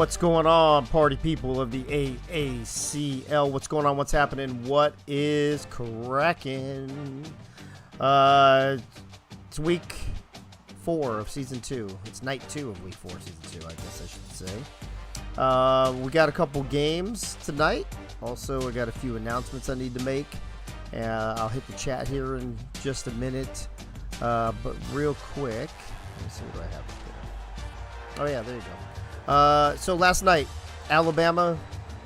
What's going on, party people of the Aacl? What's going on? What's happening? What is cracking? It's week 4 of season 2. It's night 2 of week 4, season 2, I guess I should say. We got a couple games tonight. Also, I got a few announcements I need to make. I'll hit the chat here in just a minute. But real quick, let me see what do I have up there. Oh yeah, there you go. So last night, Alabama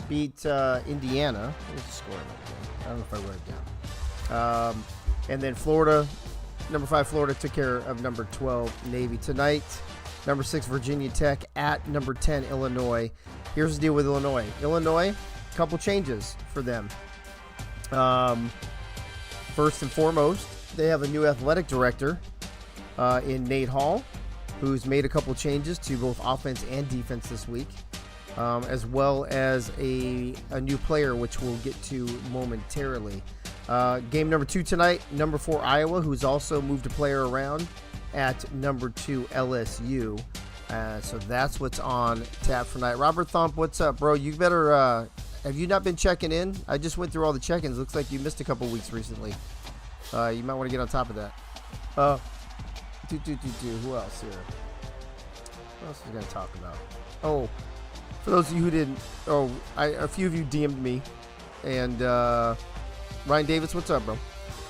beat Indiana. What's the score on that game? I don't know if I wrote it down. And then Florida, number 5 Florida took care of number 12 Navy. Tonight, number 6 Virginia Tech at number 10 Illinois. Here's the deal with Illinois. Illinois, a couple changes for them. First and foremost, they have a new athletic director in Nate Hall, who's made a couple changes to both offense and defense this week, as well as a new player, which we'll get to momentarily. Game number 2 tonight, number 4 Iowa, who's also moved a player around, at number 2 LSU. So that's what's on tap for tonight. Robert Thump, what's up, bro? You better, have you not been checking in? I just went through all the check-ins. Looks like you missed a couple weeks recently. You might want to get on top of that. Who else here? What else are we going to talk about? Oh, for those of you who didn't, a few of you DM'd me, and Ryan Davis, what's up, bro?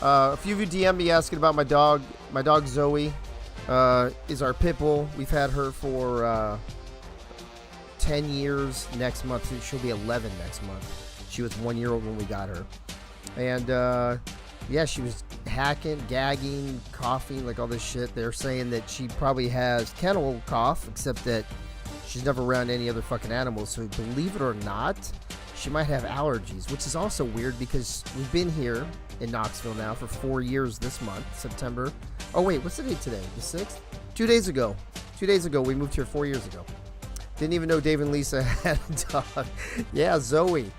A few of you DM'd me asking about my dog. My dog Zoe is our pit bull. We've had her for 10 years. Next month, she'll be 11 next month. She was 1 year old when we got her, and yeah, she was hacking, gagging, coughing, like all this shit. They're saying that she probably has kennel cough, except that she's never around any other fucking animals. So believe it or not, she might have allergies, which is also weird because we've been here in Knoxville now for 4 years this month, September. Oh wait, what's the date today? The 6th? 2 days ago. 2 days ago, we moved here 4 years ago. Didn't even know Dave and Lisa had a dog. Yeah, Zoe.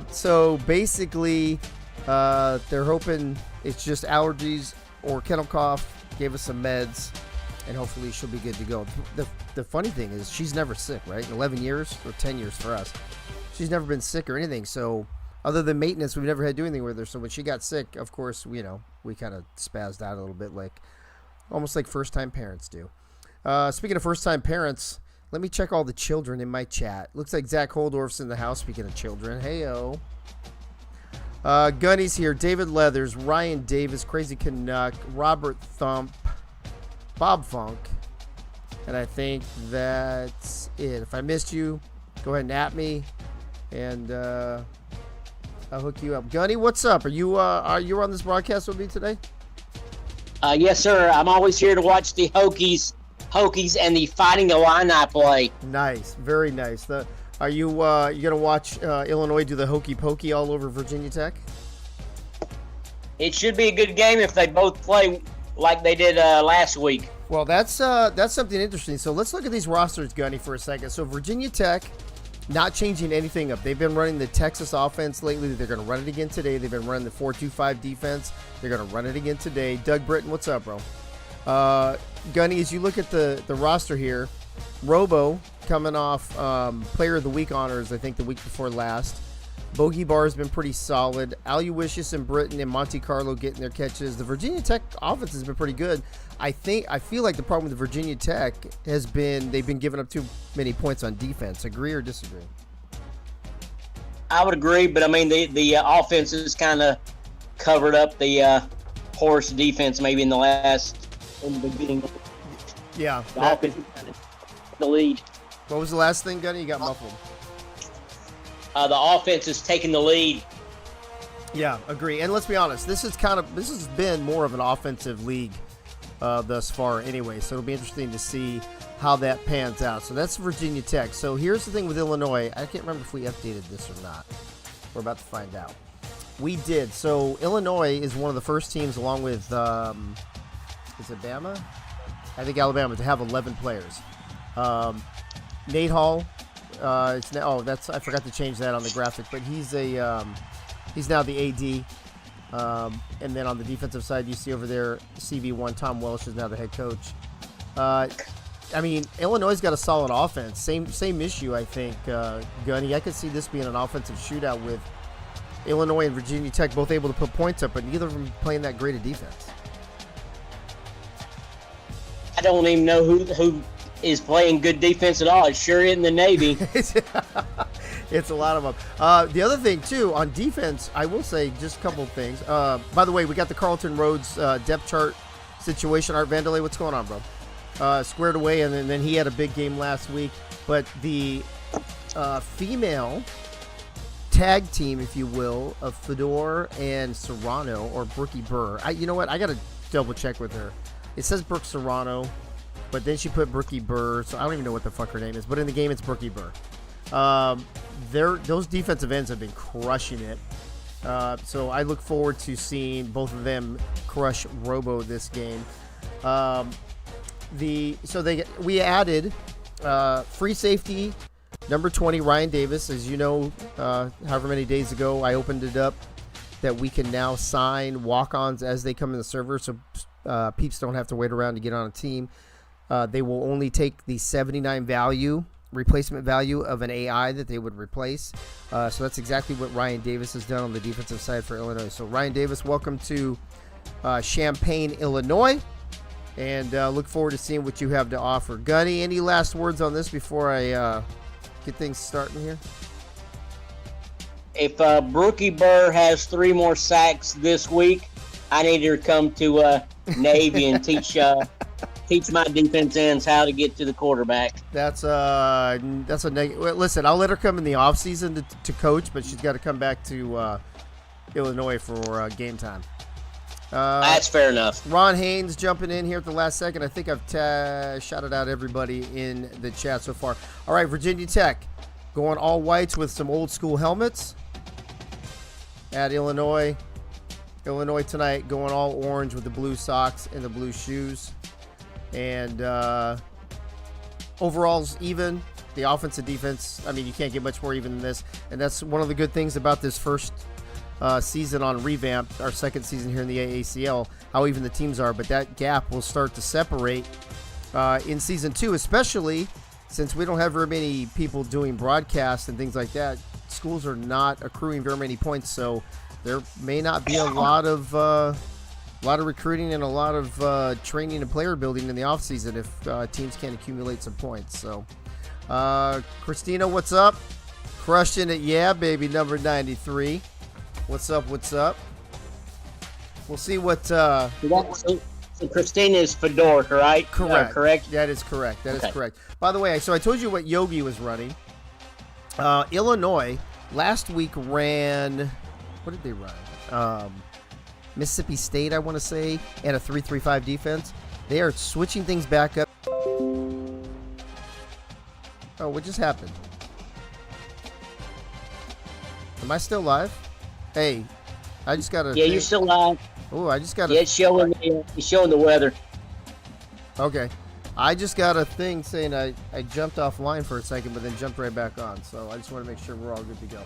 So basically, they're hoping it's just allergies or kennel cough. Gave us some meds, and hopefully she'll be good to go. The funny thing is she's never sick, right? In 11 years or 10 years for us, she's never been sick or anything. So other than maintenance, we've never had to do anything with her. So when she got sick, of course, we kind of spazzed out a little bit, like almost like first-time parents do. Speaking of first-time parents, let me check all the children in my chat. Looks like Zach Holdorf's in the house. Speaking of children, hey-o. Gunny's here, David Leathers, Ryan Davis, Crazy Canuck, Robert Thump, Bob Funk, and I think that's it. If I missed you, go ahead and at me, and I'll hook you up. Gunny, what's up? Are you on this broadcast with me today? Yes, sir. I'm always here to watch the Hokies and the Fighting Illini play. Nice, very nice. Are you gonna watch Illinois do the hokey pokey all over Virginia Tech? It should be a good game if they both play like they did last week. Well, that's something interesting. So let's look at these rosters, Gunny, for a second. So Virginia Tech, not changing anything up. They've been running the Texas offense lately. They're going to run it again today. They've been running the 4-2-5 defense. They're going to run it again today. Doug Britton, what's up, bro? Gunny, as you look at the roster here, Robo coming off Player of the Week honors, I think the week before last. Bogey Bar has been pretty solid. Aloysius and Britton and Monte Carlo getting their catches. The Virginia Tech offense has been pretty good. I feel like the problem with Virginia Tech has been they've been giving up too many points on defense. Agree or disagree? I would agree, but I mean the offense has kind of covered up the porous defense maybe in the beginning. Yeah. The offense the lead. What was the last thing, Gunny? You got muffled. The offense is taking the lead. Yeah, agree. And let's be honest, this has been more of an offensive league thus far anyway, so it'll be interesting to see how that pans out. So that's Virginia Tech. So here's the thing with Illinois. I can't remember if we updated this or not. We're about to find out. We did. So Illinois is one of the first teams, along with, is it Bama? I think Alabama, to have 11 players. Nate Hall, I forgot to change that on the graphic, but he's now the AD. And then on the defensive side, you see over there, CV1, Tom Welsh is now the head coach. I mean, Illinois' got a solid offense. Same issue, I think, Gunny. I could see this being an offensive shootout with Illinois and Virginia Tech both able to put points up, but neither of them playing that great a defense. I don't even know who is playing good defense at all. It sure isn't the Navy. It's a lot of them. The other thing, too, on defense, I will say just a couple of things. By the way, we got the Carlton Rhodes depth chart situation. Art Vandelay, what's going on, bro? Squared away, and then he had a big game last week. But the female tag team, if you will, of Fedor and Serrano, or Brookie Burr. You know what? I got to double check with her. It says Brooke Serrano, but then she put Brookie Burr, so I don't even know what the fuck her name is. But in the game, it's Brookie Burr. Those defensive ends have been crushing it. So I look forward to seeing both of them crush Robo this game. We added free safety number 20 Ryan Davis. As you know, however many days ago I opened it up that we can now sign walk-ons as they come in the server, so peeps don't have to wait around to get on a team. They will only take the 79 replacement value of an AI that they would replace. So that's exactly what Ryan Davis has done on the defensive side for Illinois. So Ryan Davis, welcome to Champaign, Illinois, and look forward to seeing what you have to offer. Gunny, any last words on this before I get things starting here? If Brookie Burr has 3 more sacks this week, I need her to come to Navy and teach my defense ends how to get to the quarterback. That's a negative. Listen, I'll let her come in the offseason to coach, but she's got to come back to Illinois for game time. That's fair enough. Ron Haynes jumping in here at the last second. I think I've shouted out everybody in the chat so far. All right, Virginia Tech going all whites with some old school helmets at Illinois. Illinois tonight going all orange with the blue socks and the blue shoes. And overall's even. The offense and defense, I mean, you can't get much more even than this. And that's one of the good things about this first season on Revamp, our second season here in the AACL, how even the teams are. But that gap will start to separate in season 2, especially since we don't have very many people doing broadcasts and things like that. Schools are not accruing very many points, so there may not be a lot of recruiting and a lot of training and player building in the offseason if teams can't accumulate some points. So, Christina, what's up? Crushing it, yeah, baby, number 93. What's up? We'll see what... So Christina is Fedor, right? Correct. Correct? That is correct. That is correct. By the way, so I told you what Yogi was running. Illinois last week ran... What did they run? Mississippi State, I want to say, and a 3-3-5 defense. They are switching things back up. Oh, what just happened? Am I still live? Hey, I just got to... Yeah, you're still live. Oh, I just got to... Yeah, it's showing the weather. Okay. I just got a thing saying I jumped offline for a second, but then jumped right back on. So I just want to make sure we're all good to go.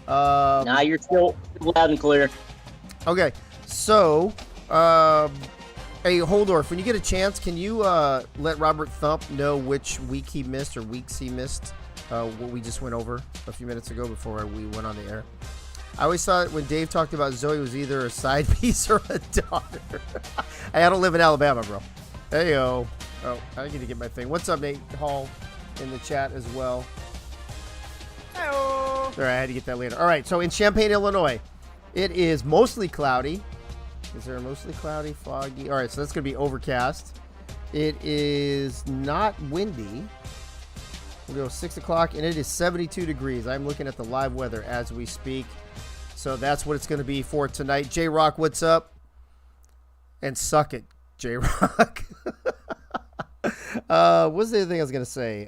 Nah, you're still loud and clear. Okay, so, hey, Holdorf, when you get a chance, can you let Robert Thump know which week he missed or weeks he missed, what we just went over a few minutes ago before we went on the air? I always thought when Dave talked about Zoe was either a side piece or a daughter. Hey, I don't live in Alabama, bro. Hey-o. Oh, I need to get my thing. What's up, Nate Hall, in the chat as well. Hey-o. All right, I had to get that later. All right, so in Champaign, Illinois, it is mostly cloudy. Is there a mostly cloudy, foggy? All right, so that's going to be overcast. It is not windy. We'll go 6 o'clock, and it is 72 degrees. I'm looking at the live weather as we speak. So that's what it's going to be for tonight. J-Rock, what's up? And suck it, J-Rock. What's the other thing I was going to say?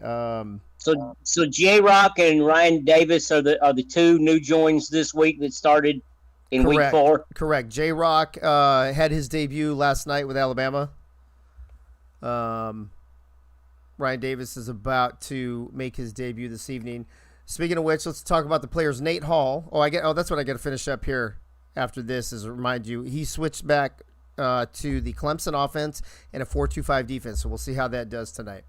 So J-Rock and Ryan Davis are the 2 new joins this week that started in week 4. Correct. J-Rock had his debut last night with Alabama. Ryan Davis is about to make his debut this evening. Speaking of which, let's talk about the players. Nate Hall. That's what I got to finish up here after this, is to remind you, he switched back to the Clemson offense and a 4-2-5 defense. So we'll see how that does tonight.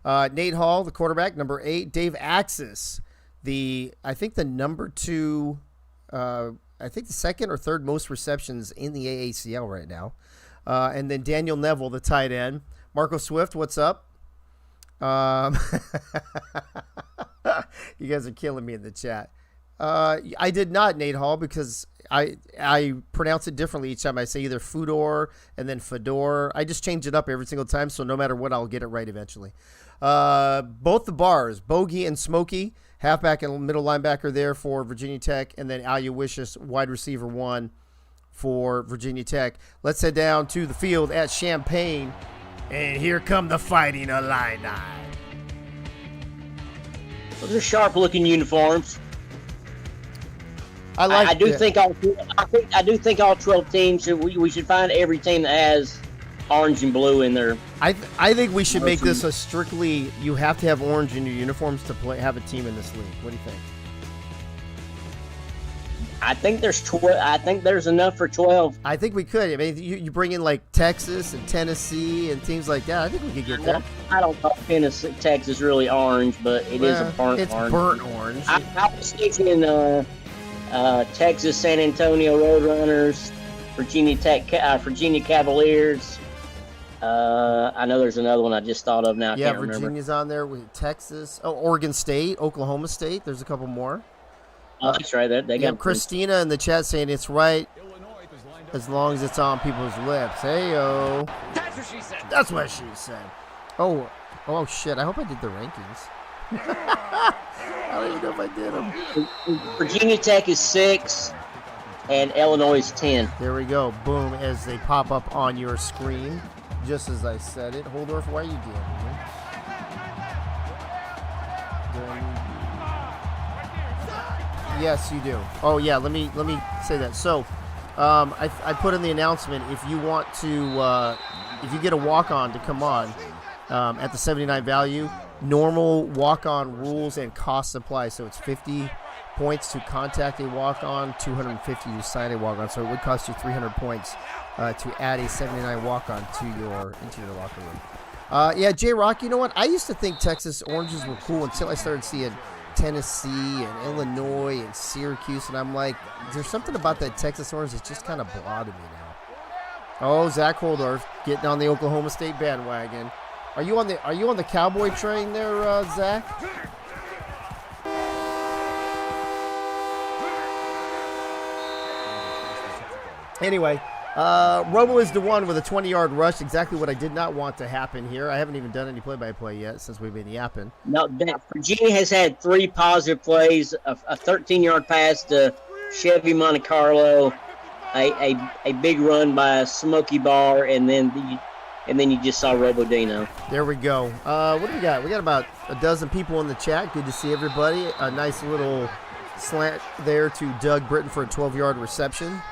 Nate Hall, the quarterback, number 8. Dave Axis, I think the number 2, I think the second or third most receptions in the AACL right now. And then Daniel Neville, the tight end. Marco Swift, what's up? You guys are killing me in the chat. I did not, Nate Hall, because I pronounce it differently each time. I say either Fedor and then Fedor. I just change it up every single time, so no matter what, I'll get it right eventually. Both the bars, Bogey and Smokey, halfback and middle linebacker there for Virginia Tech, and then Aloysius, wide receiver 1 for Virginia Tech. Let's head down to the field at Champaign, and here come the Fighting Illini. Those are sharp-looking uniforms. I do think all 12 teams we should find every team that has orange and blue in there. I think we should make this a strictly you have to have orange in your uniforms to have a team in this league. What do you think? I think there's enough for 12. I think we could. I mean, you bring in like Texas and Tennessee and teams like that. I think we could get that. I don't know if Texas really orange, but it is a burnt orange. It's burnt orange. I was thinking Texas, San Antonio Roadrunners, Virginia Tech, Virginia Cavaliers. I know there's another one I just thought of now. I can't remember. Virginia's on there with Texas. Oh, Oregon State, Oklahoma State. There's a couple more. That's right. They got Christina in the chat saying it's right as long as it's on people's lips. Hey-o. That's what she said. That's what she said. Oh, shit. I hope I did the rankings. I don't even know if I did them. Virginia Tech is 6, and Illinois is 10. There we go. Boom, as they pop up on your screen, just as I said it. Holdorf, why are you doing it? Yes, you do. Oh, yeah, let me say that. So, I put in the announcement, if you want to, if you get a walk-on to come on at the 79 value, normal walk-on rules and costs apply. So it's 50 points to contact a walk-on, 250 to sign a walk-on. So it would cost you 300 points to add a 79 walk-on into your locker room. Yeah, J-Rock, you know what? I used to think Texas oranges were cool until I started seeing Tennessee and Illinois and Syracuse, and I'm like, there's something about that Texas orange that's just kind of blah to me now. Oh, Zach Holdorf getting on the Oklahoma State bandwagon. Are you on the Cowboy train there, Zach? Anyway, Robo is the one with a 20-yard rush. Exactly what I did not want to happen here. I haven't even done any play-by-play yet since we've been yapping. No, Virginia has had 3 positive plays: a 13-yard pass to Chevy Monte Carlo, a big run by Smokey Bar, and then you just saw Robo Dino. There we go. What do we got? We got about a dozen people in the chat. Good to see everybody. A nice little slant there to Doug Britton for a 12-yard reception.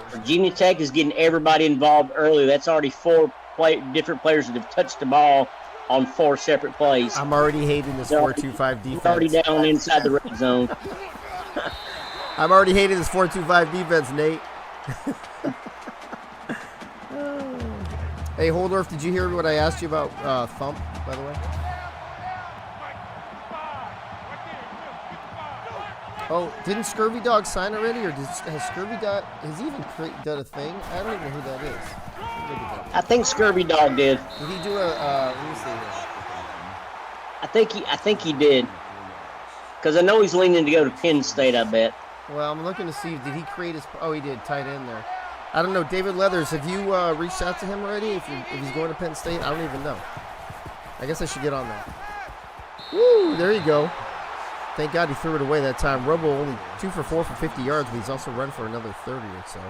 Virginia Tech is getting everybody involved early. That's already 4 different players that have touched the ball on 4 separate plays. I'm already hating this 4-2-5 defense. Already down inside the red zone. I'm already hating this 4-2-5 defense, Nate. Hey, Holdorf, did you hear what I asked you about Thump, by the way? Oh, didn't Scurvy Dog sign already, or has Scurvy Dog he even done a thing? I don't even know who that is. Look at that. I think Scurvy Dog did. Did he do a? Let me see here. I think he did. Because I know he's leaning to go to Penn State. I bet. Well, I'm looking to see. Did he create his? Oh, he did. Tight end there. I don't know. David Leathers, have you reached out to him already? If he's going to Penn State, I don't even know. I guess I should get on that. Woo! There you go. Thank God he threw it away that time. Robo only 2 for 4 for 50 yards, but he's also run for another 30 or so.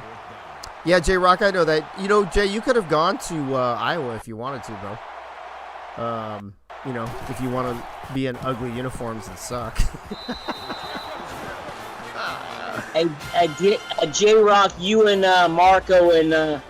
Yeah, J-Rock, I know that. You know, Jay, you could have gone to Iowa if you wanted to, bro. You know, if you want to be in ugly uniforms and suck. J-Rock, you and Marco and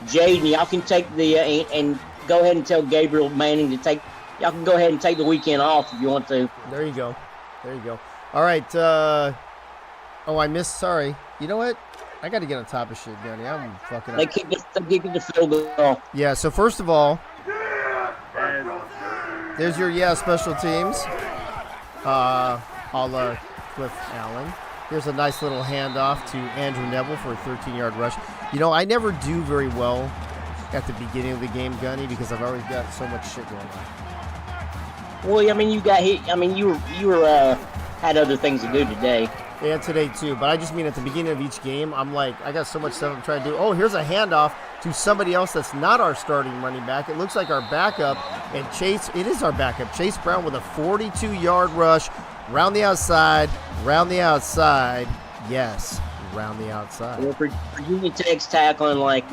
Jaden, y'all can take the and go ahead and tell Gabriel Manning to take. Y'all can go ahead and take the weekend off if you want to. There you go. There you go. All right. Oh, I missed. Sorry. You know what? I got to get on top of shit, Danny. I'm fucking up. They kicked the field goal. Yeah. So first of all, There's your special teams. A la Cliff Allen. Here's a nice little handoff to Andrew Neville for a 13-yard rush. You know, I never do very well at the beginning of the game, Gunny, because I've always got so much shit going on. Well, I mean, you got hit. I mean, you had other things to do today. Yeah, today too. But I just mean at the beginning of each game, I'm like, I got so much stuff I'm trying to do. Oh, here's a handoff to somebody else that's not our starting running back. It looks like our backup, and Chase, it is our backup. Chase Brown with a 42-yard rush, round the outside, yes, round the outside. Well, Virginia Tech's tackling like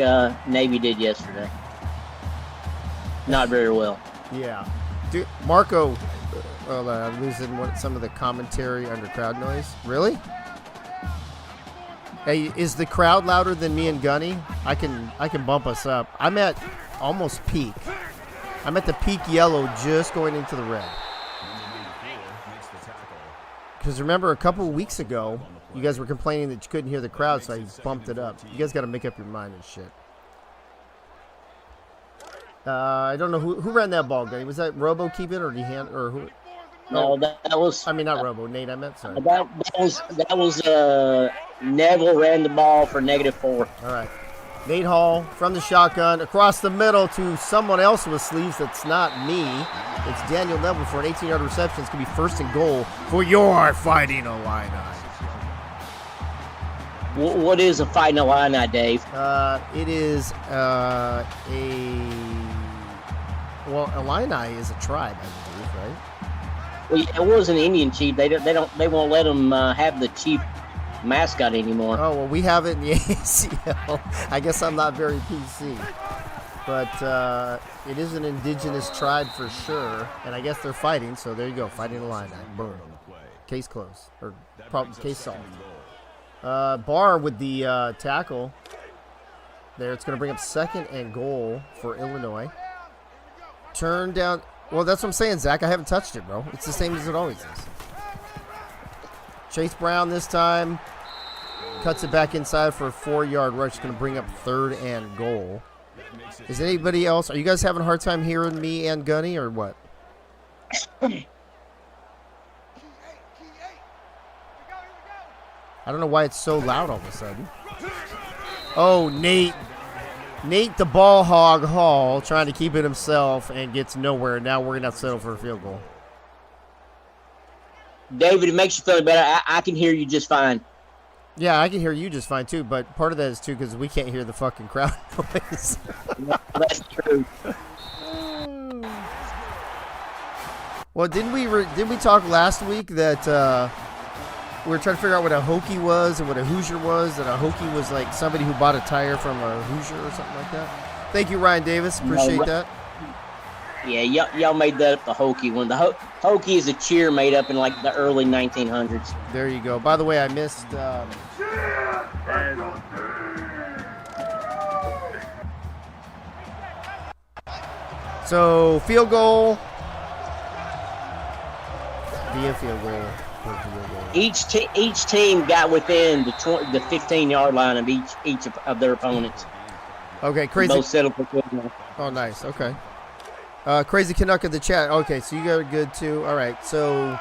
Navy did yesterday. Not very well. Yeah. Dude, Marco, I'm losing some of the commentary under crowd noise. Really? Hey, is the crowd louder than me and Gunny? I can bump us up. I'm at almost peak. I'm at the peak yellow, just going into the red. Because remember, a couple of weeks ago, you guys were complaining that you couldn't hear the crowd, so I bumped it up. You guys got to make up your mind and shit. I don't know who ran that ball, Gunny. Was that Robo keeping or who? No, that was. I mean, not Robo. Nate, I meant sorry. That was Neville ran the ball for -4. All right. Nate Hall from the shotgun across the middle to someone else with sleeves that's not me. It's Daniel Neville for an 18-yard reception. It's going to be 1st and goal for your Fighting Illini. What is a Fighting Illini, Dave? It is Illini is a tribe, I believe, right? Well, it was an Indian chief. They won't let them have the chief mascot anymore. Oh well, we have it in the ACL. I guess I'm not very PC, but it is an indigenous tribe for sure, and I guess they're fighting. So there you go, Fighting Illini. Boom. Case closed, or case solved. Barr with the tackle. There, it's going to bring up 2nd and goal for Illinois. Turn down. Well, that's what I'm saying, Zach. I haven't touched it, bro. It's the same as it always is. Chase Brown this time cuts it back inside for a 4-yard rush. It's going to bring up 3rd and goal. Is anybody else? Are you guys having a hard time hearing me and Gunny or what? I don't know why it's so loud all of a sudden. Oh, Nate the ball hog Hall trying to keep it himself and gets nowhere. Now we're going to have to settle for a field goal. David, it makes you feel better. I can hear you just fine. Yeah, I can hear you just fine too, but part of that is too because we can't hear the fucking crowd noise. That's true. Well, didn't we talk last week that we were trying to figure out what a Hokie was and what a Hoosier was, and a Hokie was like somebody who bought a tire from a Hoosier or something like that? Thank you, Ryan Davis. Appreciate that. Yeah, y'all made that up, the Hokie one. The Hokie is a cheer made up in like the early 1900s. There you go. By the way, I missed. So field goal. Via field goal. Each team got within the 15-yard line of each of their opponents. Okay, crazy. Both set up for field goal. Oh, nice. Okay. Crazy Canuck in the chat. Okay, so you got it good too. All right, so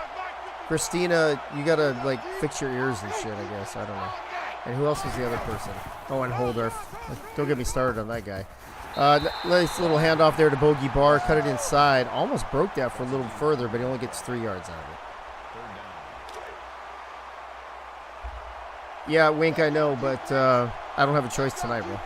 Christina, you gotta like fix your ears and shit. I guess I don't know. And who else was the other person? Oh, and Holdorf. Don't get me started on that guy. Nice little handoff there to Bogey Barr. Cut it inside. Almost broke that for a little further, but he only gets 3 yards out of it. Yeah, Wink, I know, but I don't have a choice tonight, bro.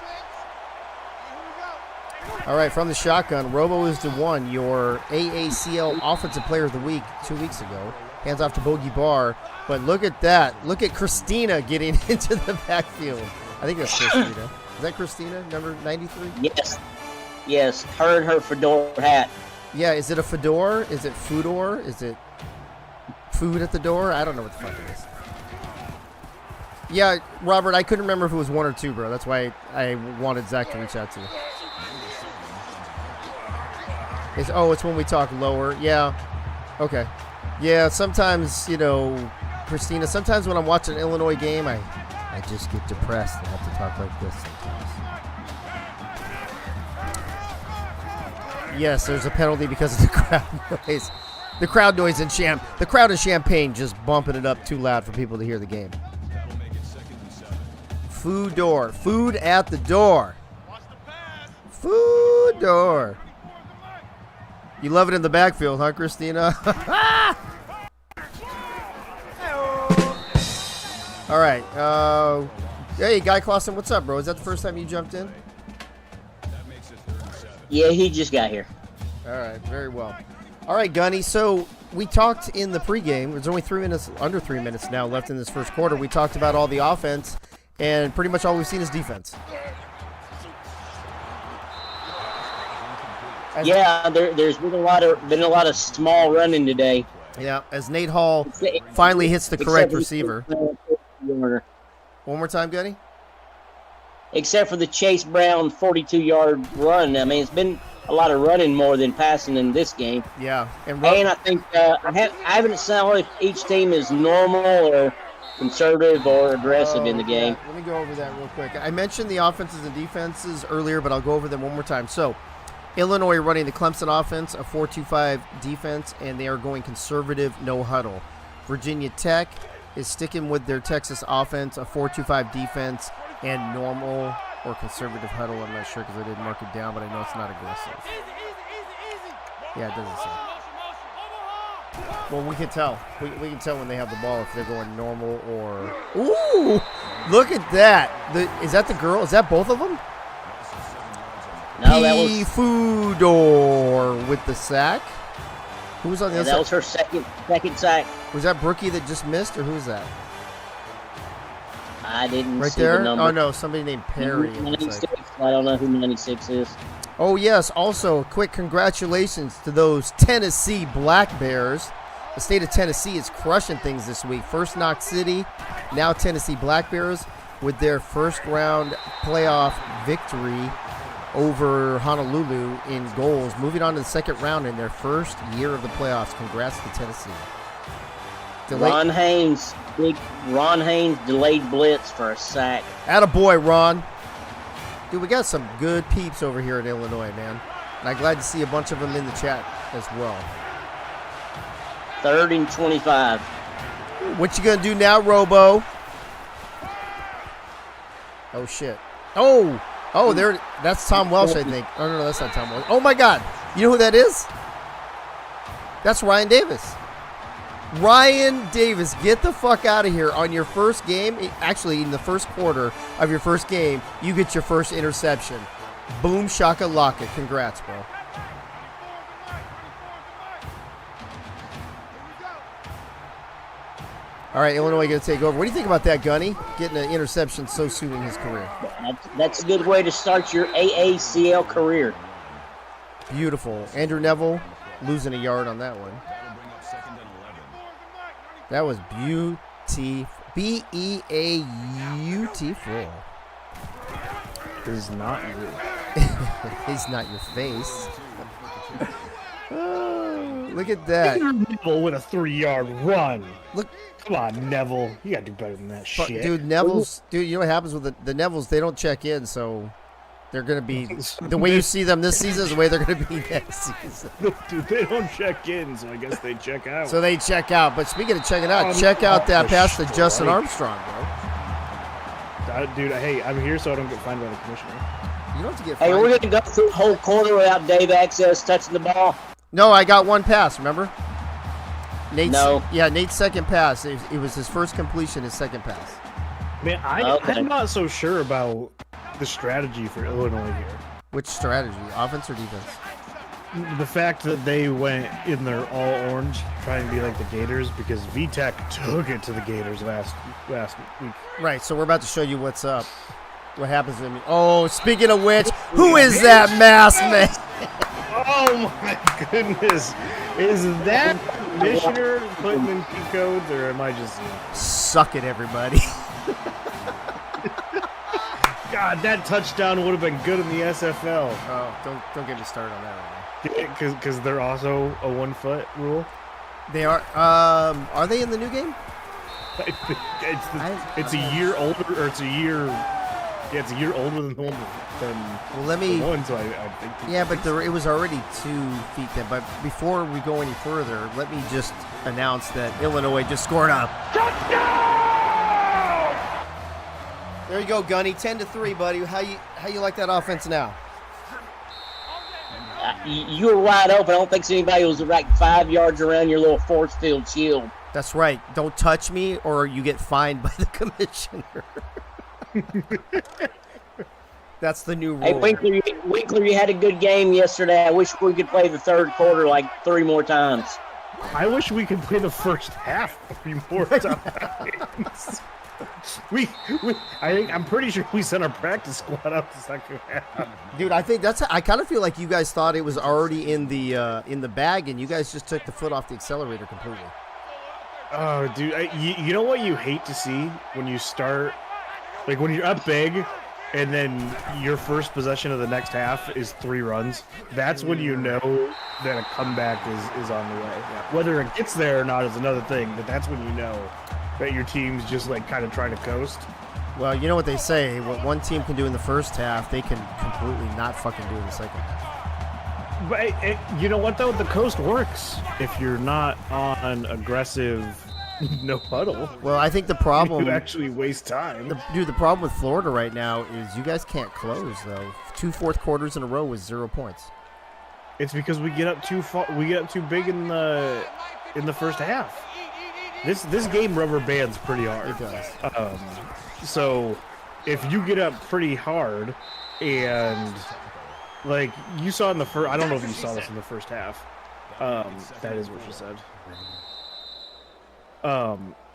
All right, from the shotgun, Robo is the one, your AACL Offensive Player of the Week 2 weeks ago. Hands off to Bogey Barr. But look at that. Look at Christina getting into the backfield. I think that's Christina. Is that Christina, number 93? Yes. Her and her fedora hat. Yeah, is it a fedora? Is it foodor? Is it food at the door? I don't know what the fuck it is. Yeah, Robert, I couldn't remember if it was 1 or 2, bro. That's why I wanted Zach to reach out to you. It's when we talk lower. Yeah. Okay. Yeah, sometimes, Christina, sometimes when I'm watching an Illinois game, I just get depressed and have to talk like this sometimes. Yes, there's a penalty because of the crowd noise. The crowd noise in the crowd in Champaign just bumping it up too loud for people to hear the game. Food door. Food at the door. Food door. You love it in the backfield, huh, Christina? All right. Hey, Guy Clausen, what's up, bro? Is that the first time you jumped in? Yeah, he just got here. All right, very well. All right, Gunny. So we talked in the pregame. There's only under 3 minutes now left in this first quarter. We talked about all the offense, and pretty much all we've seen is defense. There's been a lot of small running today. Yeah, as Nate Hall finally hits the correct receiver. One more time, Gunny. Except for the Chase Brown 42-yard run. I mean, it's been a lot of running more than passing in this game. Yeah, and I think I haven't saw if each team is normal or conservative or aggressive in the game. Yeah. Let me go over that real quick. I mentioned the offenses and defenses earlier, but I'll go over them one more time. So, Illinois running the Clemson offense, a 4-2-5 defense, and they are going conservative, no huddle. Virginia Tech is sticking with their Texas offense, a 4-2-5 defense, and normal or conservative huddle. I'm not sure because I didn't mark it down, but I know it's not aggressive. Yeah, it doesn't say. Well, we can tell. We can tell when they have the ball if they're going normal or... Ooh! Look at that. Is that the girl? Is that both of them? No, that was Fudor with the sack. Who was on the other side? That was her second sack. Was that Brookie that just missed, or who was that? I didn't right see there? the number. Oh, no, somebody named Perry. 96. I don't know who 96 is. Oh, yes. Also, quick congratulations to those Tennessee Black Bears. The state of Tennessee is crushing things this week. First Knox City, now Tennessee Black Bears with their first-round playoff victory over Honolulu in goals, moving on to the second round in their first year of the playoffs. Congrats to Tennessee. Ron Haynes delayed blitz for a sack. Attaboy, Ron. Dude, we got some good peeps over here in Illinois, man. And I'm glad to see a bunch of them in the chat as well. 3rd and 25. What you gonna do now, Robo? Oh, shit. Oh, there. That's Tom Welsh, I think. Oh, no, that's not Tom Welsh. Oh, my God. You know who that is? That's Ryan Davis. Ryan Davis, get the fuck out of here on your first game. Actually, in the first quarter of your first game, you get your first interception. Boom, shaka laka. Congrats, bro. All right, Illinois going to take over. What do you think about that, Gunny? Getting an interception so soon in his career. That's a good way to start your AACL career. Beautiful. Andrew Neville losing a yard on that one. That was beautiful. B-E-A-U-T-ful. Is not you. He's not your face. Look at that. Neville with a 3-yard run. Look. Come on, Neville. You got to do better than that shit. Dude, Neville's... Dude, you know what happens with the Nevilles? They don't check in, so... They're going to be, the way you see them this season is the way they're going to be next season. Dude, they don't check in, so I guess they check out. So they check out. But speaking of checking out, check out that pass to Justin Armstrong, bro. Dude, hey, I'm here so I don't get fined by the commissioner. You don't have to get fined. Hey, we're going to go through the whole quarter without Dave Access touching the ball. No, I got one pass, remember? No. Yeah, Nate's second pass. It was his first completion, his second pass. Man, I'm not so sure about the strategy for Illinois here. Which strategy? Offense or defense? The fact that they went in their all orange, trying to be like the Gators, because VTech took it to the Gators last week. Right, so we're about to show you what's up. What happens when... Oh, speaking of which, who is that masked man? Oh my goodness. Is that Commissioner putting in key codes, or am I just... Suck it, everybody. God, that touchdown would have been good in the SFL. Oh, don't get me started on that right now. Because they're also a 1 foot rule? They are. Are they in the new game? It's a year older, or it's a year Yeah, it's a year older than the one. Well, let me. The one, so I think. Yeah, but it was already 2 feet then. But before we go any further, let me just announce that Illinois just scored a touchdown. There you go, Gunny. 10-3, buddy. How you like that offense now? You were wide open. I don't think anybody was like 5 yards around your little force field shield. That's right. Don't touch me, or you get fined by the commissioner. That's the new rule. Hey, Winkler, you had a good game yesterday. I wish we could play the third quarter like 3 more times. I wish we could play the first half 3 more times. I'm pretty sure we sent our practice squad out the second half. Dude, I think I kind of feel like you guys thought it was already in the bag, and you guys just took the foot off the accelerator completely. Oh, dude, you know what you hate to see when you start, like when you're up big, and then your first possession of the next half is 3 runs. That's when you know that a comeback is on the way. Yeah. Whether it gets there or not is another thing, but that's when you know that your team's just like kind of trying to coast. Well, you know what they say, what one team can do in the first half, they can completely not fucking do in the second half. But you know what, though? The coast works if you're not on aggressive no huddle. Well, I think the problem... You actually waste time. The problem with Florida right now is you guys can't close, though. 2 fourth quarters in a row with 0 points. It's because we get up too far. We get up too big in the first half. This game rubber bands pretty hard. It does. So if you get up pretty hard and... Like, you saw in the first... I don't know if you saw this in the first half. That is what you said.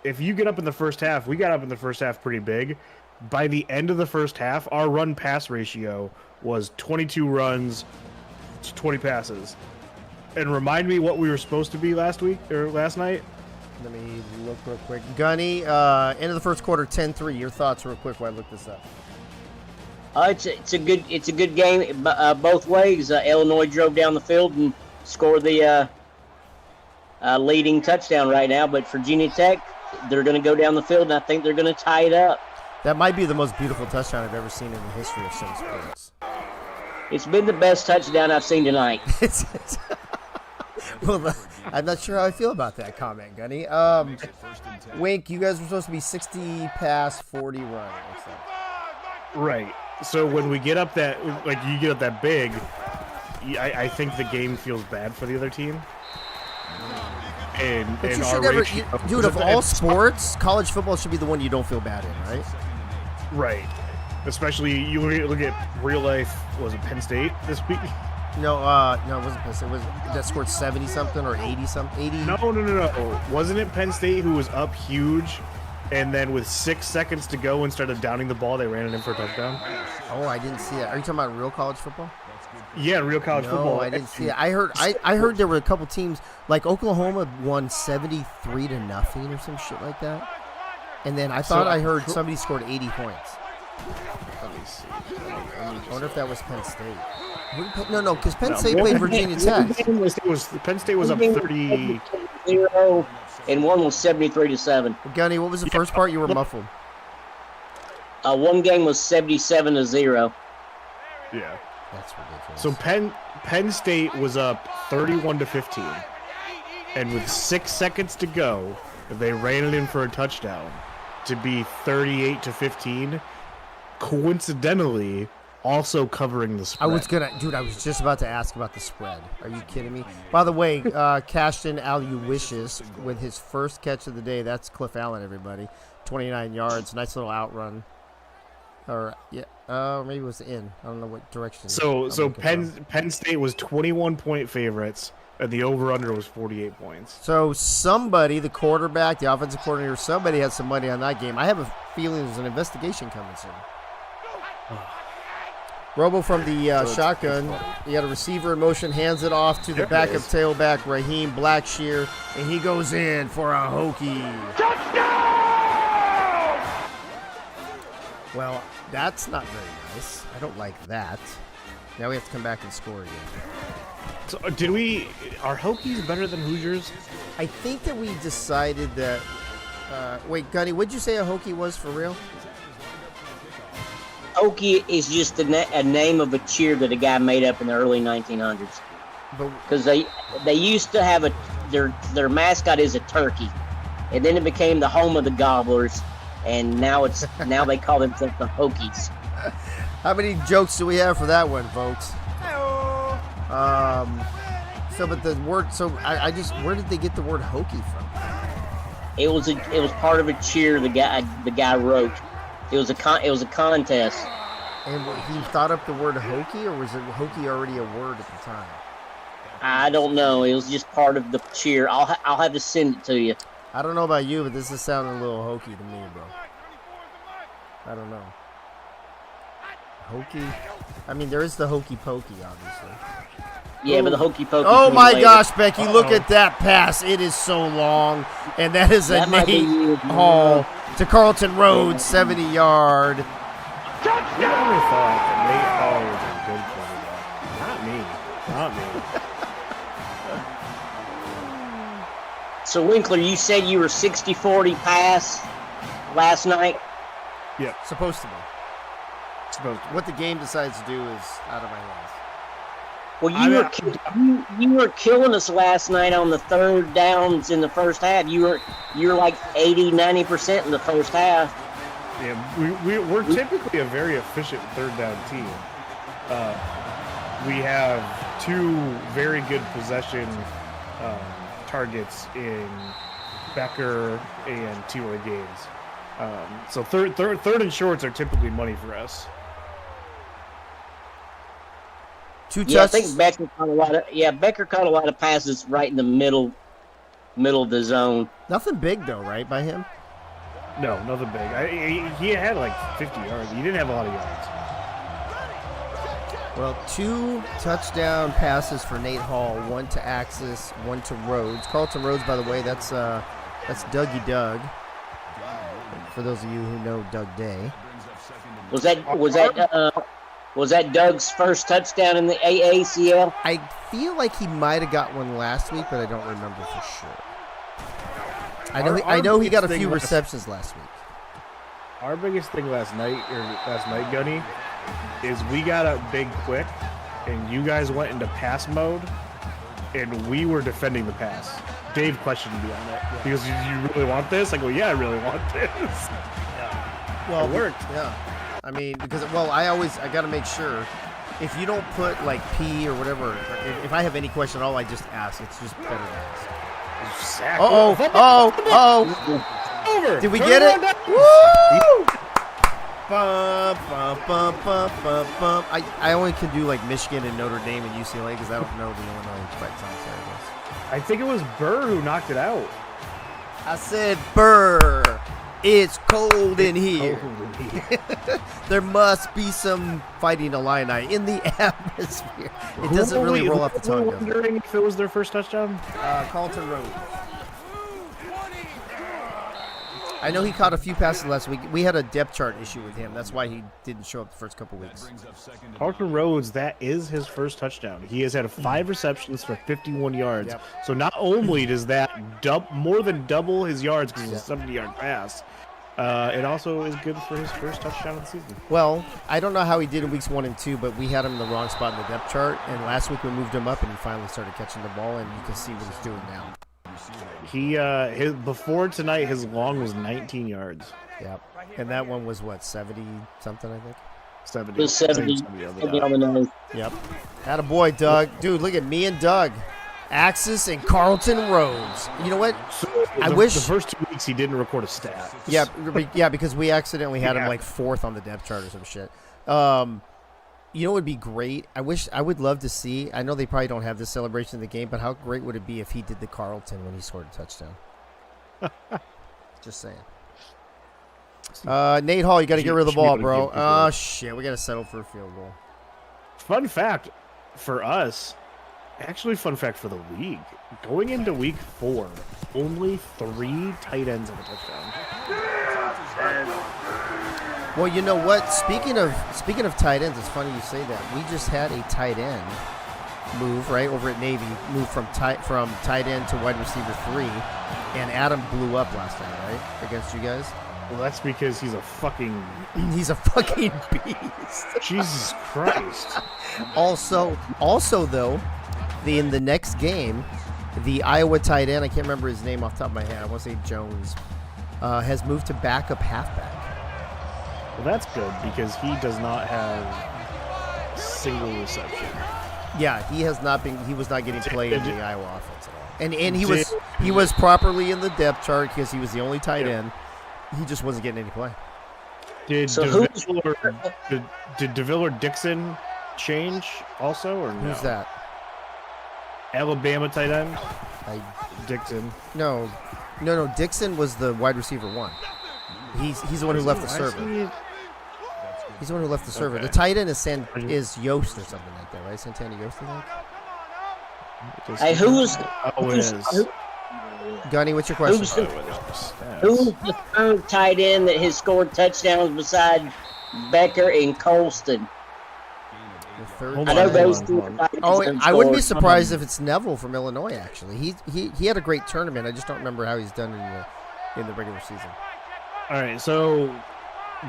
If you get up in the first half, we got up in the first half pretty big. By the end of the first half, our run-pass ratio was 22 runs, 20 passes. And remind me what we were supposed to be last night? Let me look real quick. Gunny, end of the first quarter, 10-3. Your thoughts real quick while I look this up. It's a good game both ways. Illinois drove down the field and scored the leading touchdown right now. But Virginia Tech, they're going to go down the field, and I think they're going to tie it up. That might be the most beautiful touchdown I've ever seen in the history of some sports. It's been the best touchdown I've seen tonight. Well, I'm not sure how I feel about that comment, Gunny. Wink, you guys were supposed to be 60 pass, 40 run. Right. So when we get up that, like you get up that big, I think the game feels bad for the other team. And but you our should never, ratio, dude. Of all sports, college football should be the one you don't feel bad in, right? Right. Especially you look at real life. Was it Penn State this week? No, it wasn't Penn State. That scored 70 something or 80 something? 80? No. Wasn't it Penn State who was up huge? And then with 6 seconds to go, instead of downing the ball, they ran it in for a touchdown. Oh, I didn't see that. Are you talking about real college football? Yeah, real college football. No, I didn't see it. I heard there were a couple teams, like Oklahoma won 73-0 or some shit like that. And then I thought I heard somebody scored 80 points. Let me see. I wonder if that was Penn State. No, because Penn State played Virginia Tech. Penn State was up 30. And one was 73-7. Gunny, what was the first part? You were muffled. One game was 77-0. Yeah, that's ridiculous. So Penn State was up 31-15, and with 6 seconds to go, they ran it in for a touchdown to be 38-15. Coincidentally, also covering the spread. I was just about to ask about the spread. Are you kidding me? By the way, Cashton Aluwishis with his first catch of the day. That's Cliff Allen, everybody. 29 yards. Nice little outrun. Or maybe it was in. I don't know what direction. So Penn State was 21-point favorites, and the over/under was 48 points. So somebody, the quarterback, the offensive coordinator, somebody had some money on that game. I have a feeling there's an investigation coming soon. Robo from the shotgun. You got a receiver in motion, hands it off to the backup tailback, Raheem Blackshear, and he goes in for a hokey. Touchdown! Well, that's not very nice. I don't like that. Now we have to come back and score again. So are Hokies better than Hoosiers? I think that we decided that, wait, Gunny, what'd you say a Hokie was for real? Hokie is just a name of a cheer that a guy made up in the early 1900s. Because they used to have their mascot is a turkey, and then it became the home of the Gobblers, and now they call themselves the Hokies. How many jokes do we have for that one, folks? So, but the word. So, where did they get the word hokey from? It was part of a cheer the guy wrote. It was a contest. And he thought up the word hokey, or was it hokey already a word at the time? I don't know. It was just part of the cheer. I'll have to send it to you. I don't know about you, but this is sounding a little hokey to me, bro. I don't know. Hokey. I mean, there is the hokey pokey, obviously. Yeah, but the hokey pokey. Oh my gosh, Becky! Look at that pass. It is so long, and that is a Nate Hall to Carlton Rhodes, 70-yard. Who ever thought that Nate Hall was a good quarterback? Not me. So, Winkler, you said you were 60-40 pass last night? Yeah. Supposed to be. What the game decides to do is out of my hands. Well, you were killing us last night on the third downs in the first half. You were like 80-90% in the first half. Yeah, we're typically a very efficient third down team. We have two very good possession targets in Becker and T.Y. Gaines. So third and shorts are typically money for us. I think Becker caught a lot of passes right in the middle of the zone. Nothing big though, right, by him? No, nothing big. He had like 50 yards. He didn't have a lot of yards. Well, 2 touchdown passes for Nate Hall, 1 to Axis, 1 to Rhodes. Carlton Rhodes, by the way, that's Dougie Doug. For those of you who know Doug Day. Was that Doug's first touchdown in the AACL? I feel like he might have got one last week, but I don't remember for sure. I know he got a few receptions last week. Our biggest thing last night, Gunny, is we got up big quick, and you guys went into pass mode, and we were defending the pass. Dave questioned me on it. He goes, "You really want this?" I go, "Yeah, I really want this." Yeah. Well, it worked. Yeah. I mean, because I got to make sure if you don't put like P or whatever. If I have any question at all, I just ask. It's just better to ask. Oh! Over. Did we get it? Woo! Bum, bum, bum, bum, bum, bum. I only can do like Michigan and Notre Dame and UCLA because I don't know the Illinois fight songs. I think it was Burr who knocked it out. I said, Burr, it's cold in here. There must be some fighting Illini in the atmosphere. It doesn't really roll off the tongue, does it? Wondering if it was their first touchdown? Carlton Rhodes. I know he caught a few passes last week. We had a depth chart issue with him. That's why he didn't show up the first couple weeks. Carlton Rhodes, that is his first touchdown. He has had 5 receptions for 51 yards. Yep. So not only does that more than double his yards because it's a 70-yard pass, it also is good for his first touchdown of the season. Well, I don't know how he did in weeks 1 and 2, but we had him in the wrong spot in the depth chart, and last week we moved him up, and he finally started catching the ball, and you can see what he's doing now. Before tonight, his long was 19 yards. Yep. And that one was what, 70 something, I think? 70. It was 70 on the nose. Yep. Attaboy, Doug. Dude, look at me and Doug. Axis and Carlton Rhodes. You know what? I wish the first 2 weeks he didn't record a stat. Yeah, because we accidentally had him like 4th on the depth chart or some shit. You know what would be great? I would love to see. I know they probably don't have this celebration in the game, but how great would it be if he did the Carlton when he scored a touchdown? Just saying. Nate Hall, you got to get rid of the ball, bro. Oh shit, we got to settle for a field goal. Fun fact for us, actually fun fact for the league. Going into week 4, only 3 tight ends have a touchdown. Well, you know what? Speaking of tight ends, it's funny you say that. We just had a tight end move right over at Navy, move from tight end to wide receiver 3, and Adam blew up last time, right, against you guys. Well, that's because he's a fucking He's a fucking beast. Jesus Christ. Also though, in the next game, the Iowa tight end, I can't remember his name off the top of my head. I want to say Jones, has moved to backup halfback. Well, that's good because he does not have a single reception. Yeah, he was not getting played in the Iowa offense at all. And he was properly in the depth chart because he was the only tight end. He just wasn't getting any play. Did DeVille or Dixon change also or no? Who's that? Alabama tight end? Dixon. No. Dixon was the wide receiver one. He's the one who left the server. He's the one who left the server. Okay. The tight end is Yost or something like that, right? Santana Yost, I think. Hey, who's Gunny, what's your question? who's the third tight end that has scored touchdowns beside Becker and Colston? The third I know tight those end. two. I wouldn't be surprised if it's Neville from Illinois. Actually, he had a great tournament. I just don't remember how he's done in the regular season. All right, so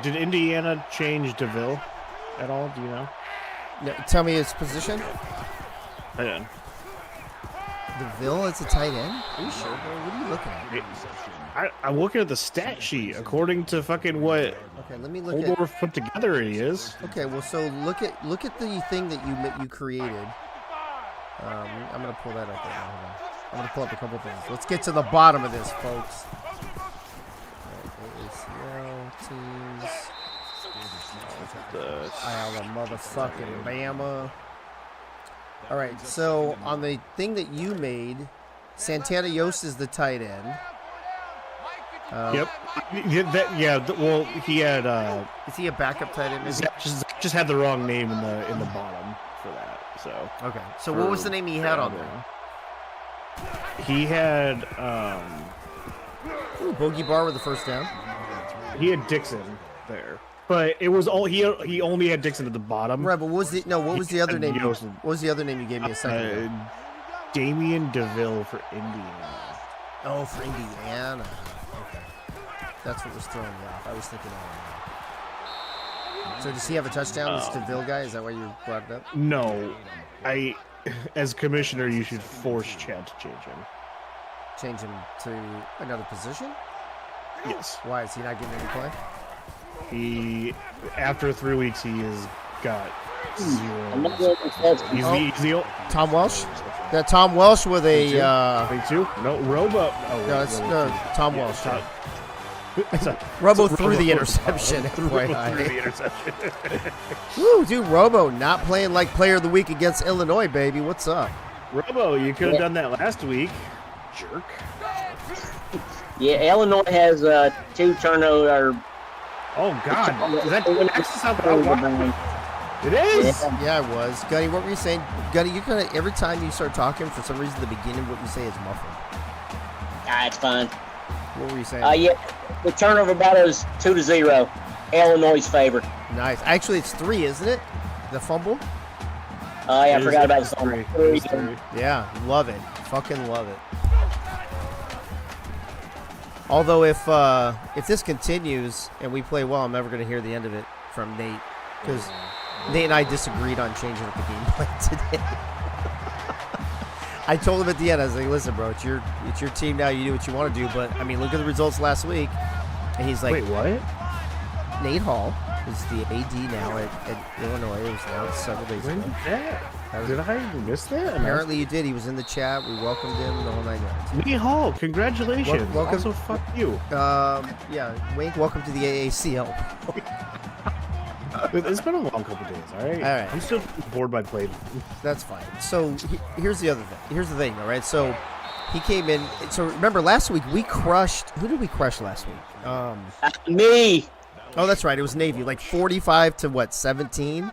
did Indiana change DeVille at all? Do you know? No, tell me his position. Tight end. DeVille is a tight end? Are you sure, bro? What are you looking at? I'm looking at the stat sheet. According to fucking what Okay, let me look at. Holdorf put together, he is. Okay, well, so look at the thing that you created. I'm gonna pull that up right now. Hold on. I'm gonna pull up a couple things. Let's get to the bottom of this, folks. ACL teams. Iowa, motherfucking Bama. All right, so on the thing that you made, Santana Yost is the tight end. Yep. Well, he had. Is he a backup tight end? Just had the wrong name in the bottom for that. So. Okay. So what was the name he had on there? He had. Bogey Bar with the first down. He had Dixon there, but it was all he only had Dixon at the bottom. Right, but what was the other name? What was the other name you gave me a second ago? Damian DeVille for Indiana. Oh, for Indiana. Okay. That's what was throwing me off. I was thinking So does he have a touchdown, this DeVille guy? Is that why you brought it up? No. As commissioner, you should force Chad to change him. Change him to another position? Yes. Why? Is he not getting any play? After 3 weeks, he has got 0. He's the old. Tom Welsh? That Tom Welsh with a... Me too? No, Robo. Oh, no, it's Tom Welsh. Robo threw the interception. FYI. Threw the interception. Woo, dude, Robo not playing like player of the week against Illinois, baby. What's up? Robo, you could have done that last week. Jerk. Yeah, Illinois has 2 turnover. Oh God! Is that how it is? Yeah, it was. Gunny, what were you saying? Gunny, you're gonna every time you start talking, for some reason, the beginning of what you say is muffled. It's fine. What were you saying? Yeah, the turnover battle is 2-0. Illinois' favor. Nice. Actually, it's 3, isn't it? The fumble. I forgot about the 3. Yeah, love it. Fucking love it. Although if this continues and we play well, I'm never going to hear the end of it from Nate, because Nate and I disagreed on changing up the game plan today. I told him at the end, I was like, "Listen, bro, it's your team now. You do what you want to do." But I mean, look at the results last week. And he's like, "Wait, what?" Nate Hall is the AD now at Illinois. It was announced several days ago. Did I miss that? Apparently you did. He was in the chat. We welcomed him, the whole 9 yards. Nate Hall, congratulations. Welcome. Also, fuck you. Yeah, Wink, welcome to the AACL. It's been a long couple days, all right? All right. I'm still bored by play. That's fine. So here's the other thing. Here's the thing, all right? So he came in. So remember, last week we crushed. Who did we crush last week? Me. Oh, that's right. It was Navy, like 45 to what, 17?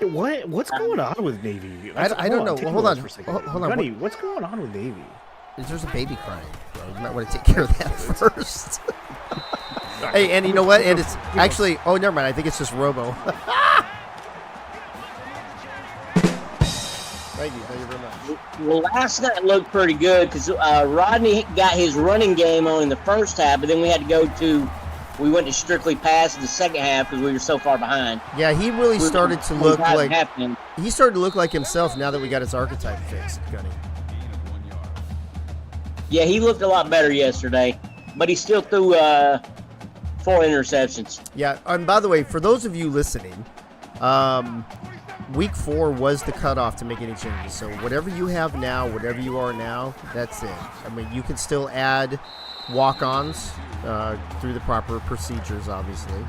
What's going on with Navy? I don't know. Well, hold on. Hold on. Gunny, what's going on with Navy? There's a baby crying. Bro. You might want to take care of that first. Hey, and you know what? And it's actually... Oh, never mind. I think it's just Robo. Thank you very much. Well, last night looked pretty good because Rodney got his running game on in the first half, but then we had to go to we went to strictly pass in the second half because we were so far behind. Yeah, he really started to look like happening. he started to look like himself now that we got his archetype fixed, Gunny. Yeah, he looked a lot better yesterday, but he still threw 4 interceptions. Yeah, and by the way, for those of you listening, week 4 was the cutoff to make any changes. So whatever you have now, whatever you are now, that's it. I mean, you can still add walk-ons through the proper procedures, obviously.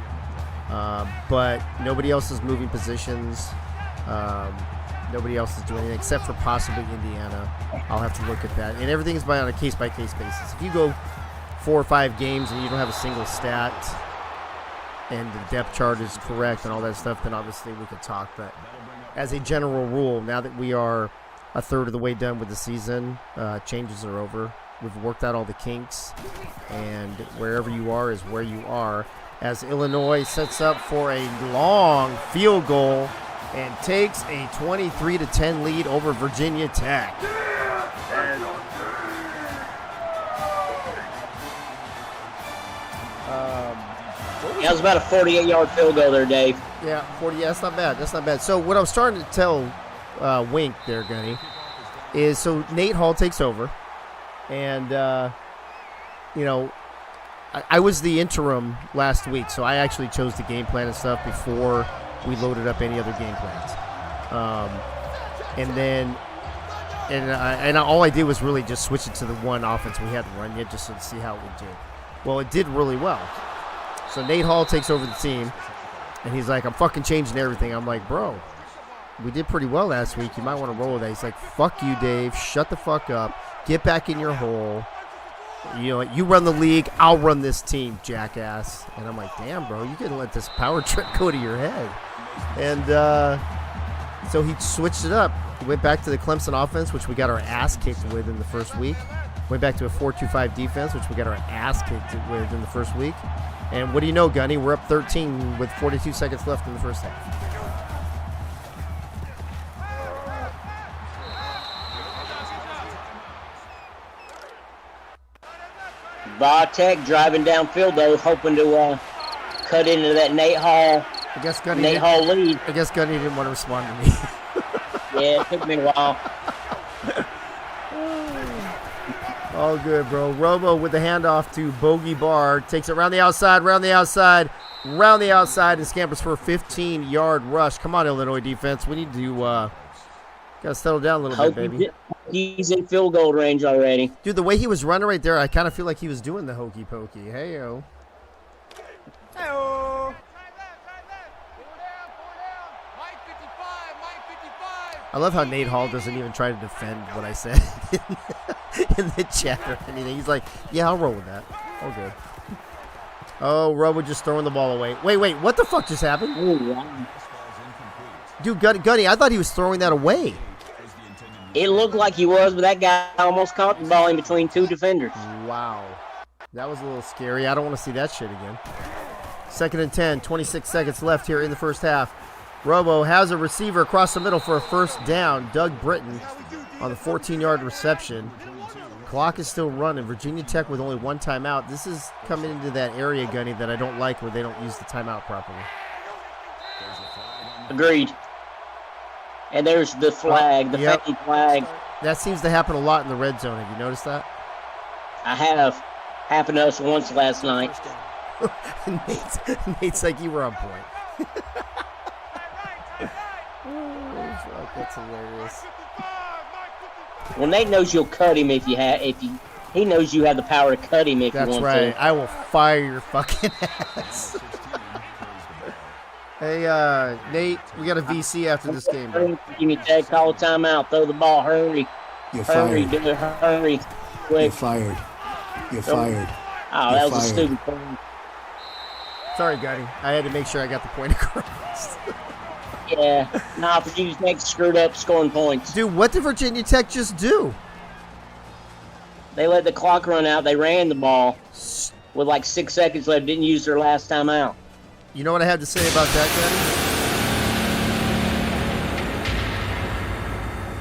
But nobody else is moving positions. Nobody else is doing anything except for possibly Indiana. I'll have to look at that. And everything is on a case-by-case basis. If you go 4 or 5 games and you don't have a single stat and the depth chart is correct and all that stuff, then obviously we could talk. But as a general rule, now that we are a third of the way done with the season, changes are over. We've worked out all the kinks, and wherever you are is where you are. As Illinois sets up for a long field goal and takes a 23-10 lead over Virginia Tech. That was about a 48-yard field goal there, Dave. Yeah, 40. Yeah, that's not bad. That's not bad. So what I was trying to tell Wink there, Gunny, is so Nate Hall takes over, and I was the interim last week, so I actually chose the game plan and stuff before we loaded up any other game plans. And all I did was really just switch it to the one offense we hadn't run yet, just to see how it would do. Well, it did really well. So Nate Hall takes over the team, and he's like, I'm fucking changing everything. I'm like, bro, we did pretty well last week. You might want to roll with that. He's like, fuck you, Dave. Shut the fuck up. Get back in your hole. You know, you run the league. I'll run this team, jackass. And I'm like, damn, bro, you couldn't let this power trip go to your head. And so he switched it up. He went back to the Clemson offense, which we got our ass kicked with in the first week. Went back to a 4-2-5 defense, which we got our ass kicked with in the first week. And what do you know, Gunny? We're up 13 with 42 seconds left in the first half. Tech driving downfield, though, hoping to cut into that Nate Hall lead. I guess Gunny didn't want to respond to me. Yeah, it took me a while. All good, bro. Robo with the handoff to Bogey Barr. Takes it around the outside, and scampers for a 15-yard rush. Come on, Illinois defense. We need to gotta settle down a little bit, baby. He's in field goal range already. Dude, the way he was running right there, I kind of feel like he was doing the hokey pokey. Hey-o. Hey-o. I love how Nate Hall doesn't even try to defend what I said in the chat or anything. He's like, yeah, I'll roll with that. All good. Oh, Robo just throwing the ball away. Wait, what the fuck just happened? Oh, wow. Dude, Gunny, I thought he was throwing that away. It looked like he was, but that guy almost caught the ball in between 2 defenders. Wow. That was a little scary. I don't want to see that shit again. 2nd and 10, 26 seconds left here in the first half. Robo has a receiver across the middle for a first down. Doug Britton on the 14-yard reception. Clock is still running. Virginia Tech with only 1 timeout. This is coming into that area, Gunny, that I don't like where they don't use the timeout properly. Agreed. And there's the flag, the fake flag. That seems to happen a lot in the red zone. Have you noticed that? I have. Happened to us once last night. Nate's like, you were on point. Oh, fuck, that's hilarious. Well, Nate knows you'll cut him he knows you have the power to cut him if you want to. That's right. I will fire your fucking ass. Hey, Nate, we got a VC after this game. Give me tag, call a timeout, throw the ball, hurry. You're hurry, fired. do it, hurry, quick. You're fired. You're fired. Oh, that was a stupid thing. Sorry, Gunny. I had to make sure I got the point across. Yeah. Virginia Tech screwed up scoring points. Dude, what did Virginia Tech just do? They let the clock run out. They ran the ball with like 6 seconds left. Didn't use their last time out. You know what I have to say about that,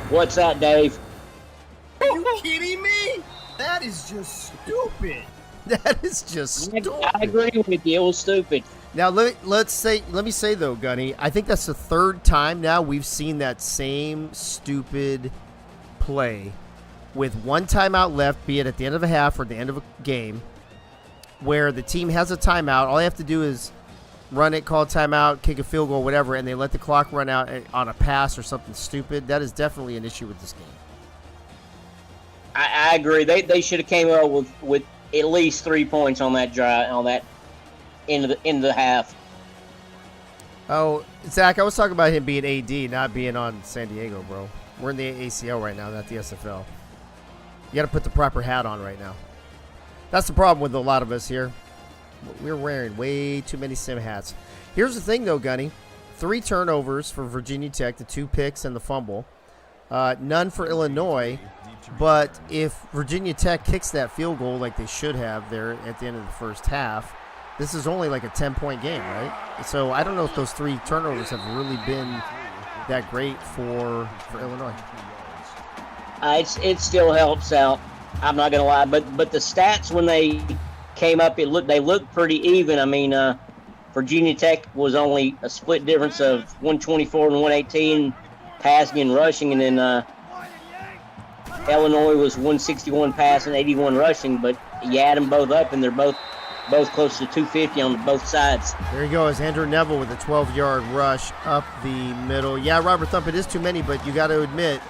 Gunny? What's that, Dave? Are you kidding me? That is just stupid. That is just stupid. I agree with you. It was stupid. Now let me say though, Gunny, I think that's the third time now we've seen that same stupid play with one timeout left, be it at the end of a half or the end of a game, where the team has a timeout. All they have to do is run it, call a timeout, kick a field goal, whatever, and they let the clock run out on a pass or something stupid. That is definitely an issue with this game. I agree. They should have came up with at least 3 points on that drive, on that end of the half. Oh, Zach, I was talking about him being AD, not being on San Diego, bro. We're in the ACL right now, not the SFL. You got to put the proper hat on right now. That's the problem with a lot of us here. We're wearing way too many sim hats. Here's the thing, though, Gunny. 3 turnovers for Virginia Tech, the 2 picks and the fumble. None for Illinois. But if Virginia Tech kicks that field goal like they should have there at the end of the first half, this is only like a 10-point game, right? So I don't know if those 3 turnovers have really been that great for Illinois. It still helps out. I'm not gonna lie, but the stats when they came up, they looked pretty even. I mean, Virginia Tech was only a split difference of 124 and 118 passing and rushing, and then Illinois was 161 passing, 81 rushing. But you add them both up, and they're both close to 250 on both sides. There he goes, Andrew Neville with a 12-yard rush up the middle. Yeah, Robert Thump, it is too many, but you got to admit,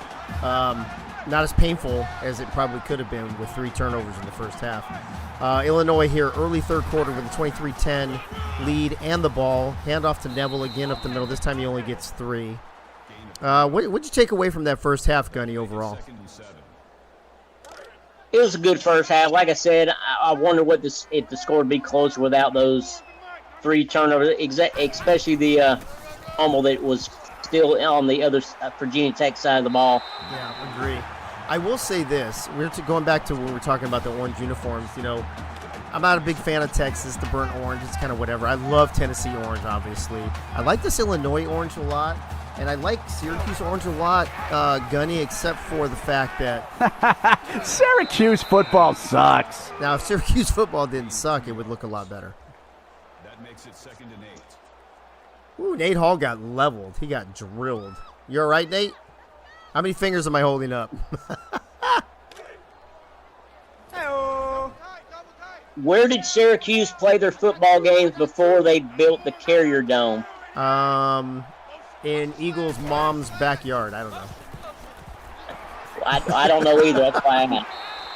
not as painful as it probably could have been with 3 turnovers in the first half. Illinois here, early third quarter with a 23-10 lead and the ball. Handoff to Neville again up the middle. This time he only gets 3. What'd you take away from that first half, Gunny, overall? It was a good first half. Like I said, I wonder if the score would be closer without those 3 turnovers, especially the fumble that was still on the other Virginia Tech side of the ball. Yeah, agree. I will say this. We're going back to when we were talking about the orange uniforms. You know, I'm not a big fan of Texas, the burnt orange. It's kind of whatever. I love Tennessee orange, obviously. I like this Illinois orange a lot. And I like Syracuse orange a lot, Gunny, except for the fact that Syracuse football sucks. Now, if Syracuse football didn't suck, it would look a lot better. That makes it 2nd and 8. Ooh, Nate Hall got leveled. He got drilled. You all right, Nate? How many fingers am I holding up? Where did Syracuse play their football games before they built the Carrier Dome? In Eagles' mom's backyard. I don't know. I don't know either. That's why I'm at.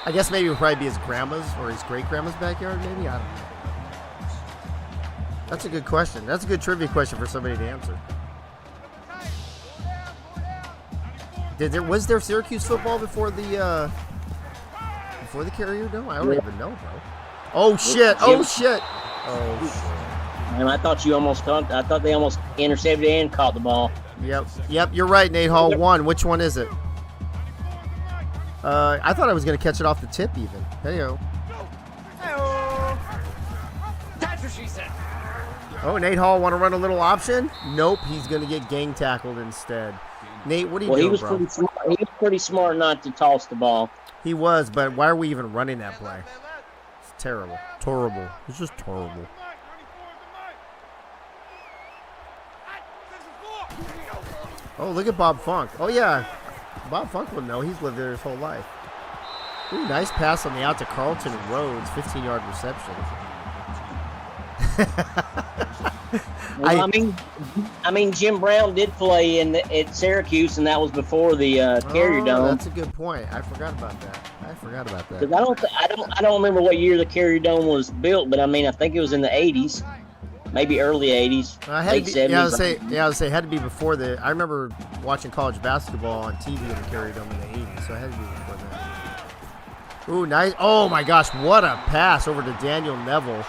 I guess maybe it would probably be his grandma's or his great-grandma's backyard, maybe? I don't know. That's a good question. That's a good trivia question for somebody to answer. Was there Syracuse football before the Carrier Dome? I don't even know, bro. Oh, shit. Oh, shit. Oh, shit. And I thought they almost intercepted and caught the ball. Yep, you're right, Nate Hall. 1. Which one is it? I thought I was going to catch it off the tip even. Hey-o. That's what she said. Oh, Nate Hall want to run a little option? Nope, he's going to get gang tackled instead. Nate, what are you doing, bro? He was pretty smart not to toss the ball. He was, but why are we even running that play? It's terrible. Terrible. It's just terrible. Oh, look at Bob Funk. Oh, yeah. Bob Funk will know. He's lived there his whole life. Ooh, nice pass on the out to Carlton Rhodes. 15-yard reception. Well, I mean, Jim Brown did play at Syracuse, and that was before the Carrier Dome. That's a good point. I forgot about that. Because I don't remember what year the Carrier Dome was built, but I mean, I think it was in the 80s. Maybe early 80s, late 70s. Yeah, I would say it had to be before the. I remember watching college basketball on TV in the Carrier Dome in the 80s, so it had to be before that. Ooh, nice. Oh, my gosh, what a pass over to Daniel Neville.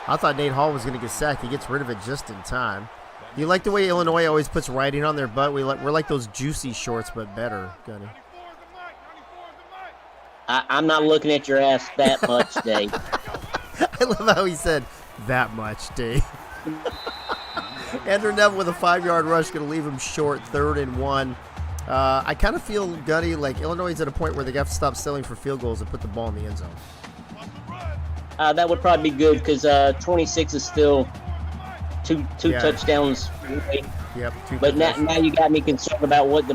I thought Nate Hall was going to get sacked. He gets rid of it just in time. Do you like the way Illinois always puts writing on their butt? We're like those juicy shorts, but better, Gunny. I'm not looking at your ass that much, Dave. I love how he said, that much, Dave. Andrew Neville with a 5-yard rush, going to leave him short, 3rd and 1. I kind of feel, Gunny, like Illinois is at a point where they have to stop settling for field goals and put the ball in the end zone. That would probably be good because 26 is still two Yeah. touchdowns away. Yep. But now you got me concerned about what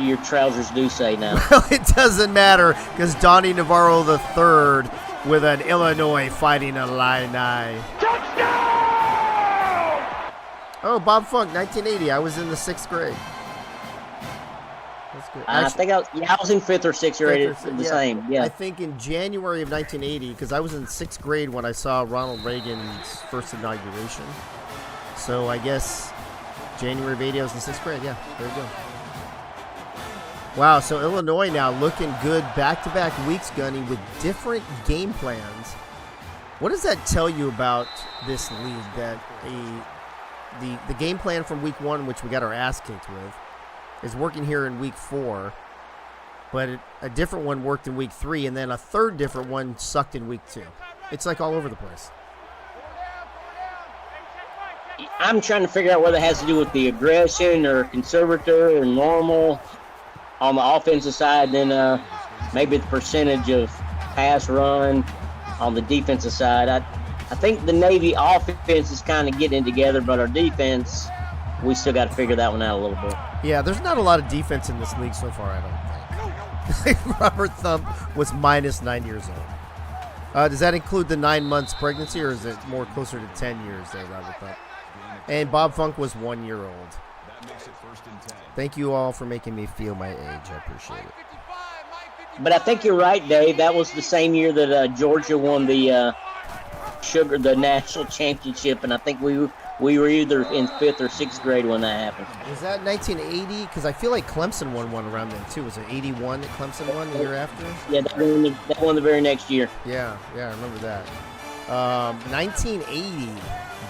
your trousers do say now. Well, it doesn't matter because Donnie Navarro III with an Illinois Fighting Illini. Oh, Bob Funk, 1980. I was in the 6th grade. That's good. I think I was in 5th or 6th grade. The same. Yeah. I think in January of 1980, because I was in 6th grade when I saw Ronald Reagan's first inauguration. So I guess January of 80, I was in 6th grade. Yeah, there you go. Wow, so Illinois now looking good back-to-back weeks, Gunny, with different game plans. What does that tell you about this league? That the game plan from week 1, which we got our ass kicked with, is working here in week 4, but a different one worked in week 3, and then a third different one sucked in week 2. It's like all over the place. I'm trying to figure out whether it has to do with the aggression or conservator or normal on the offensive side, then maybe the percentage of pass run on the defensive side. I think the Navy offense is kind of getting together, but our defense, we still got to figure that one out a little bit. Yeah, there's not a lot of defense in this league so far, I don't think. Robert Thump was minus 9 years old. Does that include the 9 months pregnancy, or is it more closer to 10 years there, Robert Thump? And Bob Funk was 1 year old. That makes it 1st and 10. Thank you all for making me feel my age. I appreciate it. But I think you're right, Dave. That was the same year that Georgia won the national championship, and I think we were either in 5th or 6th grade when that happened. Was that 1980? Because I feel like Clemson won one around then too. Was it 81 that Clemson won the year after? Yeah, that won the very next year. Yeah, I remember that. 1980,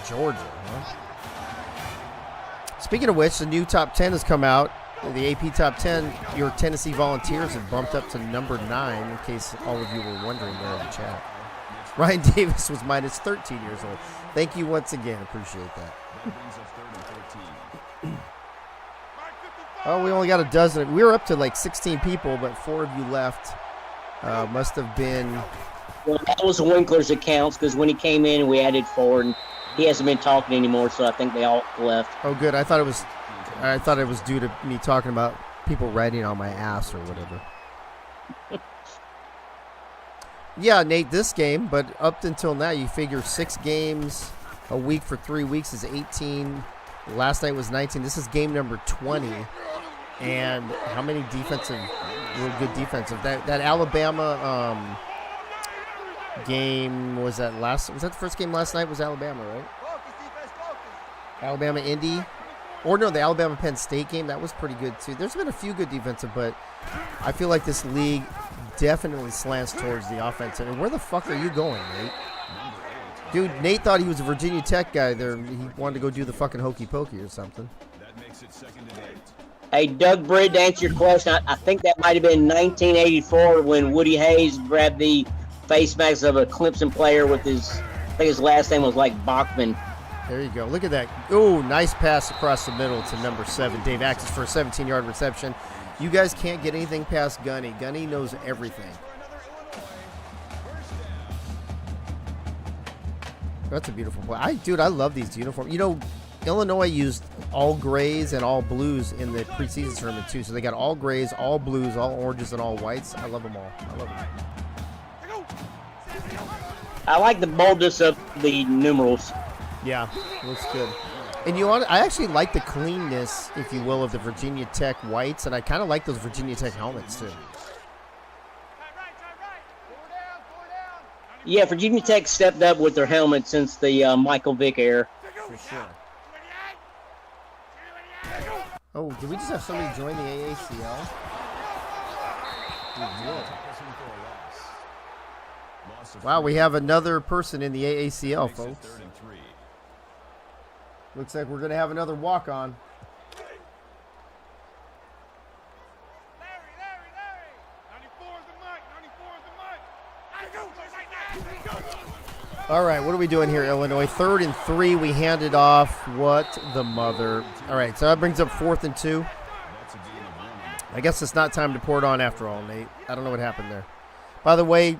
Georgia. Huh? Speaking of which, the new top 10 has come out. The AP top 10, your Tennessee Volunteers have bumped up to number 9, in case all of you were wondering there in the chat. Ryan Davis was minus 13 years old. Thank you once again. Appreciate that. That brings up 3rd and 13. Oh, we only got a dozen. We were up to like 16 people, but 4 of you left. Must have been... Well, that was Winkler's accounts, because when he came in, we added 4, and he hasn't been talking anymore, so I think they all left. Oh, good. I thought it was due to me talking about people riding on my ass or whatever. Yeah, Nate, this game, but up until now, you figure 6 games a week for 3 weeks is 18. Last night was 19. This is game number 20. And how many real good defensive? That Alabama game, was that the first game last night? Was Alabama, right? Alabama Indy? Or no, the Alabama Penn State game, that was pretty good too. There's been a few good defensive, but I feel like this league definitely slants towards the offensive. And where the fuck are you going, Nate? Dude, Nate thought he was a Virginia Tech guy there. He wanted to go do the fucking hokey pokey or something. That makes it 2nd and 8. Hey, Doug Britt, to answer your question, I think that might have been 1984 when Woody Hayes grabbed the face mask of a Clemson player with I think his last name was like Bachman. There you go. Look at that. Oh, nice pass across the middle to number 7, Dave Axis, for a 17-yard reception. You guys can't get anything past Gunny. Gunny knows everything. That's a beautiful play. I love these uniforms. You know, Illinois used all grays and all blues in the preseason tournament too. So they got all grays, all blues, all oranges, and all whites. I love them all. I love them. I like the boldness of the numerals. Yeah, looks good. And I actually like the cleanness, if you will, of the Virginia Tech whites, and I kind of like those Virginia Tech helmets too. Yeah, Virginia Tech stepped up with their helmets since the Michael Vick era. For sure. Oh, did we just have somebody join the AACL? We did. Wow, we have another person in the AACL, folks. Looks like we're going to have another walk-on. All right, what are we doing here, Illinois? 3rd and 3, we handed off. What the mother. All right, so that brings up 4th and 2. I guess it's not time to pour it on after all, Nate. I don't know what happened there. By the way,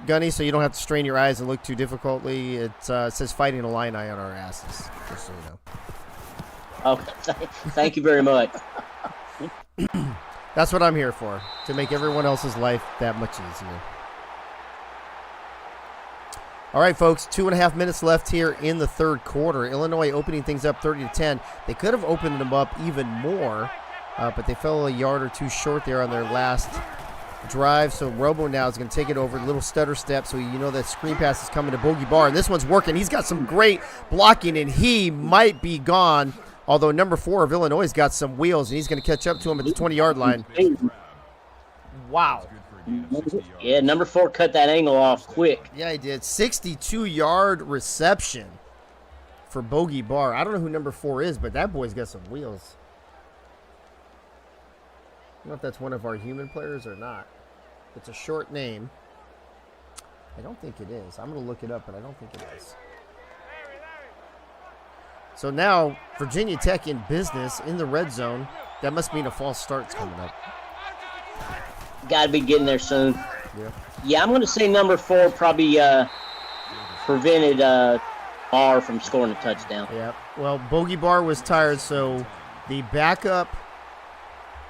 Gunny, so you don't have to strain your eyes and look too difficultly. It says Fighting Illini on our asses, just so you know. Okay, thank you very much. That's what I'm here for, to make everyone else's life that much easier. All right, folks, 2.5 minutes left here in the third quarter. Illinois opening things up 30-10. They could have opened them up even more, but they fell a yard or two short there on their last drive. So Robo now is going to take it over, little stutter step, so you know that screen pass is coming to Bogey Barr. And this one's working. He's got some great blocking, and he might be gone. Although number 4 of Illinois has got some wheels, and he's going to catch up to him at the 20-yard line. Wow. Yeah, number 4 cut that angle off quick. Yeah, he did. 62-yard reception for Bogey Barr. I don't know who number 4 is, but that boy's got some wheels. I don't know if that's one of our human players or not. It's a short name. I don't think it is. I'm going to look it up, but I don't think it is. So now, Virginia Tech in business in the red zone. That must mean a false start's coming up. Got to be getting there soon. Yeah. Yeah, I'm going to say number 4 probably prevented Barr from scoring a touchdown. Yeah. Well, Bogey Barr was tired, so the backup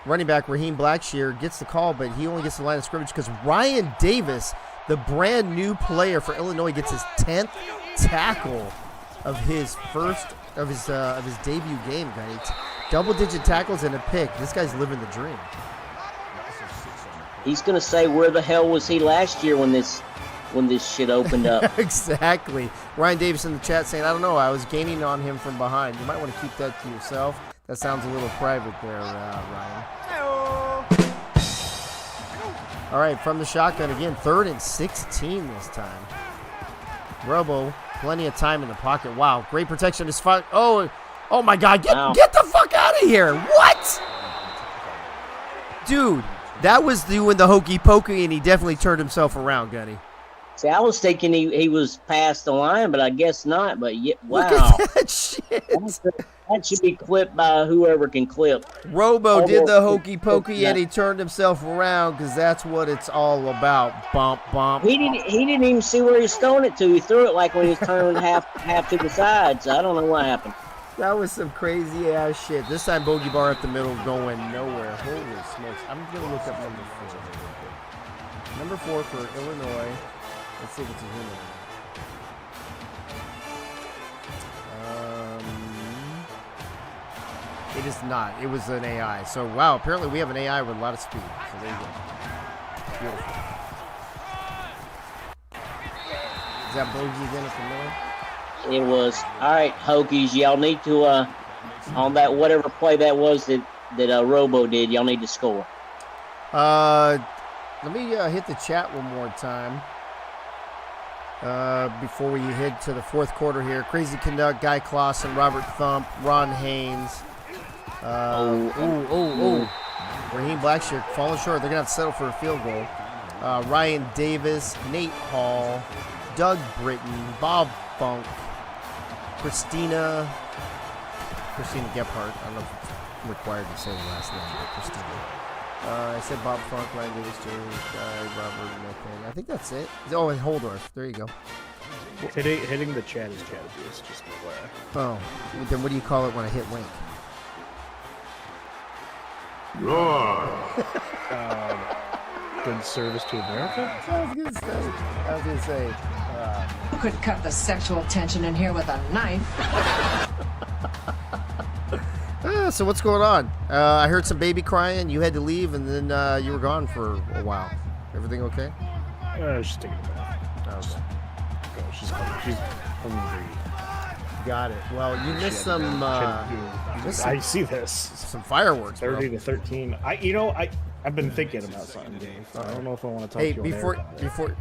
running back, Raheem Blackshear, gets the call, but he only gets the line of scrimmage because Ryan Davis, the brand new player for Illinois, gets his 10th tackle of his debut game, guys. Double-digit tackles and a pick. This guy's living the dream. He's going to say, where the hell was he last year when this shit opened up? Exactly. Ryan Davis in the chat saying, I don't know, I was gaining on him from behind. You might want to keep that to yourself. That sounds a little private there, Ryan. All right, from the shotgun again, 3rd and 16 this time. Robo, plenty of time in the pocket. Wow, great protection. Oh my God, get the fuck out of here. What? Dude, that was doing the hokey pokey, and he definitely turned himself around, Gunny. See, I was thinking he was past the line, but I guess not. But yeah, wow. Look at that shit. That should be clipped by whoever can clip. Robo did the hokey pokey, and he turned himself around because that's what it's all about. Bump, bump. He didn't even see where he was throwing it to. He threw it like when he was turning half to the side. So I don't know what happened. That was some crazy ass shit. This time Bogey Barr up the middle going nowhere. Holy smokes. I'm going to look up number 4. Number 4 for Illinois. Let's see if it's a human. It is not. It was an AI. So, wow, apparently we have an AI with a lot of speed. So there you go. Beautiful. Is that Bogey again at the middle? It was. All right, Hokies, y'all need to, on that whatever play that was that Robo did, y'all need to score. Let me hit the chat one more time. Before we head to the fourth quarter here. Crazy Canuck, Guy Clausen, Robert Thump, Ron Haynes. Raheem Blackshear falling short. They're going to have to settle for a field goal. Ryan Davis, Nate Hall, Doug Britton, Bob Funk, Christina Gephardt. I don't know if it's required to say the last name, but Christina. I said Bob Funk, Ryan Davis, James, Robert, Nathan. I think that's it. Oh, and Holdorf. There you go. Hitting the chat is chat abuse, just beware. Oh, then what do you call it when I hit link? Good service to America? I was gonna say. You could cut the sexual tension in here with a knife. So what's going on? I heard some baby crying. You had to leave, and then you were gone for a while. Everything okay? She's taking a bath. Okay. She's hungry. Got it. Well, you missed some. I see this. Some fireworks. 30 to 13. I've been thinking about something, Dave. I don't know if I want to talk to you. Before,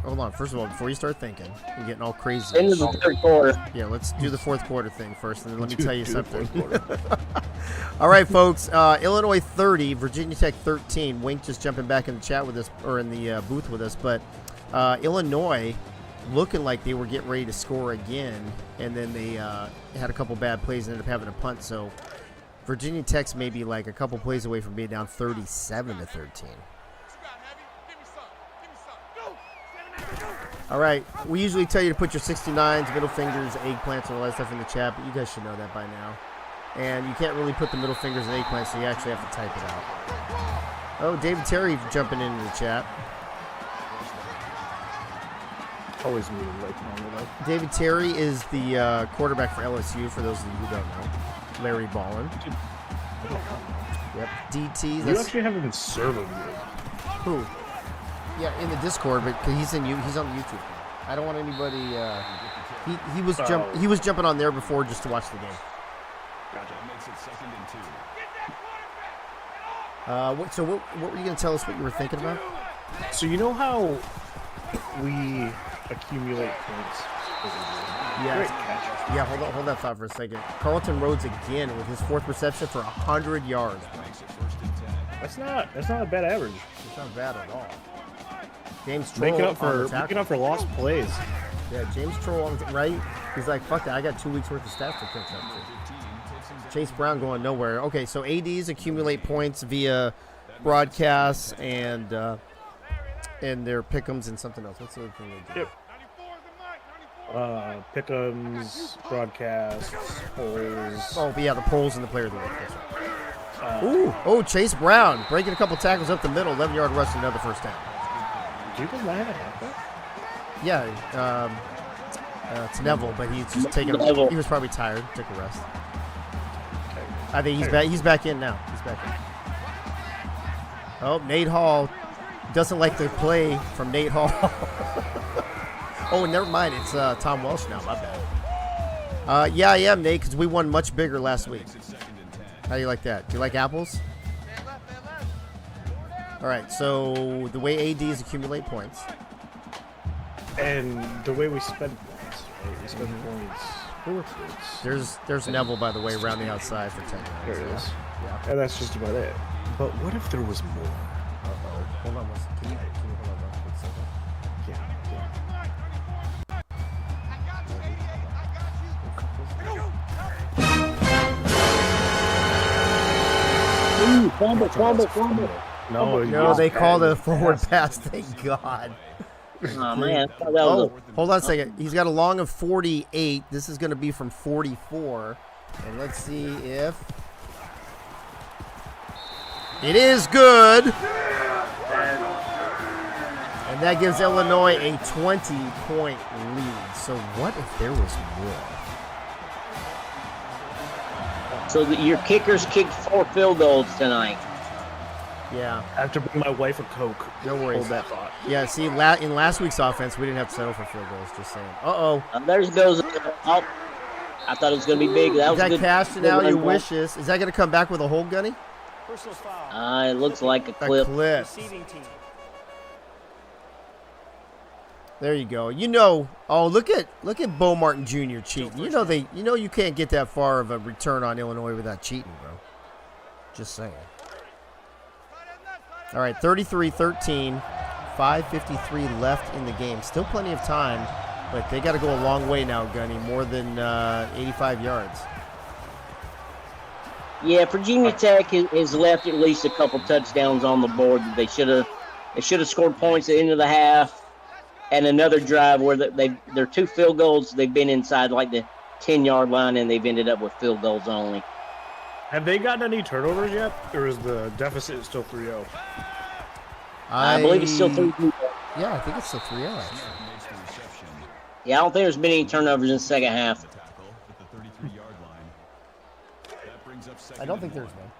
hold on. First of all, before you start thinking, you're getting all crazy. Into the third quarter. Yeah, let's do the fourth quarter thing first, and then let me tell you something. All right, folks. Illinois 30, Virginia Tech 13. Wink just jumping back in the chat with us, or in the booth with us, but Illinois looking like they were getting ready to score again, and then they had a couple bad plays and ended up having a punt. So Virginia Tech's maybe like a couple plays away from being down 37 to 13. All right. We usually tell you to put your 69s, middle fingers, eggplants, and all that stuff in the chat, but you guys should know that by now. And you can't really put the middle fingers and eggplants, so you actually have to type it out. Oh, David Terry jumping into the chat. Always muted like normal. David Terry is the quarterback for LSU, for those of you who don't know. Larry Ballin. Yep. DT. You actually have him in server mode. Who? Yeah, in the Discord, but he's on YouTube. I don't want anybody. He was jumping on there before just to watch the game. Gotcha. Makes it 2nd and 2. So what were you going to tell us? What you were thinking about? So you know how we accumulate points? Yeah. Great catch. Yeah. Hold that thought for a second. Carlton Rhodes again with his 4th reception for 100 yards. Makes it 1st and 10. That's not a bad average. It's not bad at all. James Troll Making up on the tackle. for lost plays. Yeah, James Troll on the right. He's like, fuck that. I got 2 weeks worth of stats to catch up to. Chase Brown going nowhere. Okay, so ADs accumulate points via broadcasts and their pick'ems and something else. What's the other thing they do? Yep. Pick'ems, broadcasts, polls. Oh, yeah, the polls and the player of the week. That's right. Oh, Chase Brown breaking a couple tackles up the middle, 11-yard rush, and another first down. Do you guys not have a halfback? Yeah, it's Neville, but he's just taking. He was probably tired. Took a rest. I think he's back. He's back in now. He's back in. Oh, Nate Hall doesn't like the play from Nate Hall. Oh, never mind. It's Tom Welsh now. My bad. Yeah, I am, Nate, because we won much bigger last week. How do you like that? Do you like apples? All right. So the way ADs accumulate points. And the way we spend points, right? We spend points for recruits. There's Neville, by the way, around the outside for 10 yards. There it is. Yeah. And that's just about it. But what if there was more? Uh-oh. Hold on one second. Can you hold on one quick second? Ooh, fumble. No, they called a forward pass. Thank God. Oh, man. That was Hold on a second. He's got a long of 48. This is going to be from 44. And let's see if it is good. And that gives Illinois a 20-point lead. So what if there was more? So your kickers kicked 4 field goals tonight. Yeah. I have to bring my wife a Coke. No worries. Hold that thought. Yeah, see, in last week's offense, we didn't have to settle for field goals. Just saying. Uh-oh. There goes. Oh, I thought it was going to be big. That was Is that good. casting Good out run your ball. wishes? Is that going to come back with a hold, Gunny? It looks like a clip. There you go. Look at Bo Martin Jr. cheating. You can't get that far of a return on Illinois without cheating, bro. Just saying. All right, 33-13, 5:53 left in the game. Still plenty of time, but they got to go a long way now, Gunny. More than 85 yards. Yeah, Virginia Tech has left at least a couple touchdowns on the board. They should have scored points at the end of the half, and another drive where their 2 field goals. They've been inside like the 10-yard line, and they've ended up with field goals only. Have they gotten any turnovers yet? Or is the deficit still 3-0? I believe it's still 3-0. Yeah, I think it's still 3-0. Yeah, I don't think there's been any turnovers in the second half. I don't think there's one.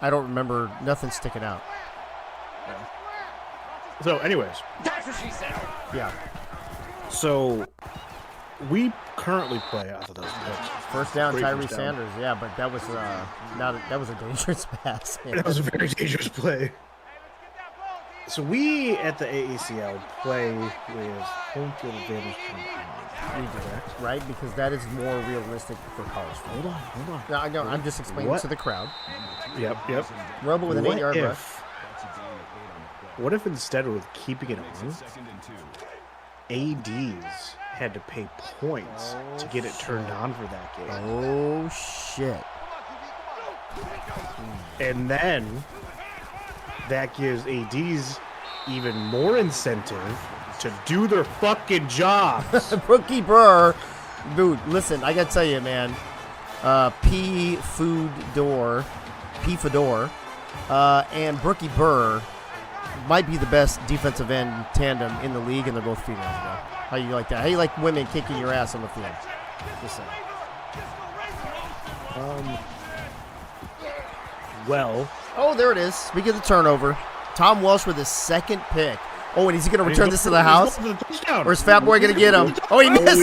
I don't remember nothing sticking out. So, anyways. That's what she said. Yeah. So, we currently play off of those picks. First down, Great Tyree first down. Sanders. Yeah, but that was that was a dangerous pass. That was a very dangerous play. So we at the AACL play with home field advantage. We do that, right? Because that is more realistic for college football. Hold on. No, I know. I'm just explaining to the crowd. Yep. Robo with an 8-yard rush. What if instead of keeping it on, ADs had to pay points to get it turned on for that game? Oh, shit. And then that gives ADs even more incentive to do their fucking jobs. Brookie Burr, dude, listen, I gotta tell you, man. P. Fedor, and Brookie Burr might be the best defensive end tandem in the league, and they're both females, bro. How you like that? How you like women kicking your ass on the field? Just saying. Well, Oh, there it is. Speaking of the turnover, Tom Welsh with his second pick. Oh, and he's going to return this to the house? Or is Fat Boy going to get him? Oh, he missed.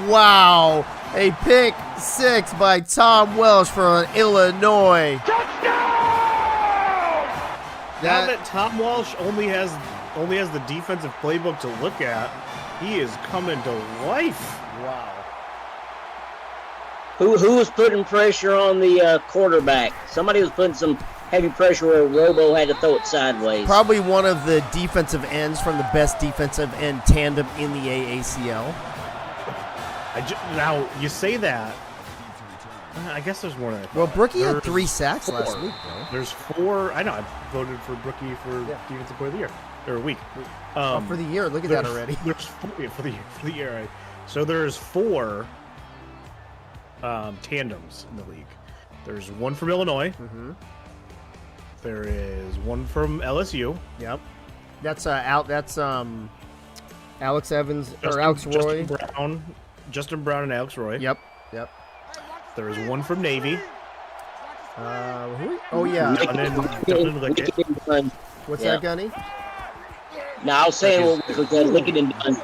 Wow. A pick six by Tom Welsh from Illinois. Now that Tom Walsh only has the defensive playbook to look at, he is coming to life. Wow. Who was putting pressure on the quarterback? Somebody was putting some heavy pressure where Robo had to throw it sideways. Probably one of the defensive ends from the best defensive end tandem in the AACL. Now, you say that. I guess there's more than that. Well, Brookie had 3 sacks last week, bro. There's 4. I know. I voted for Brookie for defensive player of the year. Or week. For the year. Look at that already. There's 4, for the year. Right? So there's 4 tandems in the league. There's one from Illinois. Mm-hmm. There is one from LSU. Yep. That's Alex Evans or Alex Roy. Justin Brown and Alex Roy. Yep. There is one from Navy. Who? Oh yeah. Dun Lickett. What's that, Gunny? No, I was saying Lickett and Dunn.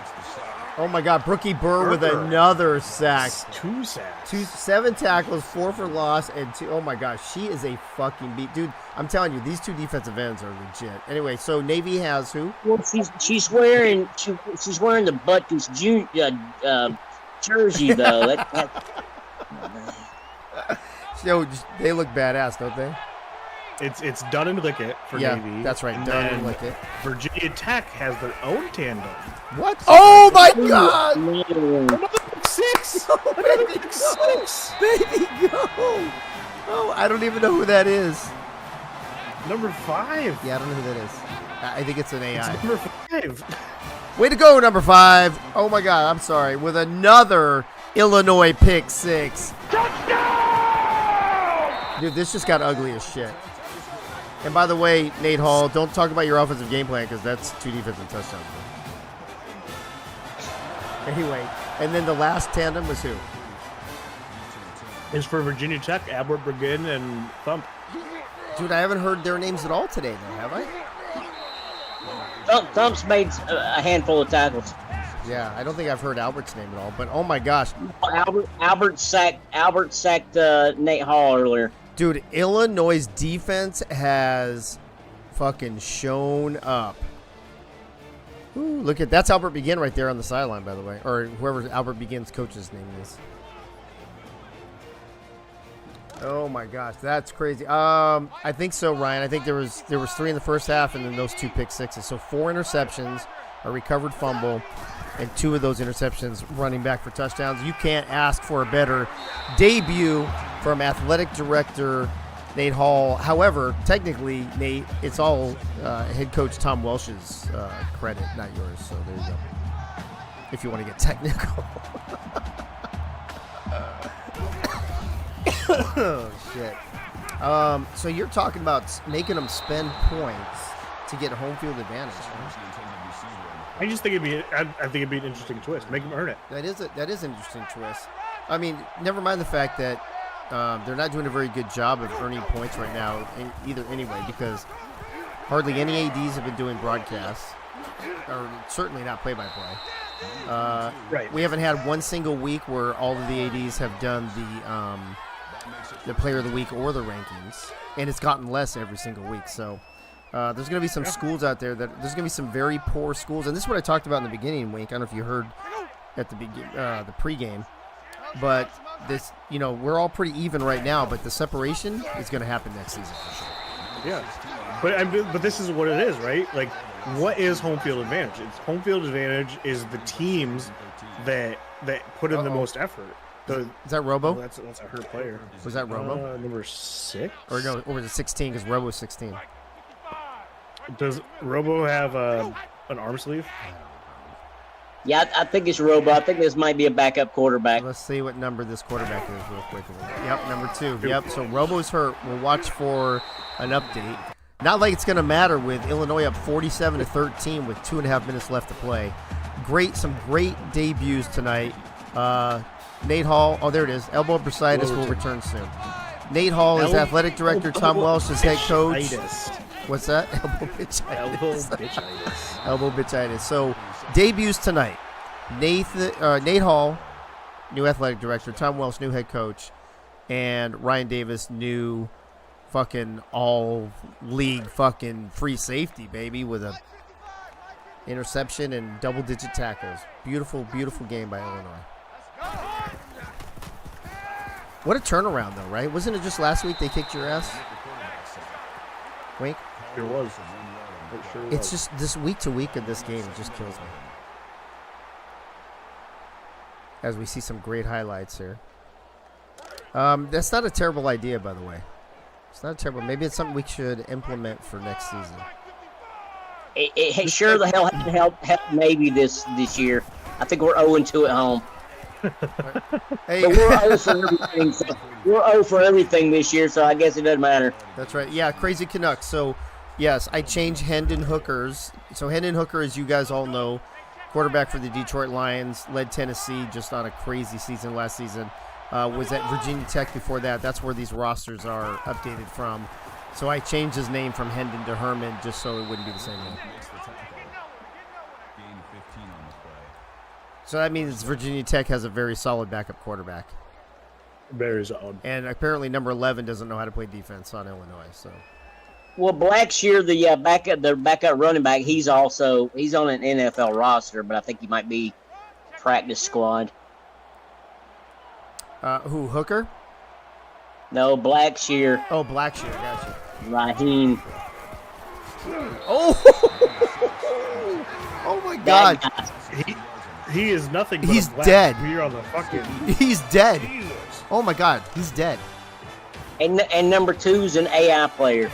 Oh my God, Brookie Burr with another sack. 2 sacks. 7 tackles, 4 for loss, and 2. Oh my gosh, she is a fucking beat, dude. I'm telling you, these 2 defensive ends are legit. Anyway, so Navy has who? Well, she's wearing the Butkus jersey though. Yo, they look badass, don't they? It's Dunn and Lickett for Navy. Yeah, that's right. Dunn and Lickett. Virginia Tech has their own tandem. What? Oh my God! Another 6. Oh, baby, go! Baby, go! Oh, I don't even know who that is. Number 5. Yeah, I don't know who that is. I think it's an AI. It's number 5. Way to go, number 5. Oh my God, I'm sorry. With another Illinois pick 6. Touchdown! Dude, this just got ugly as shit. And by the way, Nate Hall, don't talk about your offensive game plan because that's 2 defensive touchdowns. Anyway, and then the last tandem was who? Is for Virginia Tech, Albert Bergen and Thump. Dude, I haven't heard their names at all today, though, have I? Thump's made a handful of tackles. Yeah, I don't think I've heard Albert's name at all. But oh my gosh, Albert sacked Nate Hall earlier. Dude, Illinois' defense has fucking shown up. Ooh, look at that's Albert Begin right there on the sideline, by the way, or whoever Albert Begin's coach's name is. Oh my gosh, that's crazy. I think so, Ryan. I think there was 3 in the first half, and then those 2 pick sixes. So 4 interceptions, a recovered fumble, and 2 of those interceptions running back for touchdowns. You can't ask for a better debut from athletic director Nate Hall. However, technically, Nate, it's all head coach Tom Welsh's credit, not yours. So there you go. If you want to get technical. Oh, shit. So you're talking about making them spend points to get home field advantage. Huh? I just think I think it'd be an interesting twist. Make them earn it. That is an interesting twist. I mean, never mind the fact that they're not doing a very good job of earning points right now, either anyway, because hardly any ADs have been doing broadcasts, or certainly not play-by-play. Right. We haven't had one single week where all of the ADs have done the player of the week or the rankings, and it's gotten less every single week. So there's going to be some schools out there there's going to be some very poor schools, and this is what I talked about in the beginning, Wink. I don't know if you heard at the pregame, but this, we're all pretty even right now, but the separation is going to happen next season for sure. Yeah, but this is what it is, right? Like, what is home field advantage? It's home field advantage is the teams that put in the most effort. Is that Robo? Oh, that's a hurt player. Was that Robo? Number 6? Or no, or was it 16? Because Robo's 16. Does Robo have an arm sleeve? Yeah, I think it's Robo. I think this might be a backup quarterback. Let's see what number this quarterback is real quick. Yep, number 2. Yep, so Robo's hurt. We'll watch for an update. Not like it's going to matter with Illinois up 47-13 with 2.5 minutes left to play. Some great debuts tonight. Nate Hall, oh, there it is. Elbow bursitis will return soon. Nate Hall is athletic director. Tom Welsh is head coach. What's that? Elbow bitchitis. Elbow bitchitis. So, debuts tonight. Nate Hall, new athletic director. Tom Welsh, new head coach. And Ryan Davis, new fucking all-league fucking free safety, baby, with a interception and double-digit tackles. Beautiful, beautiful game by Illinois. What a turnaround, though, right? Wasn't it just last week they kicked your ass? Wink? It was. It sure was. It's just this week to week of this game, it just kills me. As we see some great highlights here. That's not a terrible idea, by the way. It's not terrible. Maybe it's something we should implement for next season. It sure the hell helped Navy this year. I think we're 0-2 at home. Hey. But we're 0 for everything. So we're 0 for everything this year, so I guess it doesn't matter. That's right. Yeah, Crazy Canucks. So, yes, I changed Hendon Hookers. So Hendon Hooker, as you guys all know, quarterback for the Detroit Lions, led Tennessee just on a crazy season last season. Was at Virginia Tech before that. That's where these rosters are updated from. So I changed his name from Hendon to Herman just so it wouldn't be the same name. So that means Virginia Tech has a very solid backup quarterback. Very solid. And apparently number 11 doesn't know how to play defense on Illinois. So. Well, Blackshear, the backup running back, he's on an NFL roster, but I think he might be practice squad. Who, Hooker? No, Blackshear. Oh, Blackshear, gotcha. Raheem. Oh! Oh my God! He is nothing. But he's a black dead. Beer on the fucking. He's dead. Jesus. Oh my God, he's dead. And number 2's an AI player.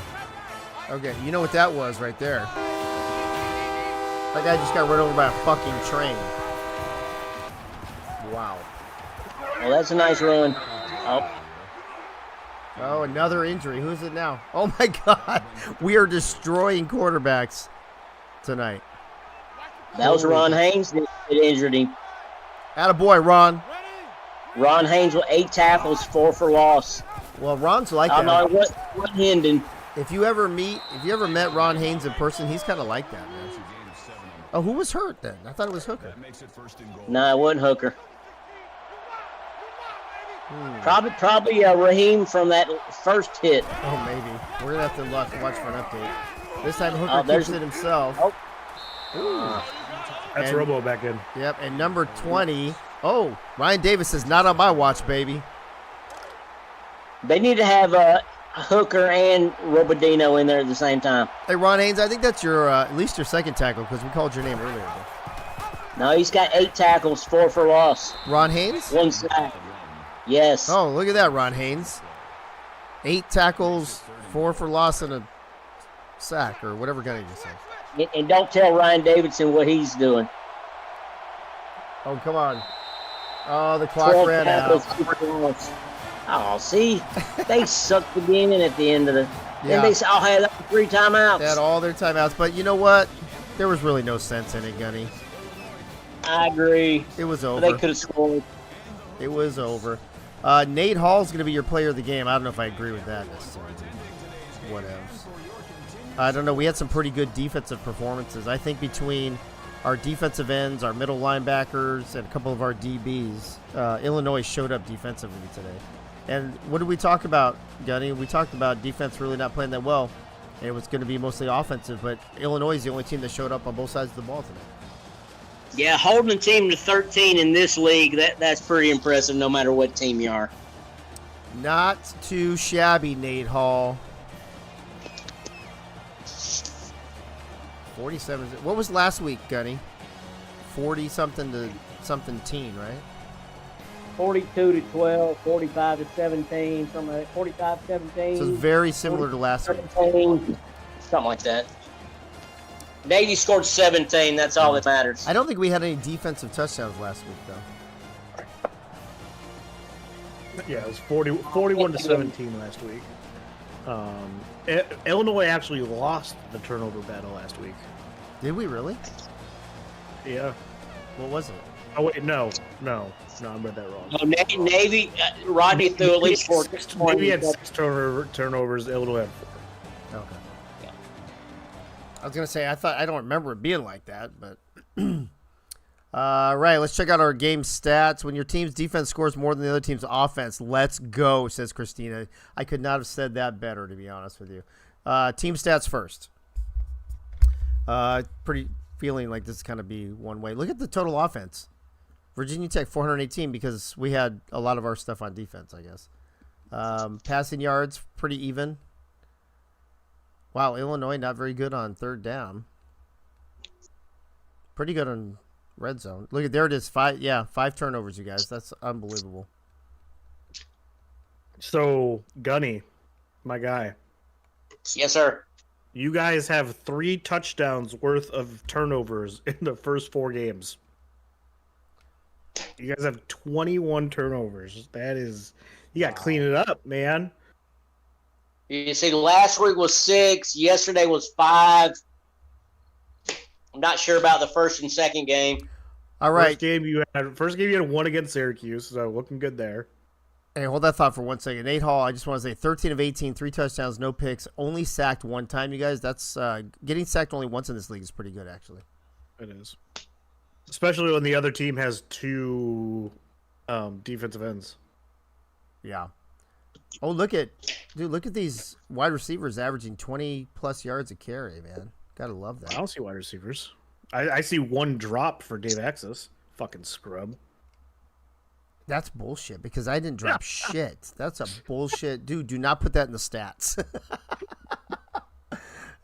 Okay, you know what that was right there? That guy just got run over by a fucking train. Wow. Well, that's a nice run. Oh, another injury. Who's it now? Oh my God, we are destroying quarterbacks tonight. That was Ron Haynes that injured him. Attaboy, Ron. Ron Haynes with 8 tackles, 4 for loss. Well, Ron's like that. that. What Hendon? If you ever met Ron Haynes in person, he's kind of like that, man. Oh, who was hurt then? I thought it was Hooker. No, it wasn't Hooker. Probably Raheem from that first hit. Oh, maybe. We're gonna have to watch for an update. This time Hooker keeps it himself. That's Robo back in. Yep, and number 20. Oh, Ryan Davis is not on my watch, baby. They need to have Hooker and Robodino in there at the same time. Hey, Ron Haynes, I think that's your at least your second tackle because we called your name earlier. No, he's got 8 tackles, 4 for loss. Ron Haynes? 1 sack. Yes. Oh, look at that, Ron Haynes. 8 tackles, 4 for loss, and a sack, or whatever Gunny just said. And don't tell Ryan Davidson what he's doing. Oh, come on. Oh, the clock ran out. Oh, see? They sucked the game in at the end of the... Yeah. And they all had 3 timeouts. They had all their timeouts, but you know what? There was really no sense in it, Gunny. I agree. It was over. They could have scored. It was over. Nate Hall's going to be your player of the game. I don't know if I agree with that necessarily. What else? I don't know. We had some pretty good defensive performances. I think between our defensive ends, our middle linebackers, and a couple of our DBs, Illinois showed up defensively today. And what did we talk about, Gunny? We talked about defense really not playing that well. And it was going to be mostly offensive, but Illinois is the only team that showed up on both sides of the ball today. Yeah, holding a team to 13 in this league, that's pretty impressive no matter what team you are. Not too shabby, Nate Hall. 47. What was last week, Gunny? 40-something to something teen, right? 42-12, 45-17, something like that. 45-17. So it's very similar to last week. Something like that. Navy scored 17. That's all that matters. I don't think we had any defensive touchdowns last week, though. Yeah, it was 41 to 17 last week. Illinois actually lost the turnover battle last week. Did we really? Yeah. What was it? Oh wait, no, I read that wrong. No, Navy, Rodney threw at least 4 Navy had 6 turnovers. Illinois had 4. Okay. I was gonna say I don't remember it being like that, but right. Let's check out our game stats. When your team's defense scores more than the other team's offense, let's go, says Christina. I could not have said that better, to be honest with you. Team stats first. Pretty feeling like this is kind of be one way. Look at the total offense. Virginia Tech 418 because we had a lot of our stuff on defense, I guess. Passing yards pretty even. Wow, Illinois not very good on third down. Pretty good on red zone. Look at there it is. 5 turnovers, you guys. That's unbelievable. So, Gunny, my guy. Yes, sir. You guys have 3 touchdowns worth of turnovers in the first 4 games. You guys have 21 turnovers. That is, you got to clean it up, man. You see, last week was 6. Yesterday was 5. I'm not sure about the first and second game. All right. First game you had 1 against Syracuse, so looking good there. Hey, hold that thought for 1 second. Nate Hall, I just want to say 13 of 18, 3 touchdowns, no picks, only sacked 1 time, you guys. That's getting sacked only once in this league is pretty good, actually. It is. Especially when the other team has 2 defensive ends. Yeah. Oh, look at these wide receivers averaging 20-plus yards a carry, man. Gotta love that. I don't see wide receivers. I see 1 drop for Dave Axis. Fucking scrub. That's bullshit because I didn't drop shit. That's a bullshit. Dude, do not put that in the stats.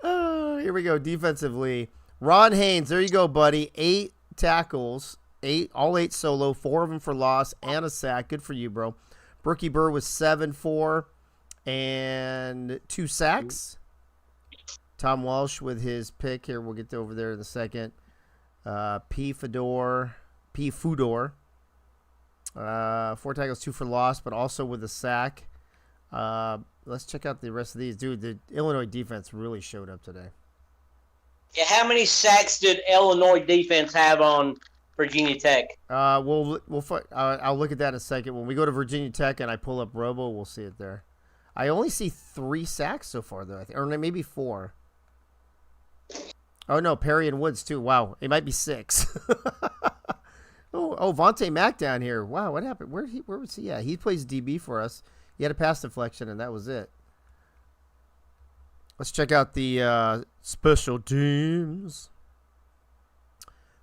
Here we go. Defensively. Ron Haynes, there you go, buddy. 8 tackles, 8 solo, 4 of them for loss, and a sack. Good for you, bro. Brookie Burr was 7-4 and 2 sacks. Tom Walsh with his pick here. We'll get over there in a second. P. Fedor. 4 tackles, 2 for loss, but also with a sack. Let's check out the rest of these. Dude, the Illinois defense really showed up today. Yeah, how many sacks did Illinois defense have on Virginia Tech? I'll look at that in a second. When we go to Virginia Tech and I pull up Robo, we'll see it there. I only see 3 sacks so far, though, or maybe 4. Oh, no, Perry and Woods, too. Wow, it might be 6. Oh, Vontae Mack down here. Wow, what happened? Where was he at? He plays DB for us. He had a pass deflection, and that was it. Let's check out the special teams.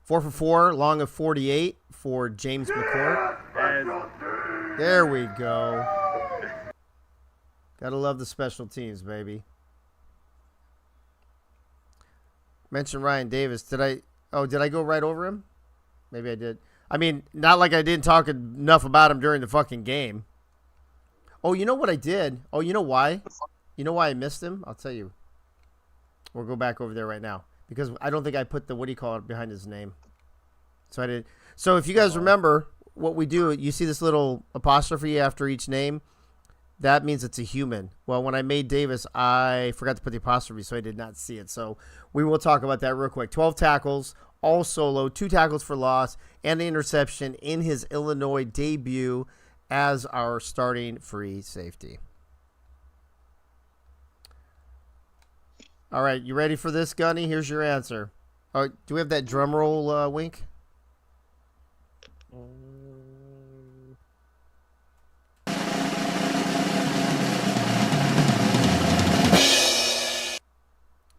4 for 4, long of 48 for James McCourt. There we go. Gotta love the special teams, baby. Mention Ryan Davis. Did I go right over him? Maybe I did. I mean, not like I didn't talk enough about him during the fucking game. Oh, you know what I did? Oh, you know why? You know why I missed him? I'll tell you. We'll go back over there right now. Because I don't think I put the, what do you call it, behind his name. So I did. So if you guys remember what we do, you see this little apostrophe after each name? That means it's a human. Well, when I made Davis, I forgot to put the apostrophe, so I did not see it. So we will talk about that real quick. 12 tackles, all solo, 2 tackles for loss, and an interception in his Illinois debut as our starting free safety. All right, you ready for this, Gunny? Here's your answer. Do we have that drum roll, Wink?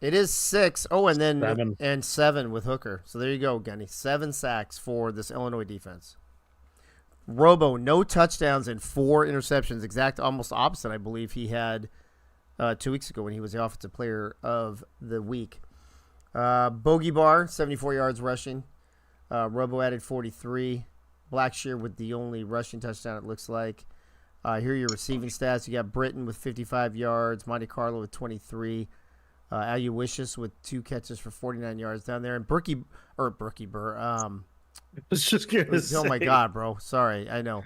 It is 6. Oh, and then 7. And 7 with Hooker. So there you go, Gunny. 7 sacks for this Illinois defense. Robo, no touchdowns and 4 interceptions. Exact, almost opposite, I believe he had 2 weeks ago when he was the offensive player of the week. Bogey Bar, 74 yards rushing. Robo added 43. Blackshear with the only rushing touchdown, it looks like. Here are your receiving stats. You got Britton with 55 yards. Monte Carlo with 23. Aloysius with 2 catches for 49 yards down there. And Berkey Burr. I was just gonna say. Oh, my God, bro. Sorry. I know.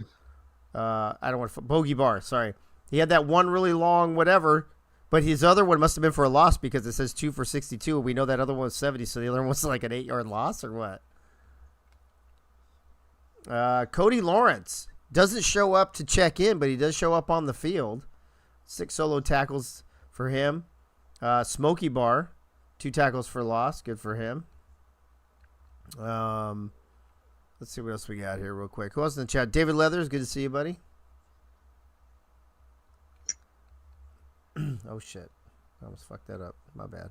I don't want to. Bogey Barr. Sorry. He had that one really long whatever, but his other one must have been for a loss because it says 2 for 62. We know that other one was 70, so the other one was like an 8-yard loss or what? Cody Lawrence doesn't show up to check in, but he does show up on the field. 6 solo tackles for him. Smokey Barr, 2 tackles for loss. Good for him. Let's see what else we got here real quick. Who else in the chat? David Leathers, good to see you, buddy. Oh, shit. I almost fucked that up. My bad.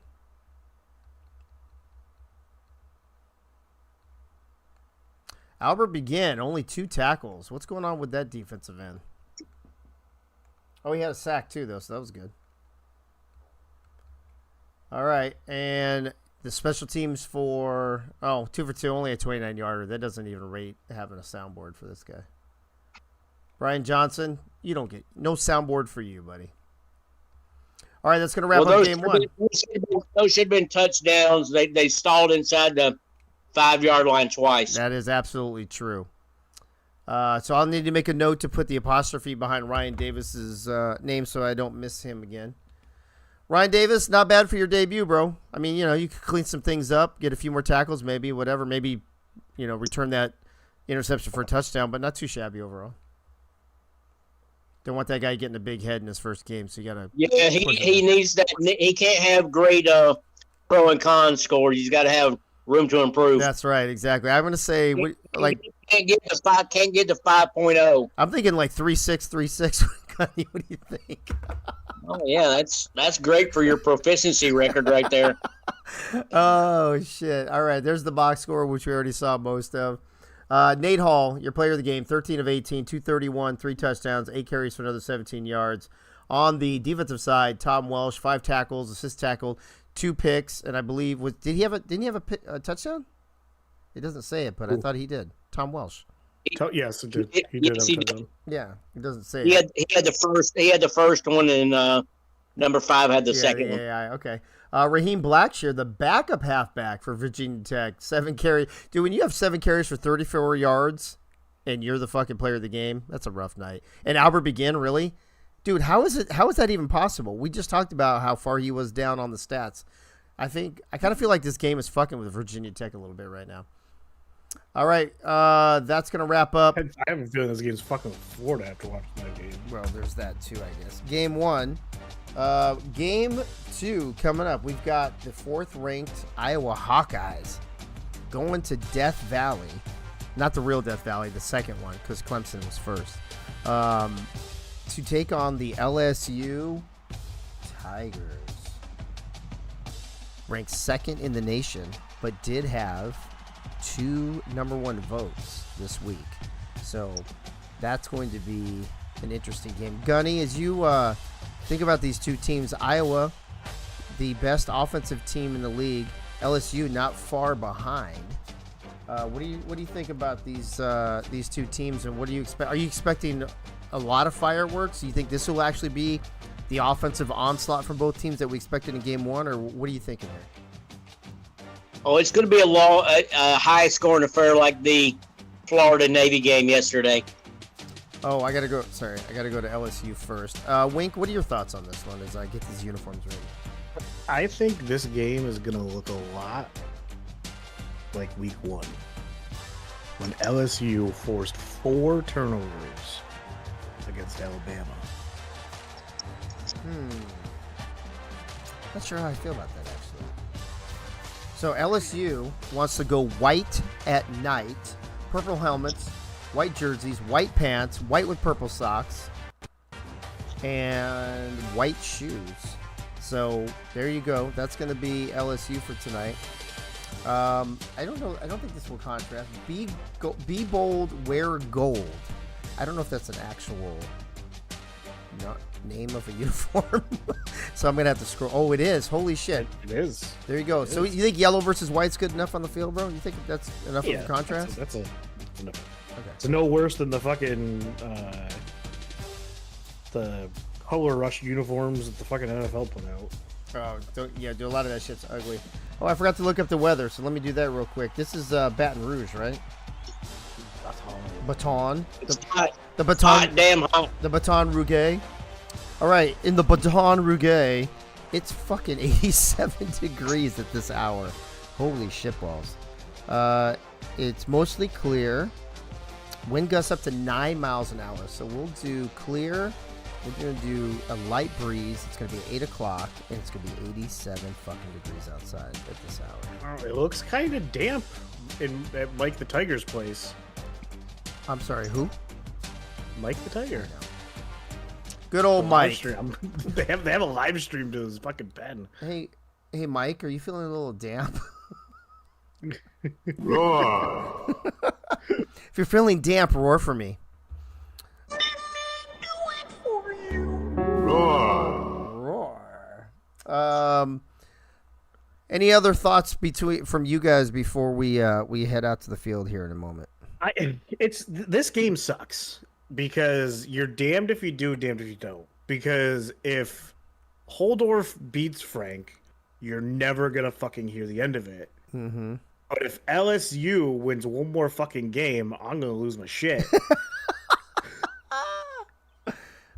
Albert Begin, only 2 tackles. What's going on with that defensive end? Oh, he had a sack too, though, so that was good. All right, and the special teams for 2 for 2, only a 29-yarder. That doesn't even rate having a soundboard for this guy. Brian Johnson, you don't get no soundboard for you, buddy. All right, that's going to wrap up game 1. Those should have been touchdowns. They stalled inside the 5-yard line twice. That is absolutely true. So I'll need to make a note to put the apostrophe behind Ryan Davis's name so I don't miss him again. Ryan Davis, not bad for your debut, bro. I mean, you could clean some things up, get a few more tackles, maybe, whatever. Maybe, return that interception for a touchdown, but not too shabby overall. Don't want that guy getting a big head in his first game, so you got to. Yeah, he needs that. He can't have great pro and con scores. He's got to have room to improve. That's right, exactly. I'm going to say, can't get to 5.0. I'm thinking like 3.6, 3.6. What do you think? Oh yeah, that's great for your proficiency record right there. Oh shit! All right, there's the box score, which we already saw most of. Nate Hall, your player of the game, 13 of 18, 231, 3 touchdowns, 8 carries for another 17 yards. On the defensive side, Tom Welsh, 5 tackles, assist tackle, 2 picks, and I believe didn't he have a touchdown? It doesn't say it, but I thought he did. Tom Welsh. Yes, it did. He did have a touchdown. Yeah, it doesn't say. He had the first one, and number 5 had the second one. Yeah, okay. Raheem Blackshear, the backup halfback for Virginia Tech, 7 carries. Dude, when you have 7 carries for 34 yards, and you're the fucking player of the game, that's a rough night. And Albert Begin, really, dude, how is that even possible? We just talked about how far he was down on the stats. I kind of feel like this game is fucking with Virginia Tech a little bit right now. All right, that's going to wrap up. I have a feeling this game's fucking with Florida after watching that game. Well, there's that too, I guess. Game 1. Game 2 coming up. We've got the 4th-ranked Iowa Hawkeyes going to Death Valley. Not the real Death Valley, the second one, because Clemson was first. To take on the LSU Tigers. Ranked 2nd in the nation, but did have 2 number 1 votes this week. So that's going to be an interesting game. Gunny, as you think about these 2 teams, Iowa, the best offensive team in the league, LSU not far behind. What do you think about these 2 teams, and what do you expect? Are you expecting a lot of fireworks? Do you think this will actually be the offensive onslaught from both teams that we expected in game 1, or what are you thinking here? Oh, it's going to be a high-scoring affair like the Florida Navy game yesterday. Oh, I got to go to LSU first. Wink, what are your thoughts on this one as I get these uniforms ready? I think this game is going to look a lot like week 1, when LSU forced 4 turnovers against Alabama. Not sure how I feel about that, actually. So LSU wants to go white at night, purple helmets, white jerseys, white pants, white with purple socks, and white shoes. So there you go. That's going to be LSU for tonight. I don't know. I don't think this will contrast. Be bold, wear gold. I don't know if that's an actual name of a uniform. So I'm going to have to scroll. Oh, it is. Holy shit. It is. There you go. So you think yellow versus white's good enough on the field, bro? You think that's enough of a contrast? That's enough. Okay. It's no worse than the fucking the color rush uniforms that the fucking NFL put out. Oh, do a lot of that shit's ugly. Oh, I forgot to look up the weather, so let me do that real quick. This is Baton Rouge, right? Baton. It's hot. The Baton. Hot, damn hot. The Baton Rouge. All right, in the Baton Rouge, it's fucking 87 degrees at this hour. Holy shitballs. It's mostly clear. Wind gusts up to 9 miles an hour. So we'll do clear. We're going to do a light breeze. It's going to be 8 o'clock, and it's going to be 87 fucking degrees outside at this hour. Oh, it looks kind of damp at Mike the Tiger's place. I'm sorry, who? Mike the Tiger. Good old Mike. They have a live stream to his fucking pen. Hey, Mike, are you feeling a little damp? Roar. If you're feeling damp, roar for me. Roar. Roar. Any other thoughts from you guys before we head out to the field here in a moment? This game sucks because you're damned if you do, damned if you don't. Because if Holdorf beats Frank, you're never gonna fucking hear the end of it. Mm-hmm. But if LSU wins one more fucking game, I'm gonna lose my shit.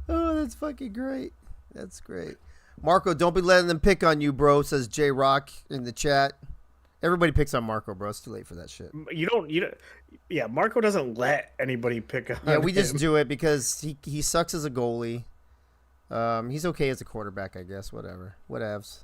Oh, that's fucking great. That's great. Marco, don't be letting them pick on you, bro, says J Rock in the chat. Everybody picks on Marco, bro. It's too late for that shit. You don't. Yeah, Marco doesn't let anybody pick on Yeah, we him. just do it because he sucks as a goalie. He's okay as a quarterback, I guess. Whatevs.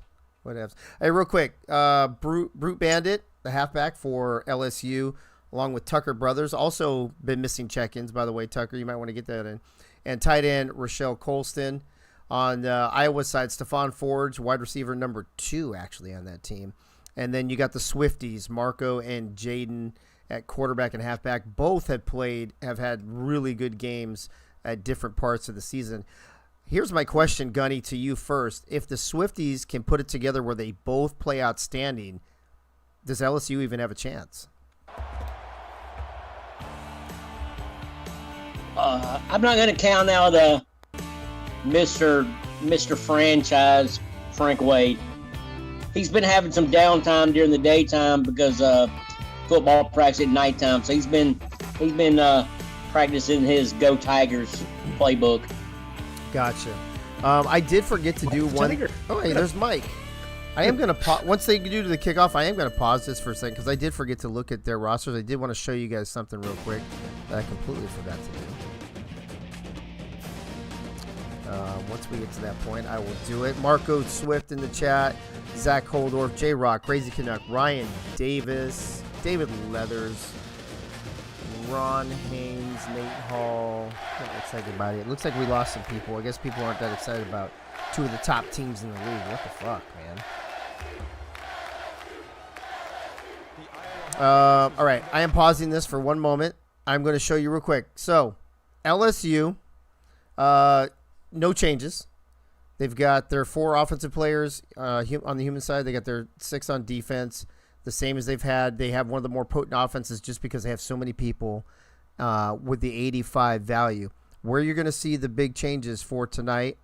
Hey, real quick. Brute Bandit, the halfback for LSU, along with Tucker Brothers, also been missing check-ins, by the way, Tucker. You might want to get that in. And tight end Rochelle Colston. On the Iowa side, Stephon Forge, wide receiver number 2, actually, on that team. And then you got the Swifties, Marco and Jaden at quarterback and halfback. Both have had really good games at different parts of the season. Here's my question, Gunny, to you first. If the Swifties can put it together where they both play outstanding, does LSU even have a chance? I'm not going to count out Mr. Franchise, Frank Wade. He's been having some downtime during the daytime because football practice at nighttime. So he's been practicing his Go Tigers playbook. Gotcha. I did forget to do one. Tiger. Oh, hey, there's Mike. I am going to once they do to the kickoff, I am going to pause this for a second because I did forget to look at their rosters. I did want to show you guys something real quick that I completely forgot to do. Once we get to that point, I will do it. Marco Swift in the chat, Zach Holdorf, J Rock, Crazy Canuck, Ryan Davis, David Leathers, Ron Haynes, Nate Hall. Not excited about it. It looks like we lost some people. I guess people aren't that excited about two of the top teams in the league. What the fuck, man? All right, I am pausing this for one moment. I'm going to show you real quick. So, LSU, no changes. They've got their 4 offensive players on the human side. They got their 6 on defense, the same as they've had. They have one of the more potent offenses just because they have so many people with the 85 value. Where you're going to see the big changes for tonight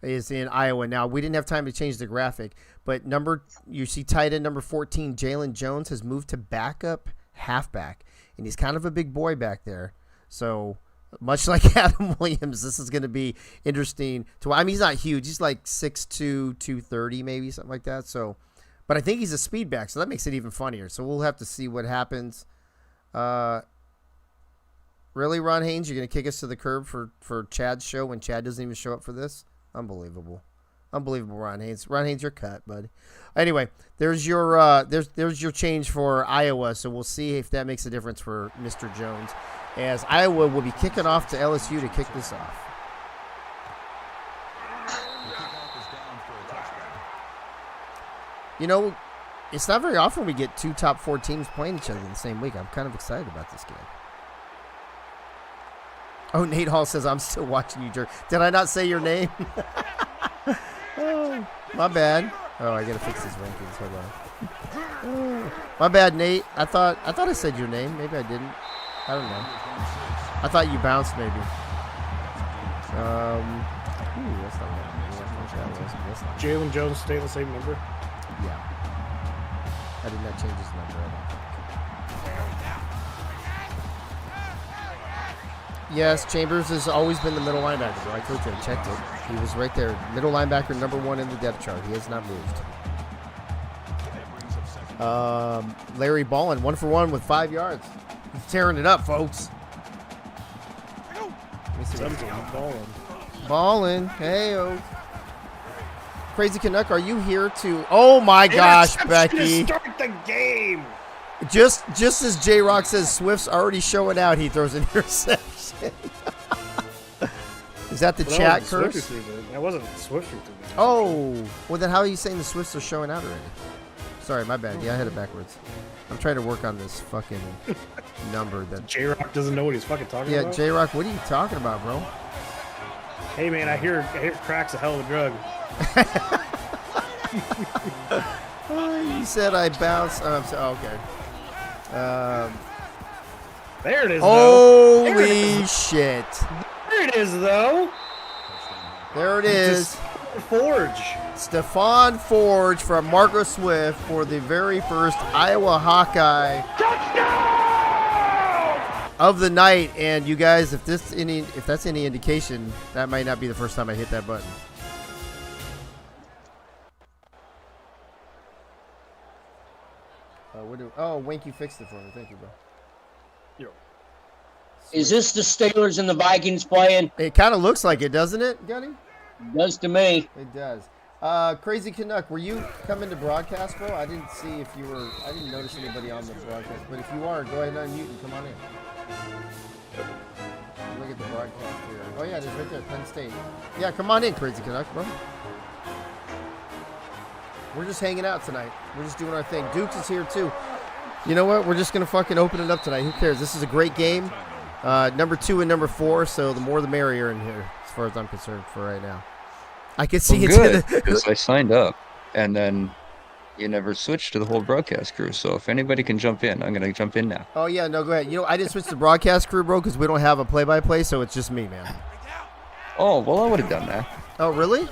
is in Iowa. Now, we didn't have time to change the graphic, but you see tight end number 14, Jalen Jones, has moved to backup halfback, and he's kind of a big boy back there. So much like Adam Williams, this is going to be interesting. He's not huge. He's like 6'2", 230 maybe, something like that. So, but I think he's a speed back, so that makes it even funnier. So we'll have to see what happens. Really, Ron Haynes, you're going to kick us to the curb for Chad's show when Chad doesn't even show up for this? Unbelievable, Ron Haynes. Ron Haynes, you're cut, bud. Anyway, there's your change for Iowa. So we'll see if that makes a difference for Mr. Jones, as Iowa will be kicking off to LSU to kick this off. You know, it's not very often we get 2 top 4 teams playing each other in the same week. I'm kind of excited about this game. Oh, Nate Hall says, I'm still watching you, jerk. Did I not say your name? Oh, my bad. Oh, I got to fix these rankings. Hold on. Oh, my bad, Nate. I thought I said your name. Maybe I didn't. I don't know. I thought you bounced, maybe. That's not what Jalen Jones staying the same number? Yeah. I did not change his number at all. Yes, Chambers has always been the middle linebacker, bro. I told you, I checked it. He was right there. Middle linebacker, number 1 in the depth chart. He has not moved. Larry Ballin, 1 for 1 with 5 yards. He's tearing it up, folks. Let me see what Ballin. Hey-o. Crazy Canuck, are you here to... Oh, my gosh, Becky. To start the game. Just as J-Rock says Swift's already showing out, he throws an interception. Is that the chat curse? That wasn't Swift. Oh, well then how are you saying the Swifts are showing out already? Sorry, my bad. Yeah, I had it backwards. I'm trying to work on this fucking number that... J-Rock doesn't know what he's fucking talking about? Yeah, J-Rock, what are you talking about, bro? Hey, man, I hear crack's a hell of a drug. You said I bounced... okay. There it is, Holy shit. There it is, though. There it is. Forge. Stephon Forge from Marco Swift for the very first Iowa Hawkeye of the night. And you guys, if that's any indication, that might not be the first time I hit that button. Winky fixed it for me. Thank you, bro. Is this the Steelers and the Vikings playing? It kind of looks like it, doesn't it, Gunny? Does to me. It does. Crazy Canuck, were you coming to broadcast, bro? I didn't see if you were. I didn't notice anybody on the broadcast. But if you are, go ahead and unmute and come on in. Look at the broadcast here. Oh yeah, it is right there, Penn State. Yeah, come on in, Crazy Canuck, bro. We're just hanging out tonight. We're just doing our thing. Dukes is here too. You know what? We're just gonna fucking open it up tonight. Who cares? This is a great game. Number 2 and number 4, so the more the merrier in here, as far as I'm concerned for right now. I can see good, because I signed up, and then you never switched to the whole broadcast crew. So if anybody can jump in, I'm gonna jump in now. Oh yeah, no, go ahead. You know, I didn't switch to the broadcast crew, bro, because we don't have a play-by-play, so it's just me, man. Oh well, I would have done that. Oh really?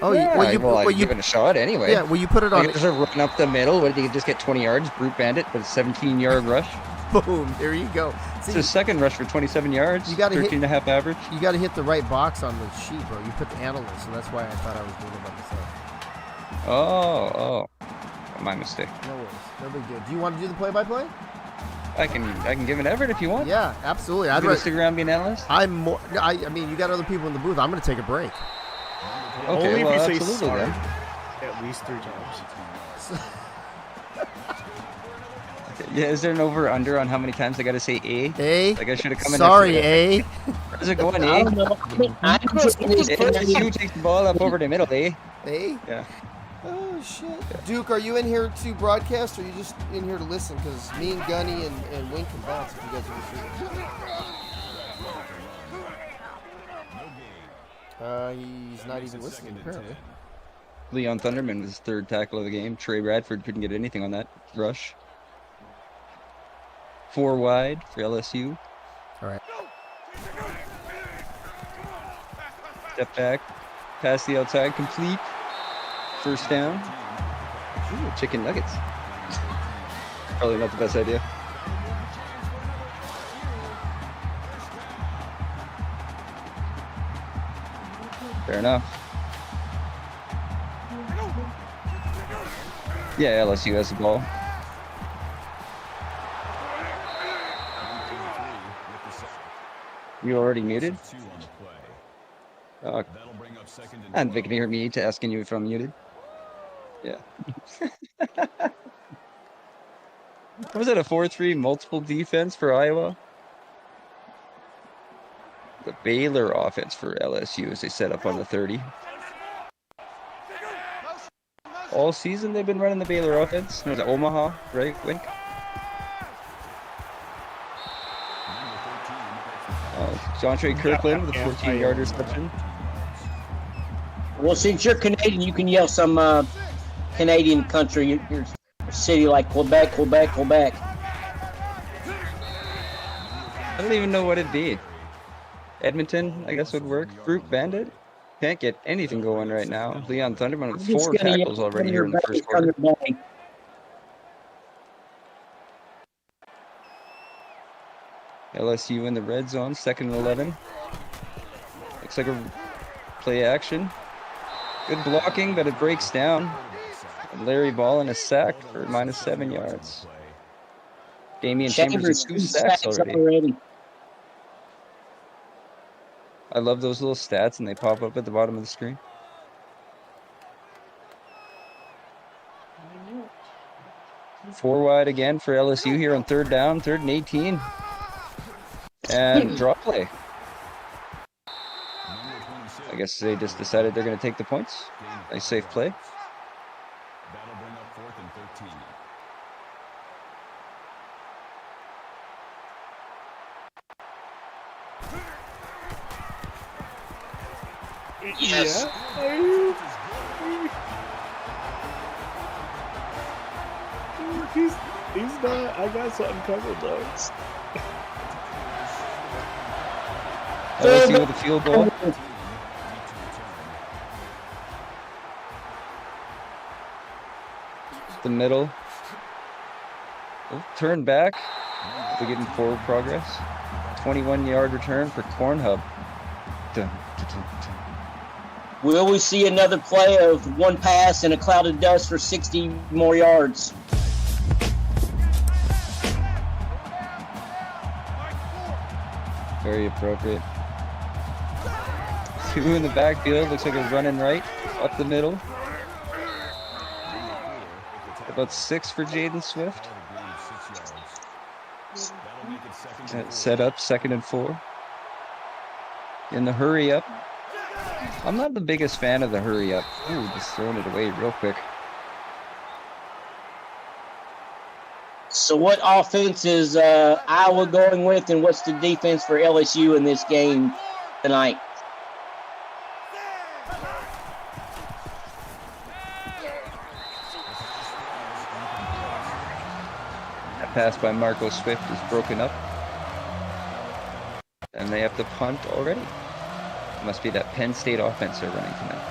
Oh, yeah, well, you give it a shot anyway. Yeah, well, you put it on. You guys are running up the middle. What did you just get 20 yards? Brute bandit, but a 17-yard rush. Boom! There you go. It's a second rush for 27 yards. You got 13.5 average. You got to hit the right box on the sheet, bro. You put the analyst, so that's why I thought I was doing it by myself. Oh, my mistake. No worries, no big deal. Do you want to do the play-by-play? I can give an effort if you want. Yeah, absolutely. I'd rather stick around being an analyst. I mean, you got other people in the booth. I'm going to take a break. Okay, only well, if you say sorry then. at least 3 times. Yeah, is there an over/under on how many times I got to say A? A. Like I should have come in. Sorry, A. How's it going, I A? don't know. You take the ball up over the middle, A. A. Yeah. Oh shit. Duke, are you in here to broadcast, or are you just in here to listen? Because me and Gunny and Wink can bounce if you guys are listening. He's not even listening, apparently. Leon Thunderman was third tackle of the game. Trey Bradford couldn't get anything on that rush. 4 wide for LSU. All right. Step back. Pass the outside. Complete. First down. Ooh, chicken nuggets. Probably not the best idea. Fair enough. Yeah, LSU has the ball. You already muted? And they can hear me to asking you if I'm muted. Yeah. Was that a 4-3 multiple defense for Iowa? The Baylor offense for LSU as they set up on the 30. All season they've been running the Baylor offense. It was Omaha, right, Wink? Jontre Kirkland with a 14-yard reception. Well, since you're Canadian, you can yell some Canadian country, your city like Quebec, Quebec, Quebec. I don't even know what it'd be. Edmonton, I guess would work. Fruit Bandit. Can't get anything going right now. Leon Thunderman with I'm just 4 gonna yell tackles already here Thunder in the first Bay, quarter. Thunder Bay. LSU in the red zone, 2nd and 11. Looks like a play action. Good blocking, but it breaks down. And Larry Ball in a sack for -7 yards. Damian Chambers with 2 sacks already. I love those little stats, and they pop up at the bottom of the screen. Four wide again for LSU here on 3rd down, 3rd and 18. And drop play. I guess they just decided they're going to take the points. Nice safe play. That'll bring up 4th and 13. Yes. He's not. I got something covered though. LSU with a field goal. The middle. Oh, turn back. They're getting forward progress. 21-yard return for Cornhub. Dun, dun, dun, dun. Will we see another play of one pass and a cloud of dust for 60 more yards? Very appropriate. 2 in the backfield. Looks like a running right. Up the middle. About 6 for Jaden Swift. Set up 2nd and 4. In the hurry up. I'm not the biggest fan of the hurry up. Ooh, just throwing it away real quick. So what offense is Iowa going with, and what's the defense for LSU in this game tonight? That pass by Marco Swift is broken up. And they have to punt already. It must be that Penn State offense they're running tonight.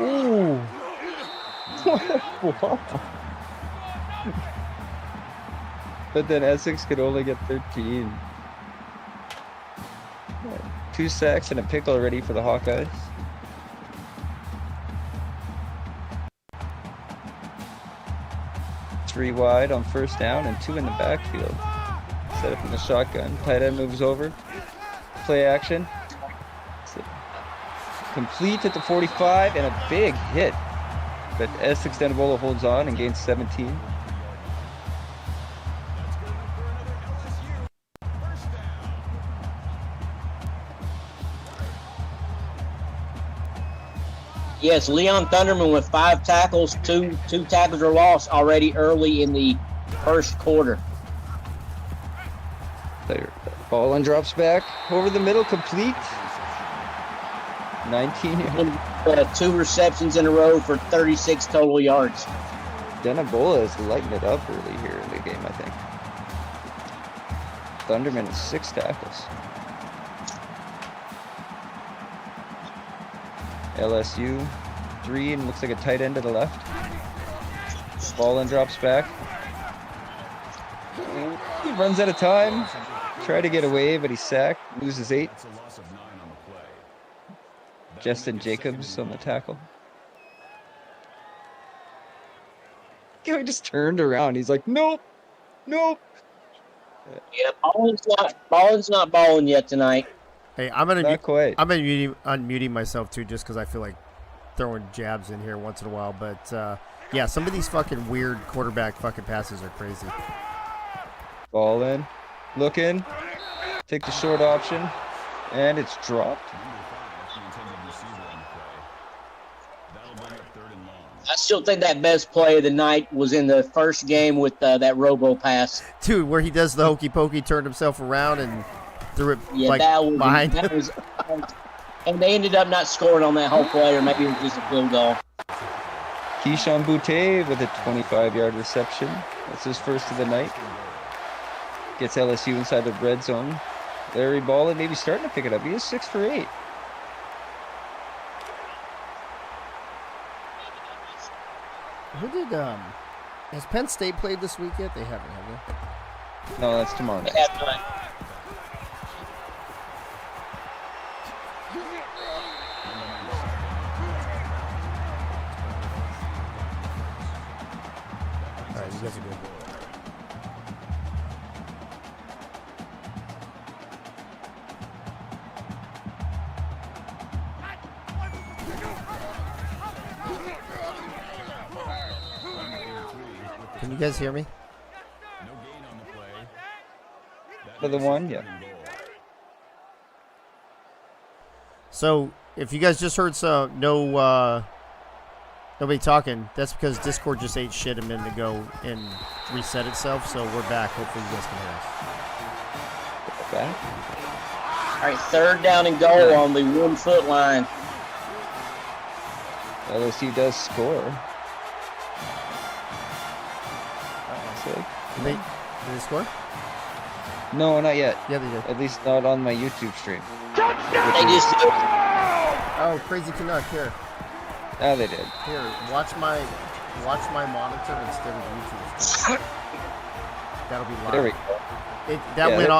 Ooh. But then Essex could only get 13. 2 sacks and a pick already for the Hawkeyes. Three wide on 1st down and 2 in the backfield. Set up in the shotgun. Tight end moves over. Play action. Complete at the 45 and a big hit. But Essex Denebola holds on and gains 17. Yes, Leon Thunderman with 5 tackles. Two tackles are lost already early in the first quarter. There, ball and drops back over the middle, complete. 19 yards. 2 receptions in a row for 36 total yards. Denebola is lighting it up early here in the game, I think. Thunderman has 6 tackles. LSU 3 and looks like a tight end to the left. Ball and drops back. He runs out of time. Try to get away, but he's sacked. Loses 8. That's a loss of 9 on the play. Justin Jacobs on the tackle. He just turned around. He's like, nope, nope. Yeah, Ballin's not balling yet tonight. Hey, I'm gonna Not quite. I'm unmuting myself too, just because I feel like throwing jabs in here once in a while. But yeah, some of these fucking weird quarterback fucking passes are crazy. Ball in, looking, take the short option, and it's dropped. I still think that best play of the night was in the first game with that robo pass. Dude, where he does the hokey pokey, turned himself around and threw it Yeah, like behind him. And they ended up not scoring on that whole play, or maybe it was just a field goal. Keyshawn Boutte with a 25-yard reception. That's his first of the night. Gets LSU inside the red zone. Larry Ballin maybe starting to pick it up. He is 6 for 8. Who did has Penn State played this week yet? They haven't, have they? No, that's tomorrow night. All right, you guys are good. Can you guys hear me? No gain on the play. For the one, yeah. So, if you guys just heard nobody talking, that's because Discord just ate shit a minute ago and reset itself, so we're back. Hopefully you guys can hear us. Back. All right, third down and goal on the 1 foot line. LSU does score. Did they score? No, not yet. Yeah, they did. At least not on my YouTube stream. They just Oh, crazy Canuck, here. Ah, they did. Here, watch my monitor instead of YouTube stream. That'll be live. There we go.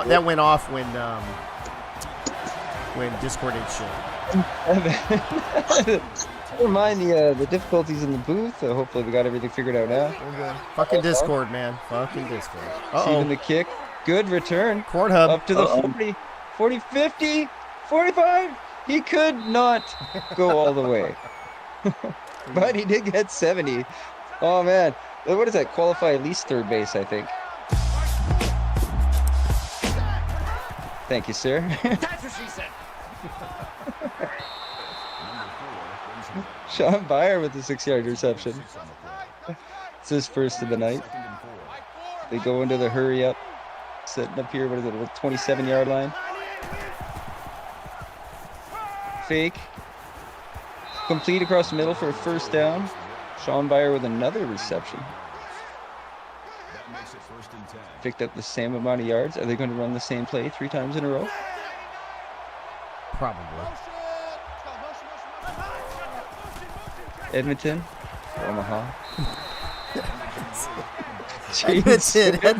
That went off when Discord ate shit. Never mind the difficulties in the booth. Hopefully we got everything figured out now. We're good. Fucking Discord, man. Fucking Discord. Receiving the kick. Good return. Corn Hub. Up to the 40, 40, 50, 45. He could not go all the way. But he did get 70. Oh, man. What does that qualify? At least third base, I think. Thank you, sir. That's what she said. Sean Byer with the 6-yard reception. It's his first of the night. They go into the hurry up. Setting up here, what is it, the 27-yard line? Fake. Complete across the middle for a first down. Sean Byer with another reception. Picked up the same amount of yards. Are they going to run the same play 3 times in a row? Probably. Edmonton, Omaha. Edmonton.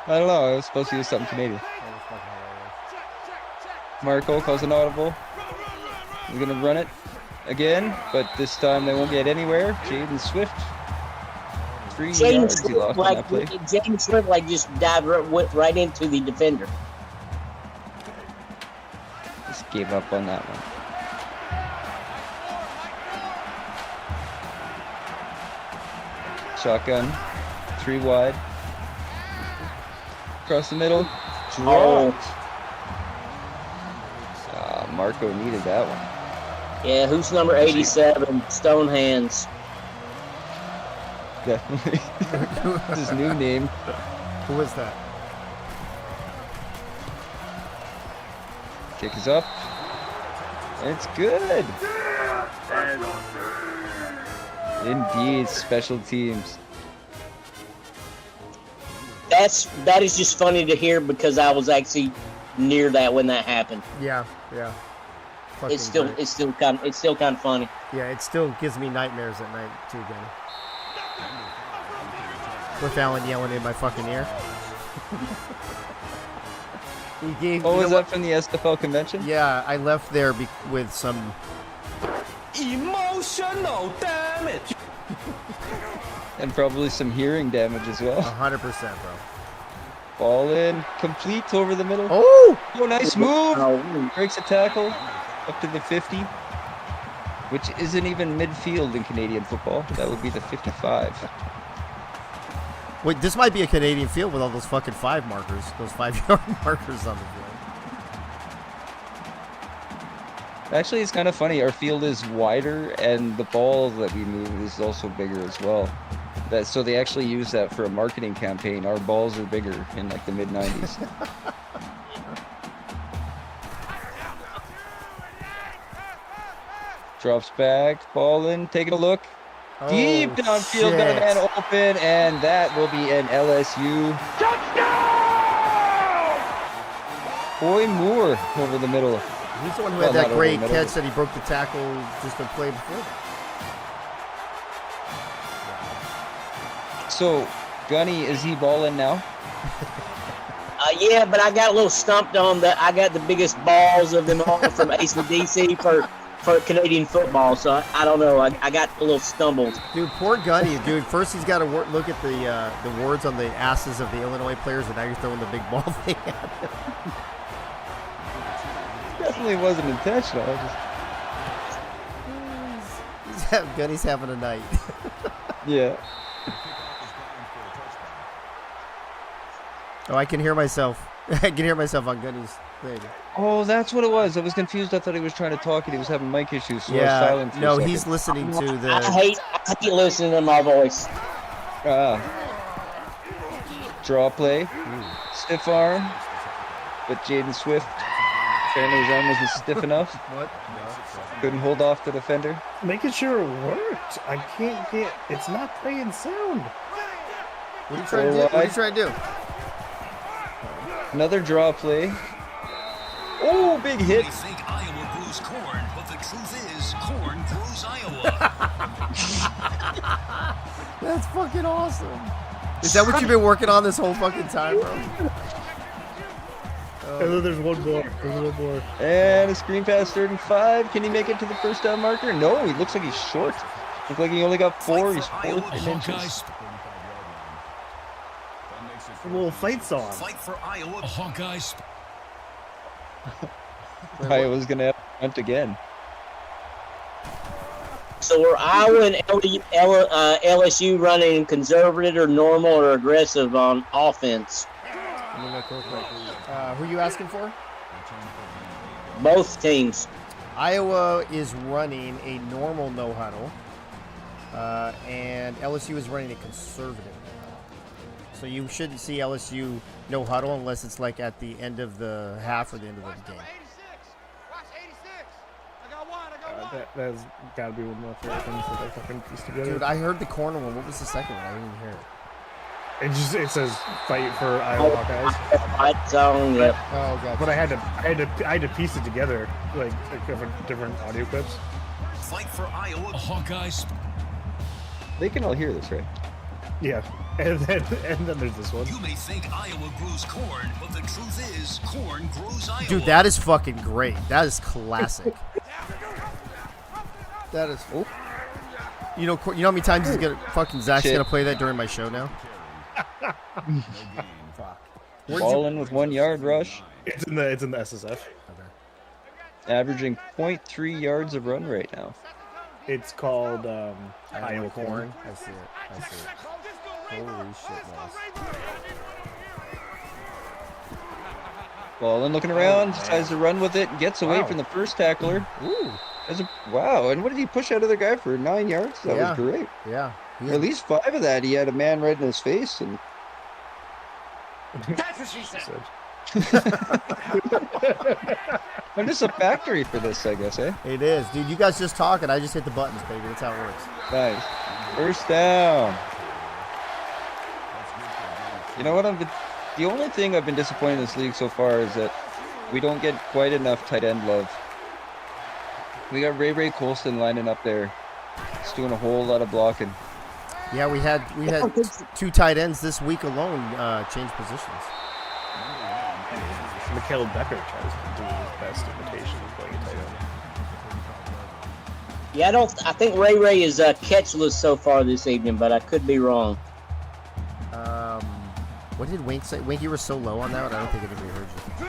I don't know. I was supposed to use something Canadian. Marco calls an audible. We're going to run it again, but this time they won't get anywhere. Jaden Swift. 3 yards he lost on that play. James Swift just went right into the defender. Just gave up on that one. Shotgun. 3 wide. Across the middle. Dropped. Marco needed that one. Yeah, who's number 87? Stone Hands. Definitely. That's his new name. Who is that? Kick is up. It's good. Indeed, special teams. That is just funny to hear because I was actually near that when that happened. Yeah. Fucking It's still kind of funny. Yeah, it still gives me nightmares at night too, Danny. With Alan yelling in my fucking ear. He gave. What was that from the SFL convention? Yeah, I left there with some Emotional damage. And probably some hearing damage as well. 100%, bro. Ball in, complete over the middle. Oh, Nice move. Breaks a tackle up to the 50, which isn't even midfield in Canadian football. That would be the 55. wait, this might be a Canadian field with all those fucking 5 markers, those 5-yard markers on the field. Actually, it's kind of funny. Our field is wider, and the ball that we move is also bigger as well. So they actually use that for a marketing campaign. Our balls are bigger in like the mid-90s. Drops back, ball in, taking a look. Oh, Deep downfield, got a shit. man open, and that will be an LSU Boy Moore over the middle. He's the one who Well, had that not over great the middle, catch but- that he broke the tackle just a play before that. So, Gunny, is he balling now? Yeah, but I got a little stumped on that. I got the biggest balls of them all from ACDC for Canadian football, so I don't know. I got a little stumbled. Dude, poor Gunny. Dude, first he's got to look at the words on the asses of the Illinois players, and now you're throwing the big ball thing at him. Definitely wasn't intentional. Gunny's having a night. Yeah. Oh, I can hear myself. I can hear myself on Gunny's thing. Oh, that's what it was. I was confused. I thought he was trying to talk and he was having mic issues, so I was Yeah, silent for a no, second. he's listening to I the. hate listening to my voice. Draw play. Stiff arm. But Jaden Swift, apparently his arm wasn't stiff enough. What? Couldn't hold off the defender. Making sure it worked. I can't get. It's not playing sound. What are you trying to do? What are you trying to do? Another draw play. Oh, big hit. They think Iowa grows corn, but the truth is, corn grows Iowa. That's fucking awesome. Is that what you've been working on this whole fucking time, bro? And then there's one more. There's one more. And a screen pass, 3rd and 5. Can he make it to the first down marker? No, he looks like he's short. Looks like he only got 4. He's 4th in inches. A little fight song. Fight for Iowa. Hawkeyes. Iowa's going to have to punt again. So were Iowa and LSU running conservative or normal or aggressive on offense? Let me look real quick. Who are you asking for? Both teams. Iowa is running a normal no huddle, and LSU is running a conservative no huddle. So you shouldn't see LSU no huddle unless it's like at the end of the half or the end of the game. That's gotta be one of my favorite things that I fucking pieced together. Dude, I heard the corner one. What was the second one? I didn't even hear it. It says fight for Iowa Hawkeyes. Fight zone. Yep. Oh god. But I had to piece it together like different audio clips. Fight for Iowa. Hawkeyes. They can all hear this, right? Yeah, and then there's this one. You may think Iowa grows corn, but the truth is, corn grows Iowa. Dude, that is fucking great. That is classic. That is. Oh. You know how many times he's gonna fucking Zach's Shit. gonna play that during my show now? Fuck. Ball in with 1 yard rush. It's in the SSF. Averaging 0.3 yards of run right now. It's called Iowa Corn. I see it. Holy shit, balls. Ball in, looking around, decides to run with it, gets away Wow. from the first tackler. Ooh. Wow, and what did he push out of the guy for? 9 yards? That Yeah. was great. Yeah. At least 5 of that, he had a man right in his face. And That's what she said. I'm just a factory for this, I guess, eh? It is. Dude, you guys just talk and I just hit the buttons, baby. That's how it works. Nice. First down. You know what? The only thing I've been disappointed in this league so far is that we don't get quite enough tight end love. We got Ray Colston lining up there. He's doing a whole lot of blocking. Yeah, we had 2 tight ends this week alone change positions. Mikhail Becker tries to do his best imitation of playing a tight end. Yeah, I think Ray is catchless so far this evening, but I could be wrong. What did Wink say? Wink, you were so low on that one. I don't think anybody heard you.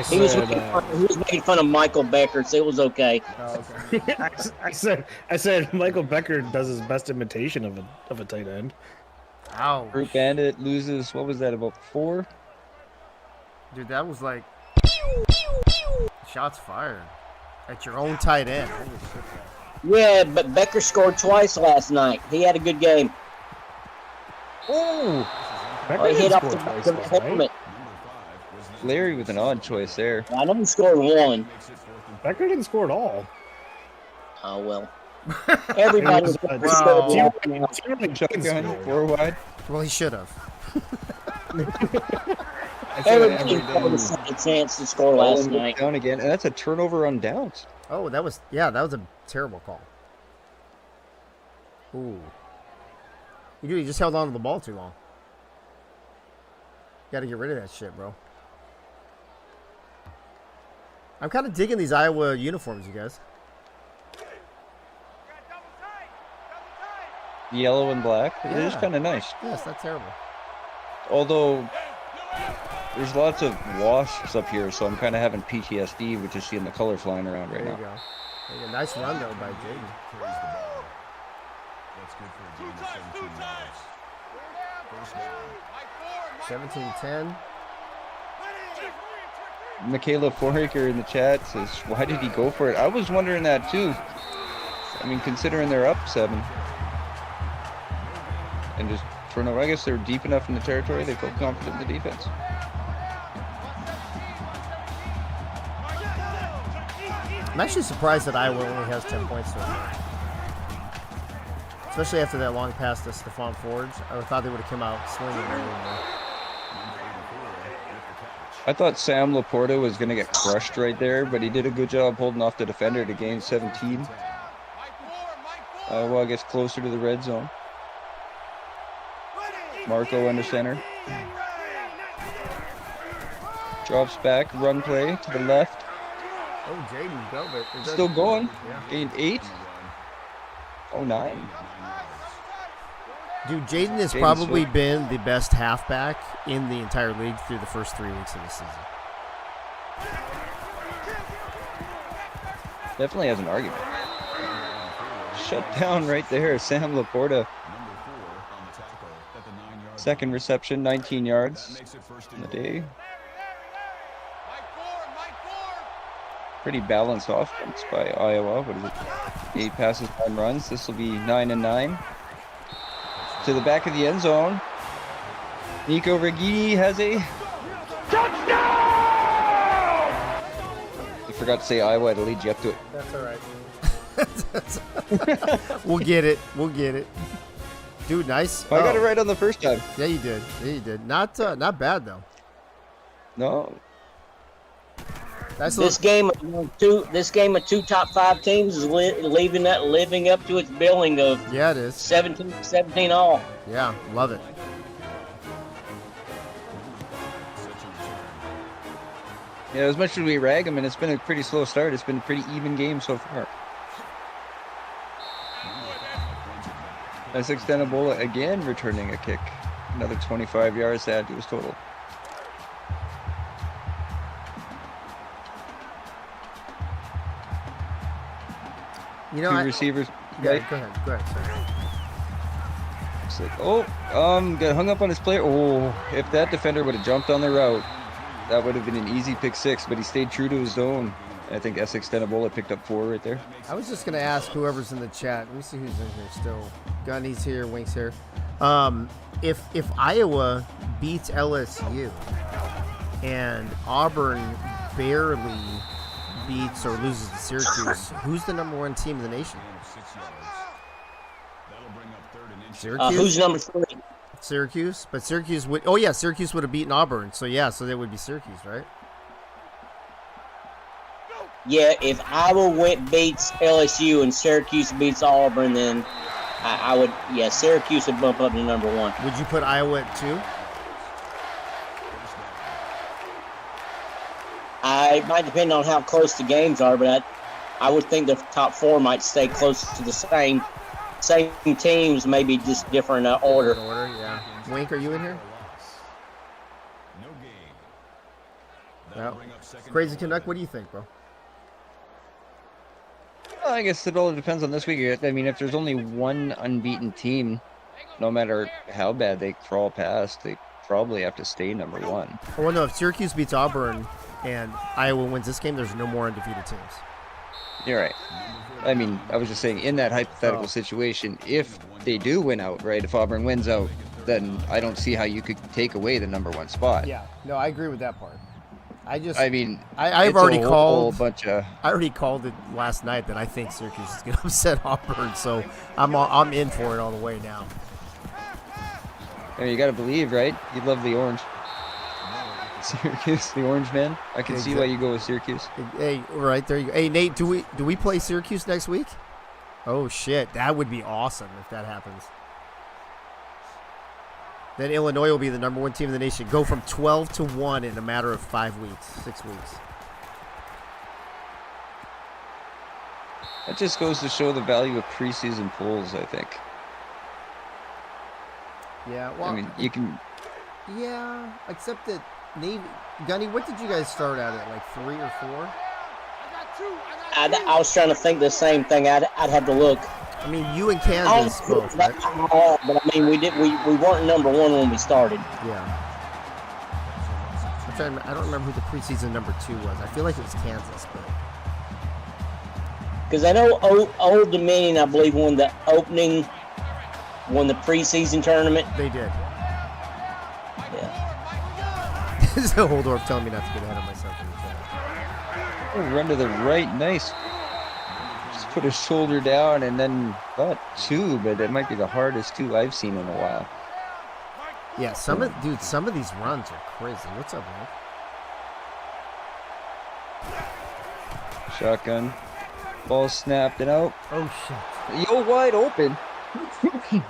He was making fun of Michael Becker, so it was okay. Oh, okay. I said Michael Becker does his best imitation of a tight end. Ow. Group Bandit loses, what was that, about 4? Dude, that was like shots fired at your own tight end. Holy shit. Yeah, but Becker scored twice last night. He had a good game. Oh! Becker He hit didn't off score the twice back of the last night. helmet. Larry with an odd choice there. I know he scored one. Becker didn't score at all. Oh well. Everybody was Wow. Shotgun, 4 wide. Well, he should have. everybody had a second chance to score last Ball night. down again, and that's a turnover on downs. Oh, that was a terrible call. Ooh. He just held on to the ball too long. Got to get rid of that shit, bro. I'm kind of digging these Iowa uniforms, you guys. Yellow and black. It is Yeah. kind of nice. Yeah, it's not terrible. Although there's lots of wasps up here, so I'm kind of having PTSD with just seeing the color flying around right There you now. go. There you go. Nice run, though, by Jaden. Carries the ball. That's good for a gain of 17 yards. First down. 17-10. Michaela Foraker in the chat says, why did he go for it? I was wondering that too. I mean, considering they're up 7. And just turnover. I guess they're deep enough in the territory. They felt confident in the defense. I'm actually surprised that Iowa only has 10 points so far. Especially after that long pass to Stephon Forge. I thought they would have come out swinging a little more. I thought Sam Laporta was going to get crushed right there, but he did a good job holding off the defender to gain 17. Iowa gets closer to the red zone. Marco under center. Drops back, run play to the left. Oh, Jaden Velvet. Still going. Yeah. Gained 8. Oh, 9. Dude, Jaden has Jaden's probably sweet. been the best halfback in the entire league through the first 3 weeks of the season. Definitely has an argument. Shut down right there. Sam Laporta. Second reception, 19 yards on the day. Pretty balanced offense by Iowa. What is it? 8 passes, 9 runs. This will be 9 and 9. To the back of the end zone. Nico Reggini has a touchdown! I forgot to say Iowa to lead you up to it. That's all right. We'll get it. We'll get it. Dude, nice. I got it right on the first time. Yeah, you did. Yeah, you did. Not bad though. No. Nice This game of two top 5 teams is living up to its billing of Yeah, it is. 17 all. Yeah, love it. Yeah, as much as we rag them, and it's been a pretty slow start, it's been a pretty even game so far. Essex Denebola again returning a kick. Another 25 yards to add to his total. You know, 2 receivers. Yeah, Right? go ahead. Go ahead. Sorry. It's like, got hung up on his player. Oh, if that defender would have jumped on the route, that would have been an easy pick 6, but he stayed true to his zone. I think Essex Denebola picked up 4 right there. I was just gonna ask whoever's in the chat. Let me see who's in here still. Gunny's here. Wink's here. If Iowa beats LSU and Auburn barely beats or loses to Syracuse, who's the number 1 team in the nation? Syracuse. Who's number 3? Syracuse, but Syracuse would. Oh yeah, Syracuse would have beaten Auburn. So yeah, so they would be Syracuse, right? Yeah, if Iowa beats LSU and Syracuse beats Auburn, then I would. Yeah, Syracuse would bump up to number 1. Would you put Iowa at 2? It might depend on how close the games are, but I would think the top 4 might stay close to the same teams, maybe just different order. Yeah. Wink, are you in here? No. Crazy Canuck, what do you think, bro? Well, I guess it all depends on this week. I mean, if there's only one unbeaten team, no matter how bad they crawl past, they probably have to stay number 1. Well, no, if Syracuse beats Auburn and Iowa wins this game, there's no more undefeated teams. You're right. I mean, I was just saying, in that hypothetical situation, if they do win out, right, if Auburn wins out, then I don't see how you could take away the number 1 spot. Yeah, no, I agree with that part. I mean, I've it's already a whole called. bunch of. I already called it last night that I think Syracuse is going to upset Auburn, so I'm in for it all the way now. I mean, you got to believe, right? You love the orange. Syracuse, the orange man. I can see why you go with Syracuse. Hey, right there you go. Hey, Nate, do we play Syracuse next week? Oh shit, that would be awesome if that happens. Then Illinois will be the #1 team in the nation. Go from 12-1 in a matter of 5 weeks, 6 weeks. That just goes to show the value of preseason polls, I think. Yeah, well, I mean, you can. Yeah, except that Navy, Gunny, what did you guys start out at? Like 3 or 4? I was trying to think the same thing. I'd have to look. I mean, you and Kansas both, right? But I mean, we weren't #1 when we started. Yeah. I don't remember who the preseason #2 was. I feel like it was Kansas, but Because I know Old Dominion, I believe, won the preseason tournament. they did. Yeah. So Holdorf telling me not to get ahead of myself in the chat. Oh, run to the right, nice. Just put his shoulder down and then got 2, but it might be the hardest 2 I've seen in a while. Yeah, some of these runs are crazy. What's up, man? Shotgun. Ball snapped and out. Oh shit. Yo, wide open. Number 18 with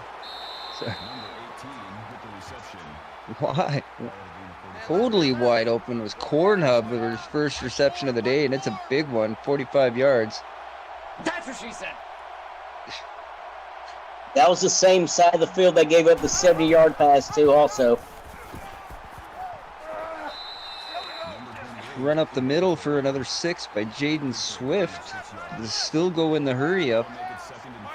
the reception. Why? Totally wide open was Cornhub with his first reception of the day, and it's a big one, 45 yards. That's what she said. That was the same side of the field they gave up the 70-yard pass to also. Run up the middle for another 6 by Jaden Swift. To still go in the hurry up. Make it 2nd and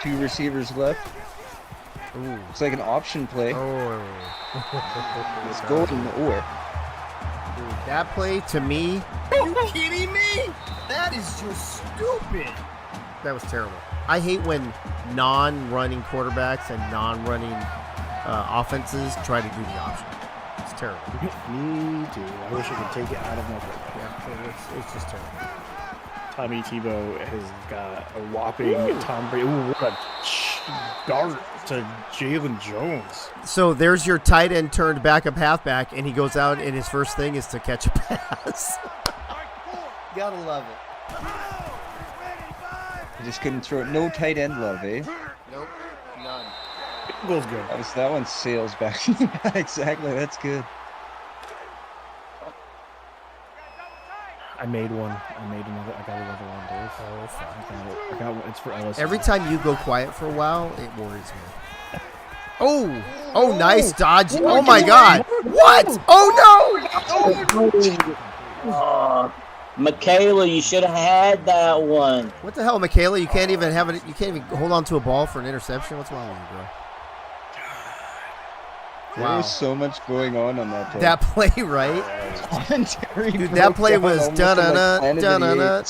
4. 2 receivers left. Ooh. Looks like an option play. Oh. It's going nowhere. Dude, that play to me. Are you kidding me? That is just stupid. That was terrible. I hate when non-running quarterbacks and non-running offenses try to do the option. It's terrible. Me too. I wish I could take it out of my brain. Yeah, it's just terrible. Tommy Tebow has got a whopping Tom Brady. Ooh, what a dart to Jalen Jones. So there's your tight end turned backup halfback, and he goes out, and his first thing is to catch a pass. Gotta love it. He just couldn't throw it. No tight end love, eh? Nope, none. Goes good. That one sails back. Exactly, that's good. I made one. I got another one, Dave. Oh, fuck. I got one. It's for LSU. Every time you go quiet for a while, it worries me. Oh, nice dodge. Oh, my God. What? Oh, no. Michaela, you should have had that one. What the hell, Michaela? You can't even have it. You can't even hold on to a ball for an interception. What's wrong with you, bro? There was so much going on that play. That play, right? Commentary. Dude, that play was da-da-da, da-da-da.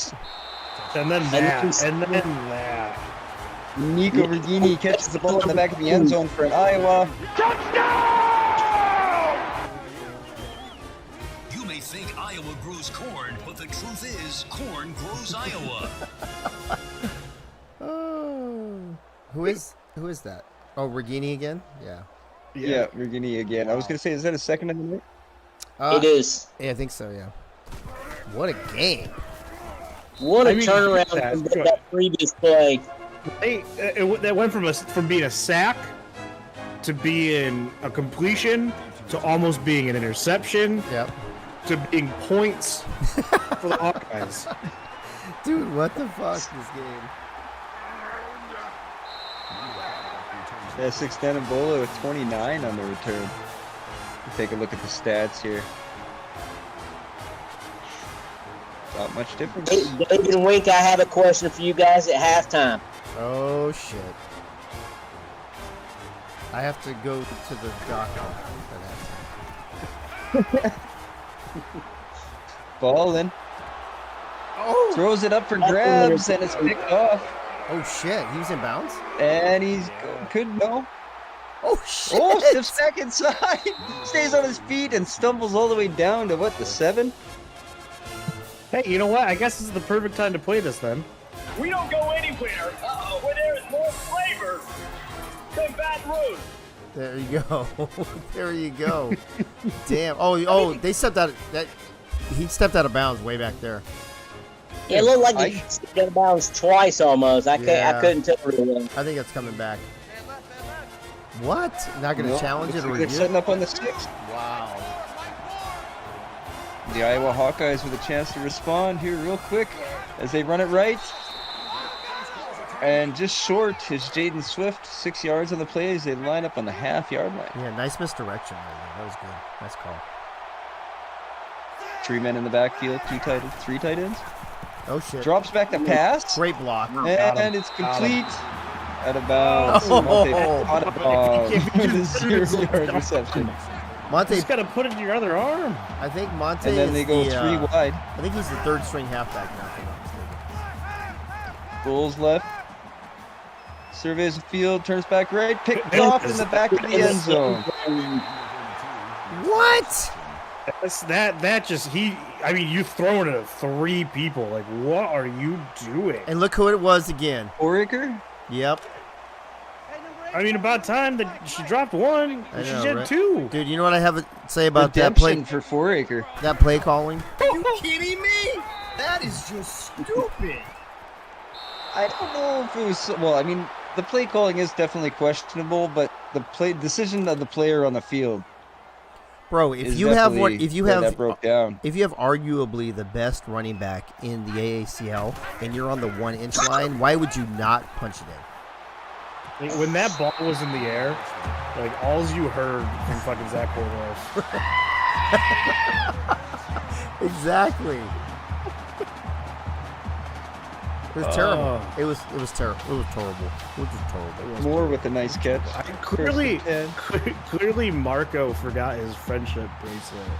And then that. And then that. Nico Regini catches the ball in the back of the end zone for an Iowa. You may think Iowa grows corn, but the truth is, corn grows Iowa. Oh. Who is that? Oh, Regini again? Yeah. Yeah, Regini again. I was going to say, is that a second in the night? It is. Yeah, I think so, yeah. What a game. What a turnaround from that previous play. That went from being a sack to being a completion to almost being an interception. Yep. To being points for the Hawkeyes. Dude, what the fuck, this game? Yeah, 6'10" Ebola with 29 on the return. Take a look at the stats here. Not much difference. David and Wink, I have a question for you guys at halftime. Oh, shit. I have to go to the doctor for that. Ball in. Oh! Throws it up for grabs, and it's picked off. Oh, shit. He was in bounds? And he's could no. Oh, shit. Oh, steps back inside. Stays on his feet and stumbles all the way down to what, the 7? Hey, you know what? I guess this is the perfect time to play this then. We don't go anywhere where there is more flavor than Baton Rouge. There you go. There you go. Damn. Oh, they stepped out. He stepped out of bounds way back there. It looked like he stepped out of bounds twice almost. I couldn't tell really well. I think it's coming back. What? Not going to challenge it or They're review? setting up on the 6. Wow. The Iowa Hawkeyes with a chance to respond here real quick as they run it right. And just short is Jaden Swift, 6 yards on the play as they line up on the half-yard line. Yeah, nice misdirection. That was good. Nice call. 3 men in the backfield, 3 tight ends. Oh, shit. Drops back to pass. Great block. And it's complete. Out of bounds. Monte caught a ball with a 0-yard reception. Monte, He's got to put it in your other arm. I think Monte And then they go is 3 wide. I think he's the third string halfback now, if I'm not mistaken. Bulls left. Surveys the field, turns back right, picked off in the back of the end zone. What? You've thrown it at 3 people. Like, what are you doing? And look who it was again. Foraker? Yep. I mean, about time that she dropped 1. I She know, did right? 2. Dude, you know what I have to say about Redemption for Foraker. that play calling? Are you kidding me? That is just stupid. I don't know if it was. Well, I mean, the play calling is definitely questionable, but the play decision of the player on the field. Bro, if is you have one, definitely if you where have that broke down. if you have arguably the best running back in the AACL and you're on the 1-inch line, why would you not punch it in? Like, when that ball was in the air, like, all you heard from fucking Zach was. Exactly. It was terrible. Oh. It was terrible. It was horrible. It was just terrible. Moore with a nice catch. Clearly, Marco forgot his friendship bracelet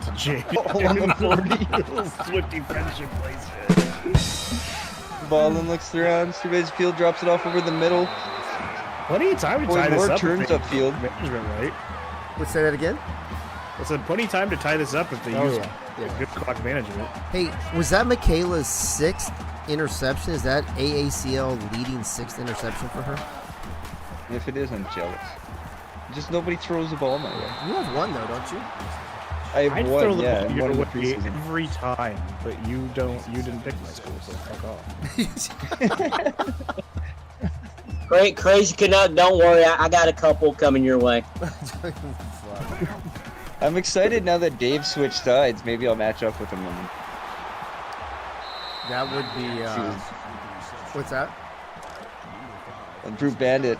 to Jay. On the 40. Swifty friendship bracelet. Ballin looks around. Surveys the field, drops it off over the middle. Plenty of time to Boy, tie this Moore up. turns if they- upfield. Management, right? Let's say that again. I said plenty of time to tie this up if they use good clock management. Hey, was that Michaela's 6th interception? Is that AACL leading 6th interception for her? If it is, I'm jealous. Just nobody throws the ball my way. You have one though, don't you? I have I'd one, throw the yeah, ball and your one in the way preseason. every time, but you didn't pick my school, so fuck off. Great, crazy Canuck. Don't worry, I got a couple coming your way. I'm excited now that Dave switched sides. Maybe I'll match up with him. That would be. What's that? Drew Bandit.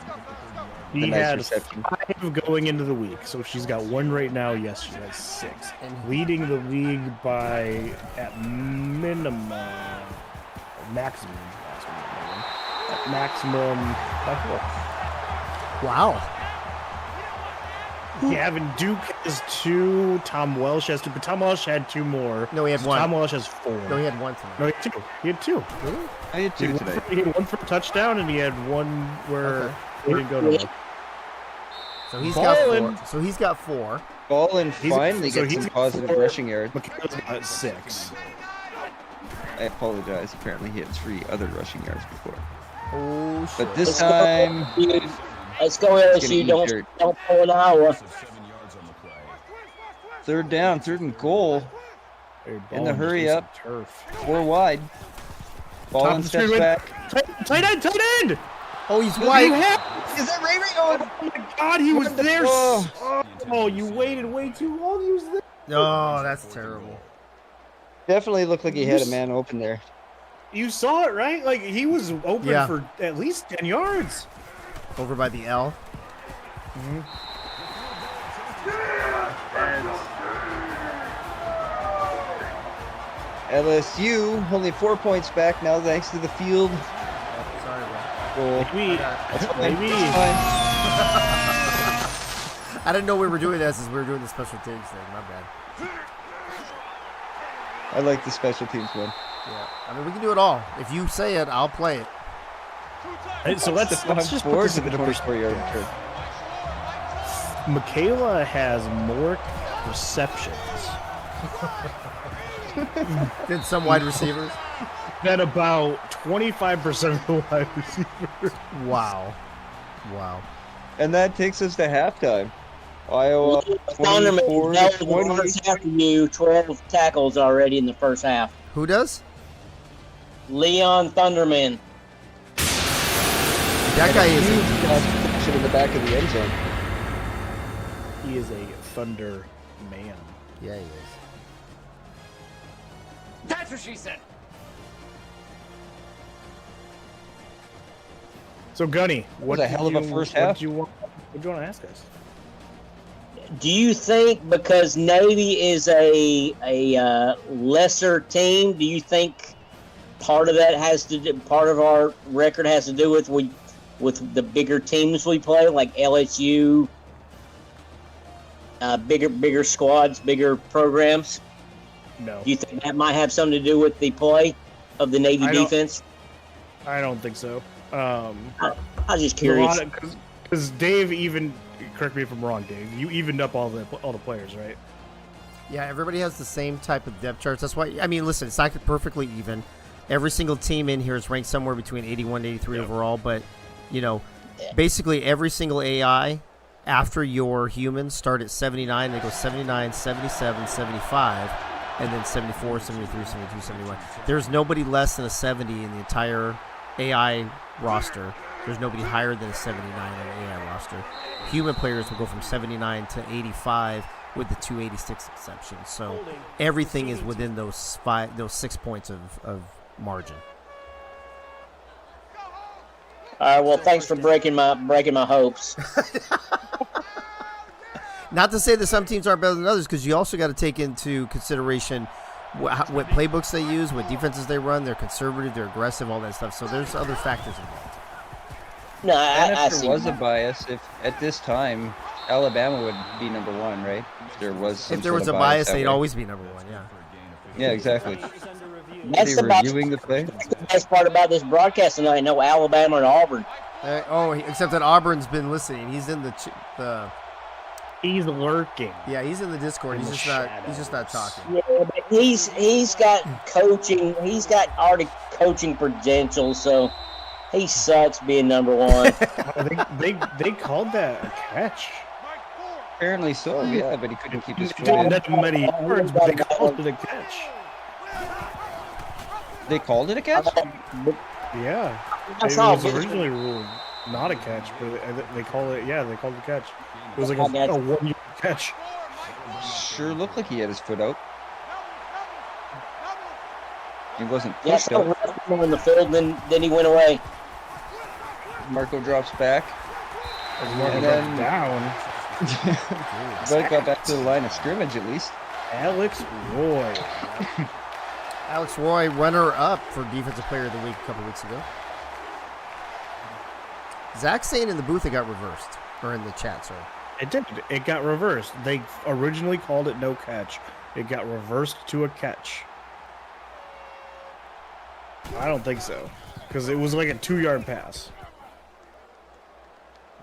He nice had reception. 5 going into the week, so she's got 1 right now. Yes, she has 6, and leading the league by at minimum, maximum, at maximum by 4. Wow. Gavin Duke has 2. Tom Welsh has 2, but Tom Welsh had 2 more. No, he had So 1. Tom Welsh has 4. No, he had 1 tonight. No, he had 2. He had 2. Really? I had 2 today. He had 1 for a touchdown, and he had 1 where he didn't go to. So he's Ballin'. got 4. So he's got 4. Ballin finally so gets he's some got positive 4. rushing yards. Michaela's got 6. I apologize. Apparently he had 3 other rushing yards before. Oh shit. But this time, Let's go It's LSU. gonna eat dirt. Don't pull an Iowa. 3rd down, 3rd and goal. In the hurry up. Turf. 4 wide. Ballin steps back. Tight end! Oh, he's Does white. he have- Is that Ray Ray? Oh, Oh my God, he was there! Oh. Oh, you waited way too long. He was there. Oh, that's terrible. Definitely looked like he had a man open there. You saw it, right? Like, he was open Yeah. for at least 10 yards. Over by the L. LSU only 4 points back now thanks to the field Sorry, bro. goal. Maybe. That's fine. Maybe. That's fine. I didn't know we were doing this as we were doing the special teams thing. My bad. I like the special teams one. Yeah. I mean, we can do it all. If you say it, I'll play it. Hey, so let's just put forward this to the into 24-yard return. Michaela has more receptions Did some wide receivers? than about 25% of the wide receivers. Wow. Wow. And that takes us to halftime. Iowa Thunderman 24 held to the 20. first half of you 12 tackles already in the first half. Who does? Leon Thunderman. That guy is. Shit in the back of the end zone. He is a thunder man. Yeah, he is. That's what she said. So Gunny, what a hell of a first half. What do you want to ask us? Do you think because Navy is a lesser team, do you think part of that part of our record has to do with the bigger teams we play, like LSU, bigger squads, bigger programs? No. Do you think that might have something to do with the play of the Navy defense? I don't think so. I was just curious. Because Dave even, correct me if I'm wrong, Dave, you evened up all the players, right? Yeah, everybody has the same type of depth charts. That's why, I mean, listen, it's not perfectly even. Every single team in here is ranked somewhere between 81 and 83 overall, but, basically every single AI after your humans start at 79, they go 79, 77, 75, and then 74, 73, 72, 71. There's nobody less than a 70 in the entire AI roster. There's nobody higher than a 79 on the AI roster. Human players will go from 79 to 85 with the 286 exception. So everything is within those 6 points of margin. All right. Well, thanks for breaking my hopes. Not to say that some teams aren't better than others, because you also got to take into consideration what playbooks they use, what defenses they run. They're conservative, they're aggressive, all that stuff. So there's other factors involved. No, And I if see. there was a bias, if at this time Alabama would be number one, right? If there was a bias, they'd always be number one. Yeah. Yeah, exactly. That's Are the they reviewing the play? best part about this broadcast tonight. No Alabama and Auburn. Except that Auburn's been listening. He's in the He's lurking. Yeah, he's in the Discord. He's just not talking. Yeah, but he's got coaching. He's got already coaching credentials, so he sucks being number one. They called that a catch. Apparently so, yeah, but he couldn't keep his foot Didn't in. that many yards, but they called it a catch. They called it a catch? Yeah. It That's all. was originally ruled not a catch, but they call it. Yeah, they called it a catch. It was like a 1-yard catch. Sure looked like he had his foot out. He wasn't Yeah, pushed out. in the field, then he went away. Marco drops back. And then down. But got back to the line of scrimmage at least. Alex Roy. Alex Roy, runner-up for Defensive Player of the Week a couple weeks ago. Zach's saying in the booth it got reversed. Or in the chat, sorry. It did. It got reversed. They originally called it no catch. It got reversed to a catch. I don't think so. Because it was like a 2-yard pass.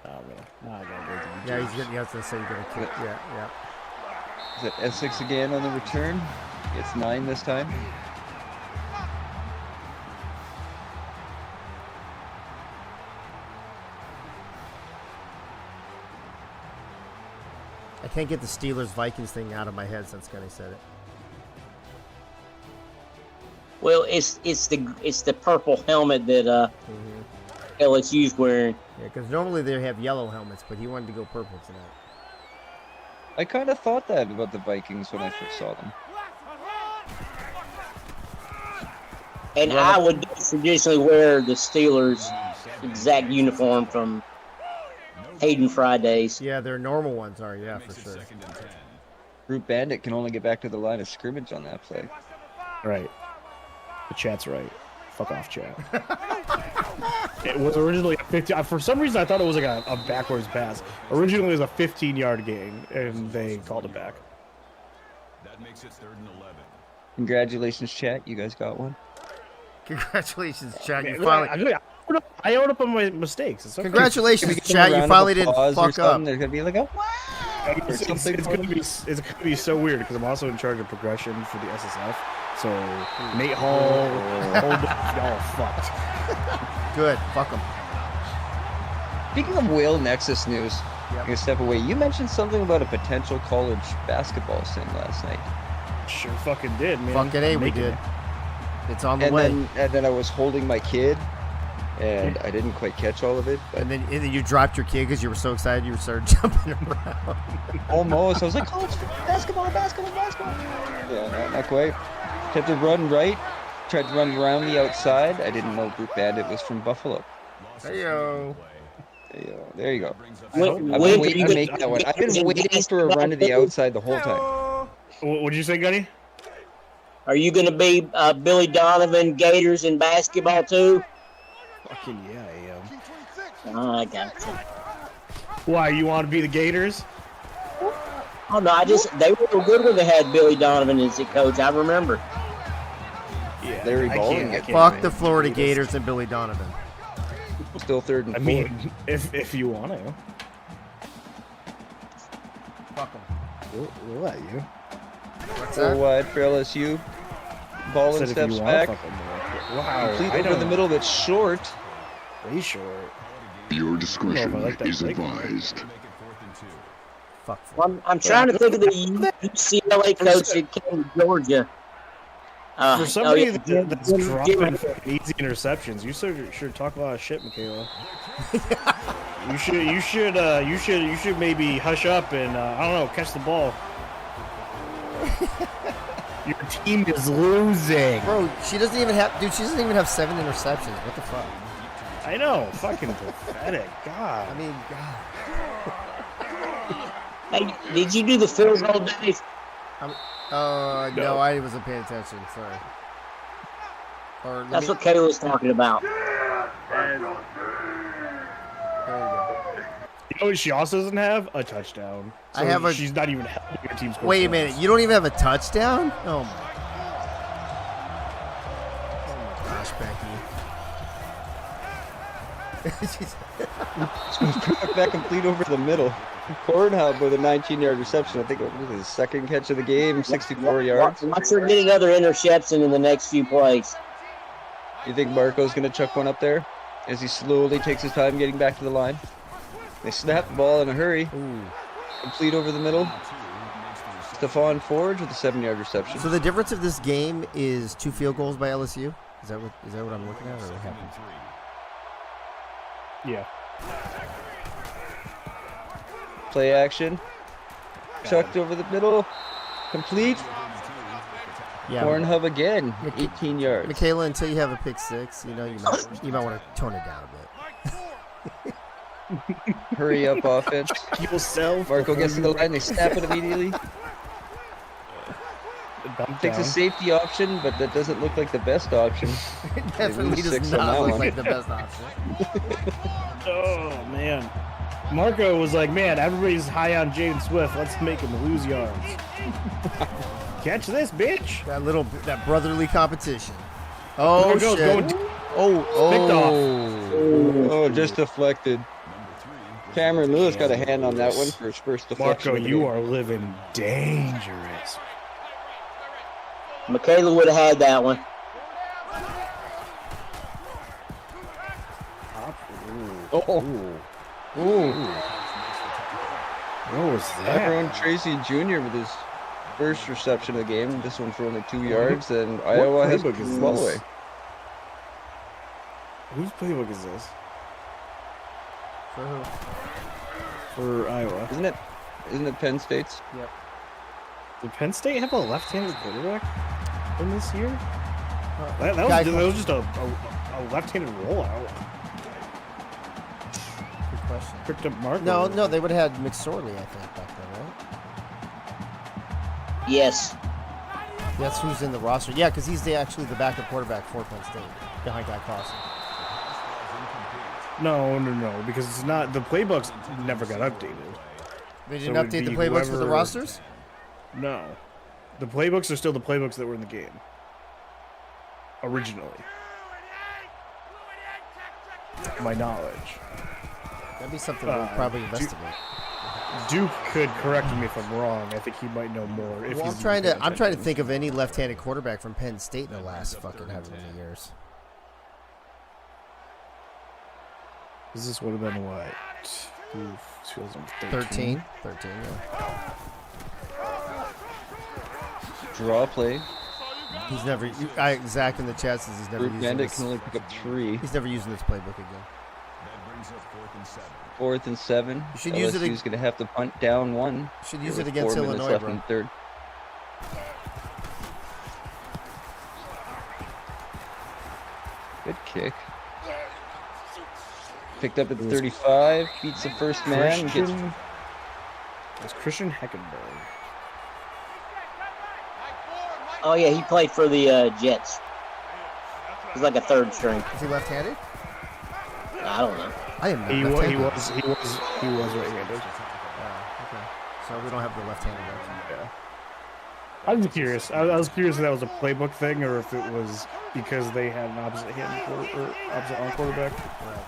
Oh, man. Now I gotta go to the Yeah, he has to say he's going to kick. Yeah. Is it Essex again on the return? It's 9 this time. I can't get the Steelers-Vikings thing out of my head since Gunny said it. Well, it's the purple helmet that LSU's wearing. Yeah, because normally they have yellow helmets, but he wanted to go purple tonight. I kind of thought that about the Vikings when I first saw them. And I would traditionally wear the Steelers' exact uniform from Hayden Fridays. Yeah, their normal ones are, yeah, for sure. Group Bandit can only get back to the line of scrimmage on that play. Right. The chat's right. Fuck off, chat. It was originally a 15. For some reason, I thought it was like a backwards pass. Originally, it was a 15-yard gain, and they called it back. That makes it 3rd and 11. Congratulations, chat. You guys got one. Congratulations, chat. You I finally... own up on my mistakes. It's okay. Congratulations, chat. You finally didn't fuck up. There's gonna be like a what? It's gonna be so weird because I'm also in charge of progression for the SSF. So Nate Hall, y'all fucked. Good. Fuck them. Speaking of Whale Nexus news, I'm Yep. gonna step away. You mentioned something about a potential college basketball sim last night. Sure fucking did, man. Fucking A, we Making did. it. It's on the And way. then I was holding my kid, and I didn't quite catch all of it, but And then you dropped your kid because you were so excited you started jumping around. almost. I was like, college basketball. Yeah, not quite. Tried to run right. Tried to run around the outside. I didn't know Group Bandit was from Buffalo. Hey-yo. There you go. When I've are been you waiting to gonna make that one. I've get been waiting for a run to the outside the whole time. What'd you say, Gunny? Are you going to be Billy Donovan Gators in basketball too? Fucking yeah, I am. Oh, I got you. Why, you want to be the Gators? Oh no, they were good when they had Billy Donovan as the coach. I remember. Yeah, Larry I Baldwin. can't Fuck wait. the Florida Gators and Billy Donovan. Still third and I fourth. mean, if you want to, Fuck them. we'll let you. What's Full that? wide for LSU. Ball Said and if you steps want back. to fucking do it. Wow, Complete I over the don't. middle, but short. Way short. Your I discretion don't know if I like that is play. advised. Fuck. Well, I'm trying to think of the UCLA coach that came to Georgia. For somebody that's Jim dropping fucking easy interceptions, you sure talk a lot of shit, Michaela. you should maybe hush up and I don't know, catch the ball. Your team is losing. Bro, she doesn't even have 7 interceptions. What the fuck? I know, fucking pathetic. God. I mean, God. Hey, did you do the field goal, Dave? No, I wasn't paying attention. Sorry. Or let That's me, what Kayla was talking about. there you go. You know what she also doesn't have? A touchdown. I have a- She's not even helping your team score Wait a points. minute. You don't even have a touchdown? Oh my. Oh my gosh, Becky. She's- That complete over the middle. Cornhub with a 19-yard reception. I think it was his second catch of the game, 64 yards. Watch her get another interception in the next few plays. You think Marco's going to chuck one up there as he slowly takes his time getting back to the line? They snap the ball in a hurry. Ooh. Complete over the middle. Stephon Forge with a 7-yard reception. So the difference of this game is 2 field goals by LSU? Is that what I'm looking at, or what happened? Yeah. Play action. Chucked over the middle. Complete. Yeah. Cornhub again. 18 yards. Michaela, until you have a pick 6, you might want to tone it down a bit. Hurry up offense. Yourself. Marco gets to the line. They snap it immediately. Takes a safety option, but that doesn't look like the best option. It definitely lose does 6 on not that look one. like the best option. Oh, man. Marco was like, man, everybody's high on Jaden Swift. Let's make him lose yards. Catch this, bitch. That brotherly competition. Oh, Go, shit. go. Oh. Picked off. Oh, just deflected. Cameron Lewis got a hand on that one for his first deflection. Marco, you are living dangerous. Michaela would have had that one. Oh, Ooh. What was that? Tyrone Tracy Jr. with his first reception of the game. This one for only 2 yards, and Iowa has playbook is the ball this? away. Whose playbook is this? For who? For Iowa. Isn't it Penn State's? Yep. Did Penn State have a left-handed quarterback in this year? That Guy- was just a left-handed rollout. Good question. Picked up Marco. No, they would have had McSorley, I think, back then, right? Yes. That's who's in the roster. Yeah, because he's actually the backup quarterback for Penn State, behind Guy Carson. No, because it's not. The playbooks never got updated. They So didn't it would update the be playbooks for the whoever- rosters? No, the playbooks are still the playbooks that were in the game originally. My knowledge. That'd be something we'll probably investigate. Duke could correct me if I'm wrong. I think he might know more. If Well, he's I'm trying to think of any left-handed quarterback from Penn State in the last fucking however many years. This would have been what? 13, yeah. Draw play. He's never. Zach in the chat says he's never Group using Bandit this. can only pick up 3. He's never using this playbook again. That brings up 4th and 7. 4th and 7. You should use it. LSU's going to have to punt down 1. You should use There it with against 4 minutes Illinois, left bro. in the third. Good kick. Picked up at the 35. Beats the first man. Gets It's Christian Heckenberg. Oh yeah, he played for the Jets. He's like a third string. Is he left-handed? I don't know. I am not He left-handed. was right-handed. Oh, okay. So we don't have the left-handed option. Yeah. I was curious. I was curious if that was a playbook thing or if it was because they had an opposite arm quarterback. Right.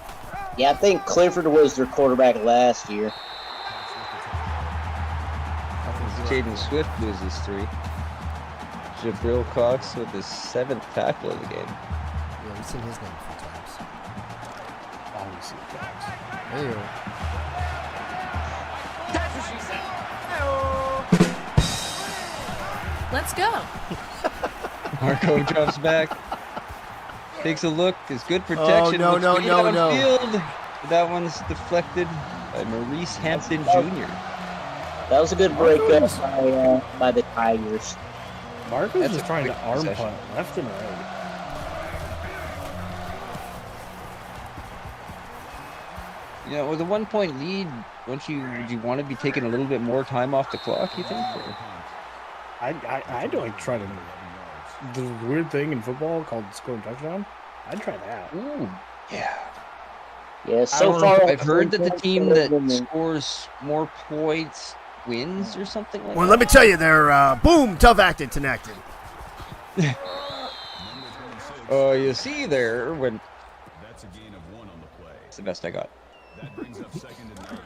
Yeah, I think Clifford was their quarterback last year. Jaden Swift loses 3. Jabril Cox with his 7th tackle of the game. Yeah, we've seen his name a few times. Obviously, Cox. Ew. Let's go. Marco drops back. Takes a look. Is good protection. no, looks no, good no, no. downfield. That one's deflected by Maurice Hampton Jr. That was a good breakup by the Tigers. Marco's That's just a trying to quick arm possession. punt left and right. You know, with a 1-point lead, would you want to be taking a little bit more time off the clock, you think? Or? I don't try to. The weird thing in football called scoring touchdown. I'd try that. Ooh, yeah. Yeah, so far I've heard that the team that scores more points wins or something like Well, that. let me tell you, they're boom, tough acted, connected. Oh, you see there when That's a gain of 1 on the play. it's the best I got. That brings up 2nd and 9.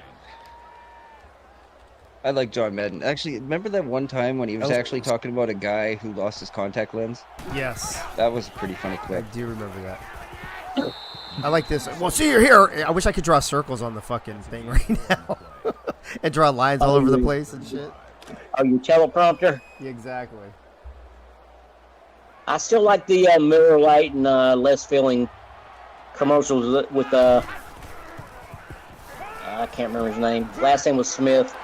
I like John Madden. Actually, remember that one time when he was actually talking about a guy who lost his contact lens? Yes, That was a pretty funny I clip. do remember that. I like this. Well, see, you're here. I wish I could draw circles on the fucking thing right now and draw lines all over the place and shit. Oh, your teleprompter? Yeah, exactly. I still like the Miller Lite and less filling commercials with I can't remember his name. Last name was Smith.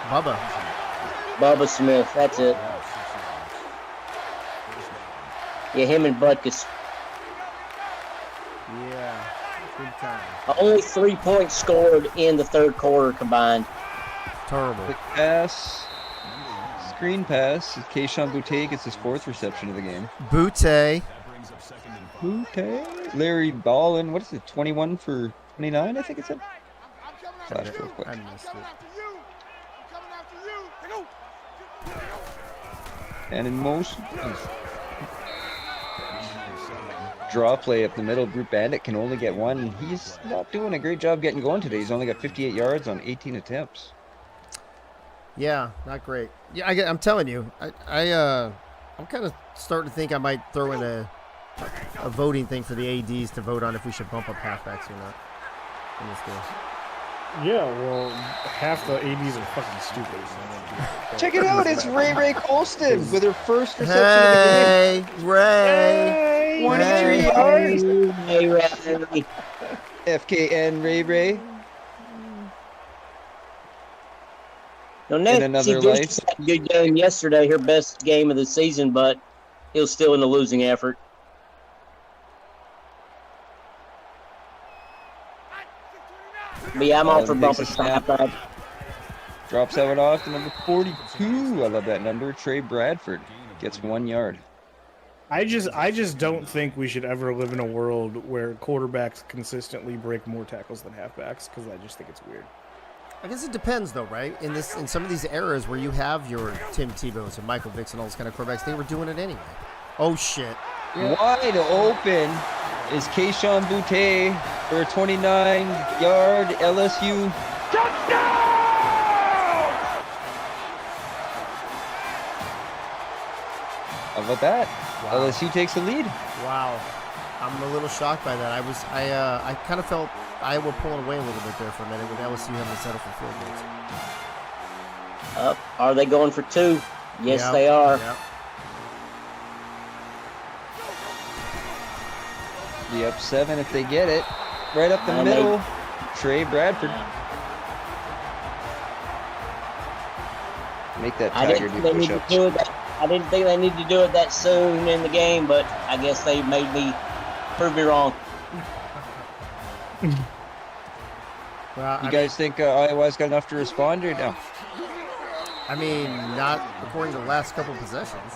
Bubba. Bubba Smith. That's it. Yeah, him and Butkus. Yeah, good time. Only 3 points scored in the third quarter combined. Terrible. Quick pass. Screen pass. Keyshawn Boutte gets his 4th reception of the game. Butte. Boutte. Larry Ballin. What is it? 21 for 29, I think it said. Flash real quick. I missed it. And in motion. Draw play up the middle. Group Bandit can only get 1. He's not doing a great job getting going today. He's only got 58 yards on 18 attempts. Yeah, not great. Yeah, I'm telling you, I'm kind of starting to think I might throw in a voting thing for the ADs to vote on if we should bump up halfbacks or not in this game. Yeah, well, half the ADs are fucking stupid. Check it out. It's Ray Colston with her first reception of the game. Hey, Ray. 23 yards. Hey, Ray. FKN Ray. No, In Nancy another Vicious life. had a good game yesterday, her best game of the season, but it was still in the losing effort. But yeah, I'm all for Takes a bumping snap. snap. Drops that one off to number 42. I love that number. Trey Bradford gets 1 yard. I just don't think we should ever live in a world where quarterbacks consistently break more tackles than halfbacks, because I just think it's weird. I guess it depends, though, right? In some of these eras where you have your Tim Tebow's and Michael Vicks and all those kind of quarterbacks, they were doing it anyway. Oh shit! Wide open is Keyshawn Boutte for a 29-yard LSU How about that? Wow. LSU takes the lead. Wow. I'm a little shocked by that. I kind of felt Iowa pulling away a little bit there for a minute with LSU having to settle for field goals. Are they going for 2? Yes, Yep, they are. Yep. Be up 7 if they get it. Right up the And middle. Trey Bradford. Make that I Tiger didn't, do they need to push-ups. do it. I didn't think they needed to do it that soon in the game, but I guess they made me prove me wrong. Well, You guys think Iowa's got enough to respond right now? I mean, not according to the last couple possessions.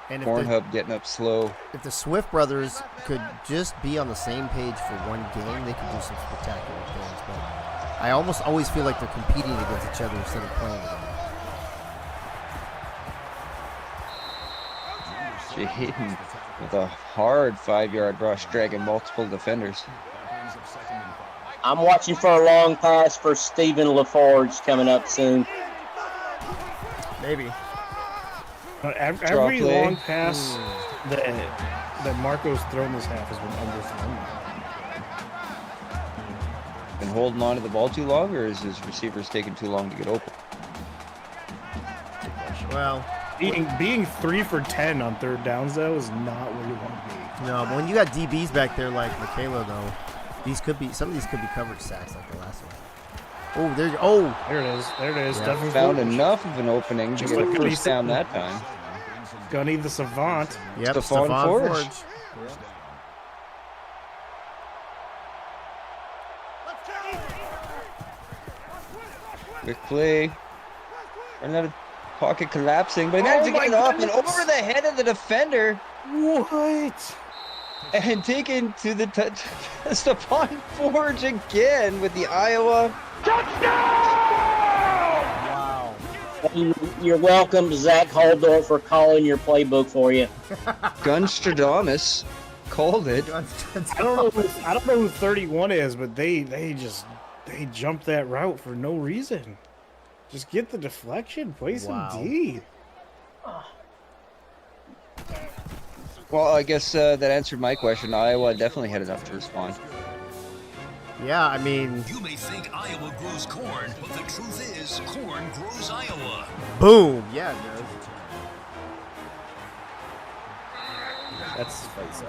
And Pornhub getting up slow. if the Swift brothers could just be on the same page for one game, they could do some spectacular things. But I almost always feel like they're competing against each other instead of playing together. Jaden with a hard 5-yard rush, dragging multiple defenders. I'm watching for a long pass for Stephen LaForge coming up soon. Maybe. Every play. long pass that Marco's thrown this half has been underthrown. Been holding on to the ball too long, or is his receivers taking too long to get open? Well, Being 3 for 10 on third downs though is not where you want to be. no, but when you got DBs back there like Michaela, though, some of these could be coverage sacks like the last one. Oh, there There it is. There it is. Yeah. Definitely Found enough of an opening to Just get a like first Lisa. down that time. Gonna need the savant. Yep, Stephon Stephon Forge. Forge. Quick play. Running out of pocket collapsing, but he managed to get it off and over the head of the defender What? and taken to the Stephon Forge again with the Iowa. Wow. You're welcome, Zach Holdorf, for calling your playbook for you. Gunstradamus called it. I don't know who 31 is, but they jumped that route for no reason. Just get the deflection, play some D. Well, I guess that answered my question. Iowa definitely had enough to respond. Yeah, I mean, You may think Iowa grows corn, but the truth is, corn grows Iowa. boom. Yeah, it does. That's fight zone.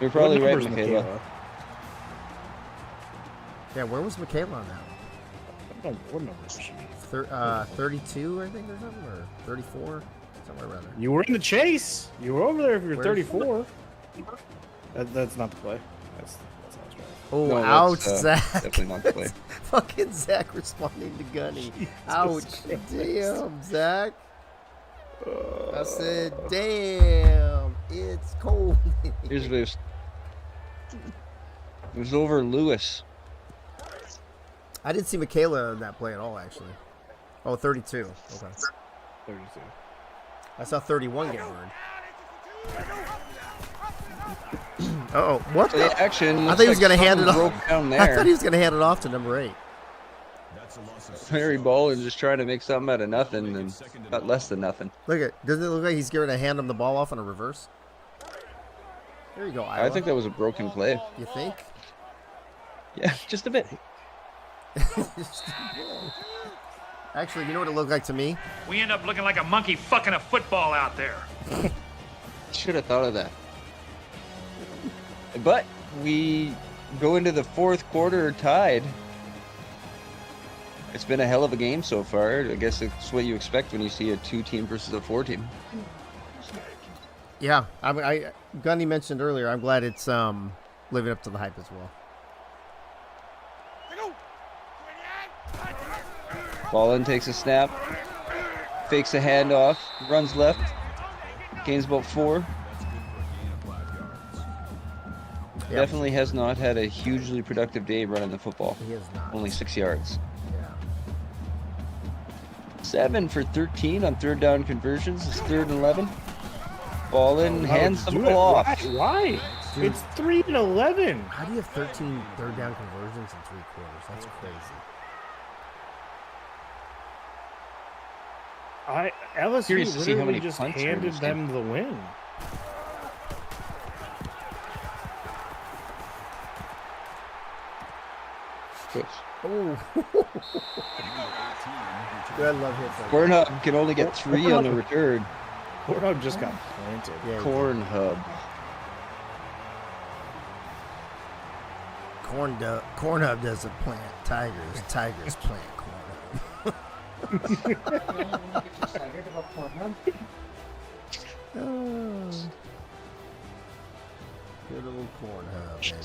You're probably What right, number's Michaela. Yeah, where was Michaela on that? What number is she? 32, I think, or something, or 34, somewhere around there. You were in the chase. You were over there if you were Where's- 34. That's not the play. That's not right. Oh, No, ouch, that's, Zach. definitely not the play. Fucking Zach responding to Gunny. Ouch. Damn, Zach. I said, damn, it's cold. Here's this. It was over Lewis. I didn't see Michaela in that play at all, actually. Oh, 32. Okay. 32. I saw 31 get burned. Uh-oh, what Play the? action. I looks thought he was like going to hand it something off. broke down I there. thought he was going to hand it off to number 8. Larry Bowling just trying to make something out of nothing and not less than nothing. Look at, doesn't it look like he's going to hand him the ball off on a reverse? There you go, Iowa. I think that was a broken play. You think? Yeah, just a bit. Actually, you know what it looked like to me? We end up looking like a monkey fucking a football out there. Should have thought of that. But we go into the fourth quarter tied. It's been a hell of a game so far. I guess it's what you expect when you see a 2-team versus a 4-team. Yeah, Gunny mentioned earlier, I'm glad it's living up to the hype as well. Ballin takes a snap, fakes a handoff, runs left, gains about 4. Yeah. Definitely has not had a hugely productive day running the football. He is not. Only 6 yards. Yeah. 7 for 13 on third down conversions. It's 3rd and 11. Ballin hands the Do ball it. off. Why? Dude. It's 3 and 11. How do you have 13 third down conversions in 3 quarters? That's crazy. LSU Curious to see how literally many just punts are in handed this them the win. Oh. I love hits like Corn that. Hub can only get 3 on the return. Cornhub just got planted. Yeah, he Corn Hub. did. Corn Hub doesn't plant tigers. Tigers plant Corn Hub. Oh. Good old Corn Hub, baby.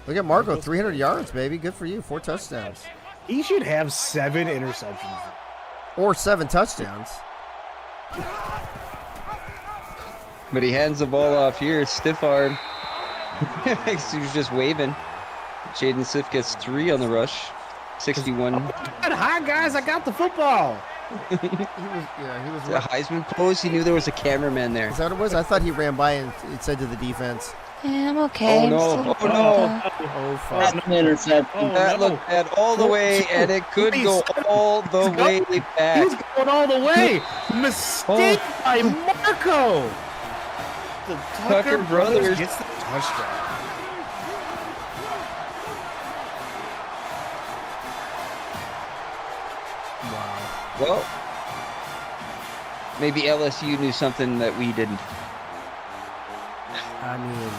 Look at Marco, 300 yards, baby. Good for you. 4 touchdowns. He should have 7 interceptions. Or 7 touchdowns. But he hands the ball off here. Stiff arm. He's just waving. Jaden Swift gets 3 on the rush. 61. Hi, guys. I got the football. He was The Heisman pose. He knew there was a cameraman there. Is that what it was? I thought he ran by and it said to the defense. Yeah, I'm okay. Oh, no. Oh, no. Oh, fuck. That's an interception. That looked bad all the way, and it could go all the way back. He's going all the way. Mistake by Marco. The Tucker brothers gets the touchdown. Well, maybe LSU knew something that we didn't. I mean,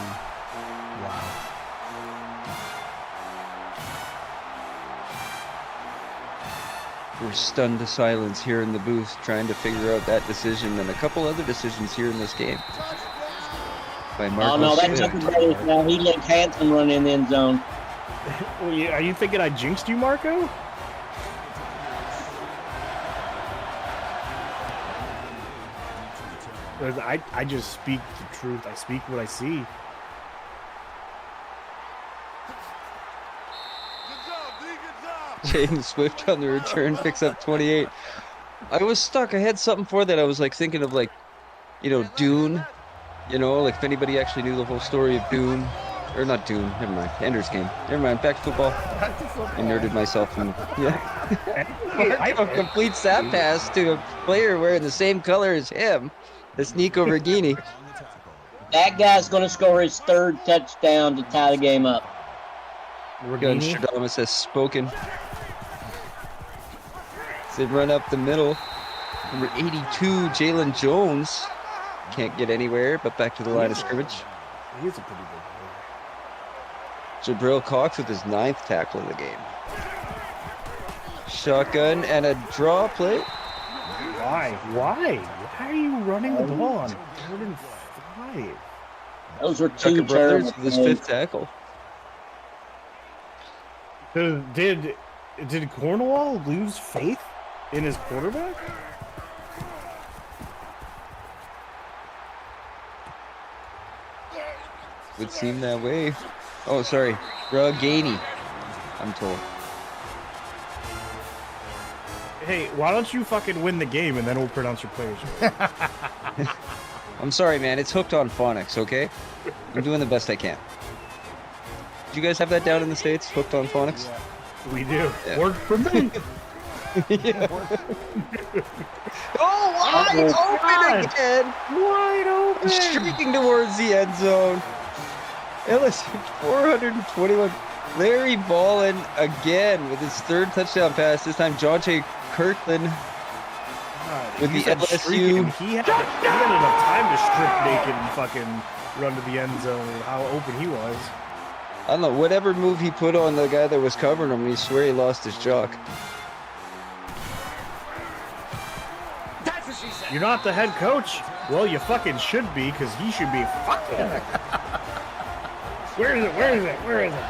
wow. We're stunned to silence here in the booth, trying to figure out that decision and a couple other decisions here in this game. By Marco Oh, no, that Swift. Tucker Brothers now. He looked handsome running in the end zone. Well, are you thinking I jinxed you, Marco? I just speak the truth. I speak what I see. Jaden Swift on the return picks up 28. I was stuck. I had something for that. I was like thinking of like, Dune. Like if anybody actually knew the whole story of Dune. Or not Dune. Never mind. Ender's Game. Never mind. Back to football. I nerded myself. A complete sap pass to a player wearing the same color as him. That's Nico Verghini. That guy's going to score his 3rd touchdown to tie the game up. Stradamus has spoken. They run up the middle. Number 82, Jalen Jones. Can't get anywhere, but back to the line of scrimmage. He's a pretty good Jabril Cox with his 9th tackle of the game. Shotgun and a draw play. Why? Why are you running the ball on 3rd and 5? Those were Tucker 2 Brothers terrible with his plays. 5th tackle. Did Cornwall lose faith in his quarterback? Would seem that way. Oh, sorry. Rugani, I'm told. Hey, why don't you fucking win the game and then we'll pronounce your players right? I'm sorry, man. It's hooked on phonics, okay? I'm doing the best I can. Do you guys have that down in the States? Hooked on phonics? We do. Yeah. Work for me. Oh, wide open again! Wide open. Streaking towards the end zone. LSU 421. Larry Ballin again with his 3rd touchdown pass. This time, Jonte Kirkland with the LSU. He had enough time to strip naked and fucking run to the end zone and how open he was. I don't know, whatever move he put on the guy that was covering him, he swear he lost his jock. You're not the head coach. Well, you fucking should be, because he should be fucking. Where is it? Where is it? Where is it?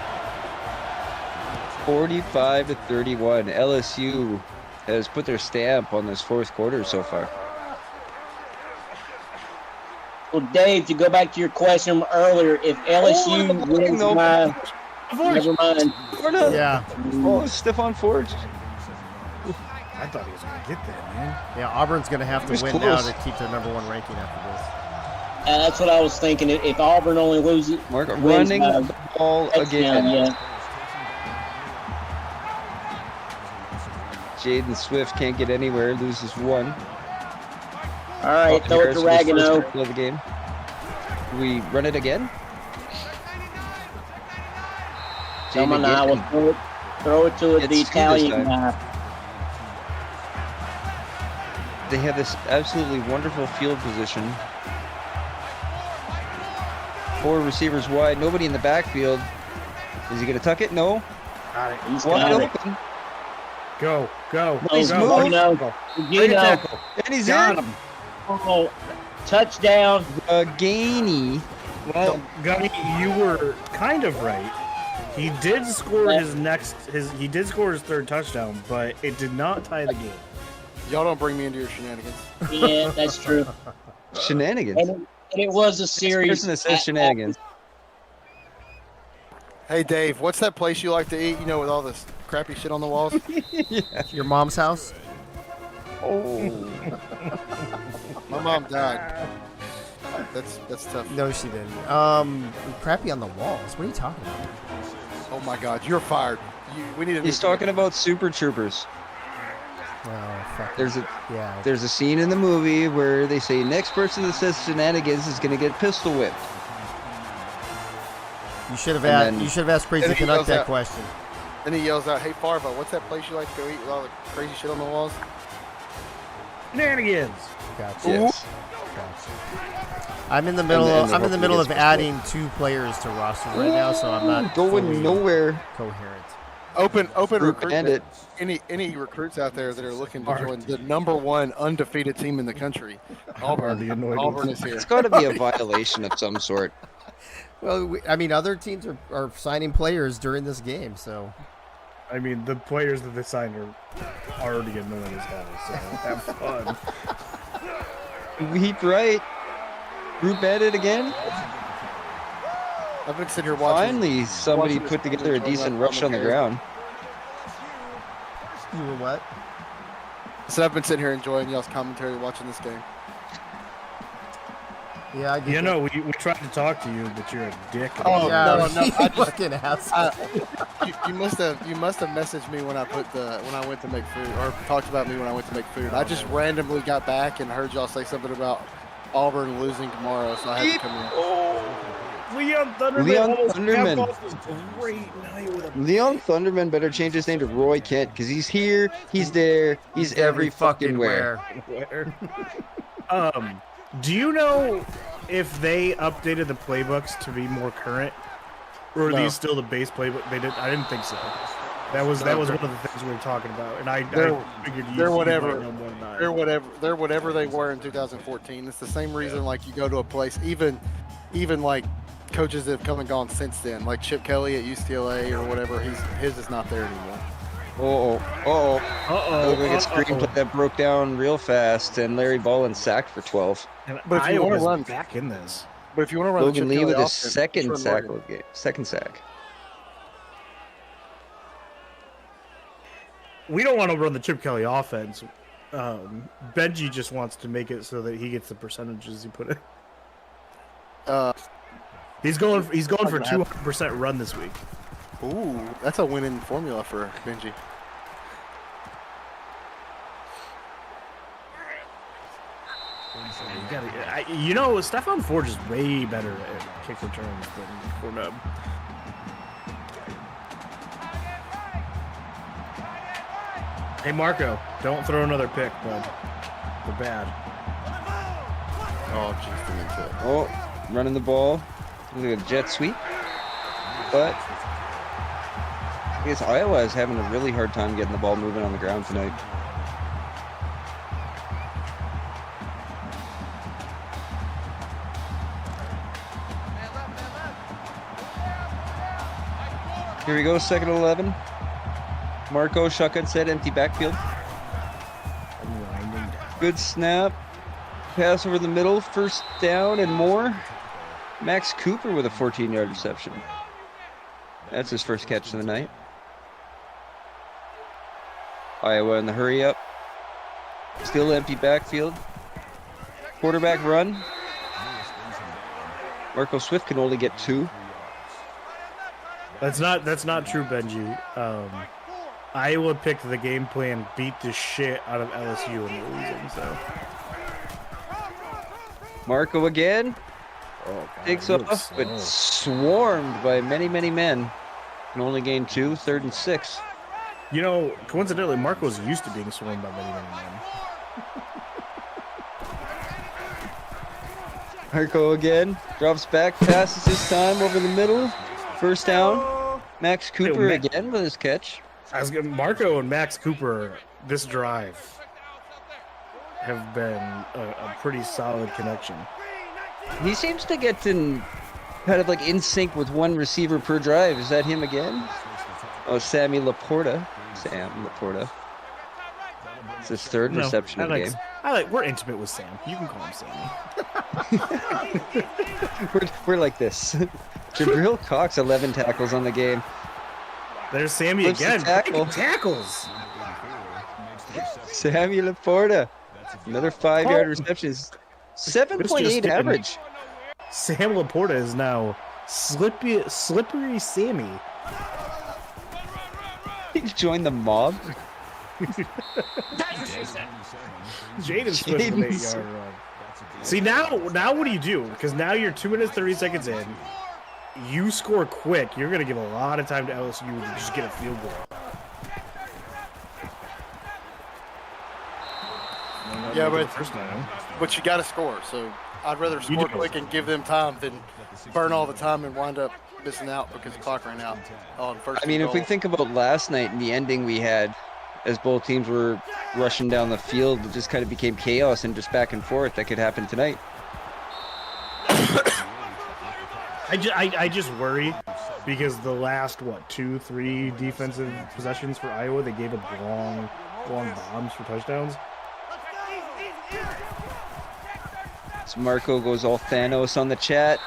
45-31. LSU has put their stamp on this 4th quarter so far. Well, Dave, to go back to your question earlier, if LSU wins by... Never mind. Yeah. Oh, Stephon Forge. I thought he was going to get that, man. Yeah, Auburn's going to have It to was win close. now to keep their #1 ranking after this. That's what I was thinking. If Auburn only loses... Mark wins running by the ball touchdown, again. Yeah. Jaden Swift can't get anywhere, loses one. All right, throw it to Harris with his Ragano. first tackle of the game. Do we run it again? Come on now, again. throw it to the It's two this Italian time. guy. They have this absolutely wonderful field position. 4 receivers wide, nobody in the backfield. Is he going to tuck it? No. Got it. He's Wide got it. open. Go. Nice go. move. Bring it Gino. tackle. And he's Got in. him. Oh, touchdown. Gainey. Well, Gunny, you were kind of right. He did score he did score his 3rd touchdown, but it did not tie the game. Y'all don't bring me into your shenanigans. Yeah, that's true. Shenanigans. And it was a Next series. person that says shenanigans. Hey, Dave, what's that place you like to eat, with all this crappy shit on the walls? Your mom's house? Oh. My mom died. That's tough. No, she didn't. Crappy on the walls. What are you talking about? Oh, my God. You're fired. We need a He's talking about Super Troopers. Oh, fuck. There's Yeah. a scene in the movie where they say next person that says shenanigans is gonna get pistol whipped. You should have And asked Crazy and he Canuck yells that out- question. Then he yells out, "Hey, Farva, what's that place you like to go eat with all the crazy shit on the walls?" Shenanigans. Gotcha. Yes. Gotcha. I'm in the middle. then I'm in the middle of hopefully gets adding 2 players to roster right now, so I'm not going fully nowhere. coherent. Open Group recruitment. ended. Any recruits out there that are looking to join the #1 undefeated team in the country? Hardly annoyed. Auburn is here. It's got to be a violation of some sort. Well, other teams are signing players during this game, so I mean, the players that they signed are already annoying as hell, so have fun. Heat right. Group ended again. I've been sitting here watching. Finally, somebody watching put this together a going decent on rush on the here. ground. you were what? So I've been sitting here enjoying y'all's commentary watching this game. Yeah, I get You that. know, we tried to talk to you, but you're a dick. Oh, Yeah, no, you I just- fucking asshole. You must have messaged me when I went to make food, or talked about me when I went to make food. I just randomly got back and heard y'all say something about Auburn losing tomorrow, so I had to come in. Leon Thunderman. Leon almost Thunderman. capped off this great night with a Leon Thunderman better change his name to Roy Kent because he's here, he's there, he's every fucking where. Do you know if they updated the playbooks to be more current, or are No. these still the base playbook? They did. I didn't think so. That was one of the things we were talking about, and I figured they're you whatever. might know more than I. They're whatever they were in 2014. It's the same reason like you go to a place, even like coaches that have come and gone since then, like Chip Kelly at UCLA or whatever. His is not there anymore. Looked like a screenplay that broke down real fast, and Larry Ballin sacked for 12. But if you want to Iowa's run back in this, but if you want to run the Logan Chip Lee Kelly with his offense, second run sack Morgan. of the game. Second sack. we don't want to run the Chip Kelly offense. Benji just wants to make it so that he gets the percentages he put in. He's going for 200% run this week. Ooh, that's a winning formula for Benji. Stephon Forge is way better at kick returns than Cornub. Hey Marco, don't throw another pick, bud. They're bad. Oh, jeez, didn't mean to. Oh, running the ball. Look at a jet sweep. But I guess Iowa is having a really hard time getting the ball moving on the ground tonight. Here we go, second and 11. Marco, shotgun set, empty backfield. Good snap. Pass over the middle, first down and more. Max Cooper with a 14-yard reception. That's his first catch of the night. Iowa in the hurry up. Still empty backfield. Quarterback run. Marco Swift can only get 2. That's not true, Benji. Iowa picked the game plan, beat the shit out of LSU, and they're losing. So Marco again oh, God, takes he looks off, but slow. swarmed by many, many men. Can only gain 2, 3rd and 6. You know, coincidentally, Marco's used to being swarmed by many, many men. Marco again drops back, passes this time over the middle. First down. Max Cooper again with his catch. Marco and Max Cooper this drive have been a pretty solid connection. He seems to get in kind of like in sync with one receiver per drive. Is that him again? Oh, Sammy Laporta. Sam Laporta. It's his 3rd reception of the game. We're intimate with Sam. You can call him Sammy. we're like this. Jabril Cox, 11 tackles on the game. There's Sammy Flips the again. tackle. Tackles. Sammy Laporta. Another 5-yard reception. 7.8 average. Sam Laporta is now slippery Sammy. He joined the mob. Jaden Swift with an 8-yard run. See, now what do you do? Because now you're 2 minutes 30 seconds in. You score quick. You're going to give a lot of time to LSU to just get a field goal. Yeah, but you got to score. So I'd rather score quick and give them time than burn all the time and wind up missing out because the clock ran out on first. I mean, if we think about last night and the ending we had, as both teams were rushing down the field, it just kind of became chaos and just back and forth. That could happen tonight. I just worry because the last 2-3 defensive possessions for Iowa, they gave up long bombs for touchdowns. So Marco goes all Thanos on the chat.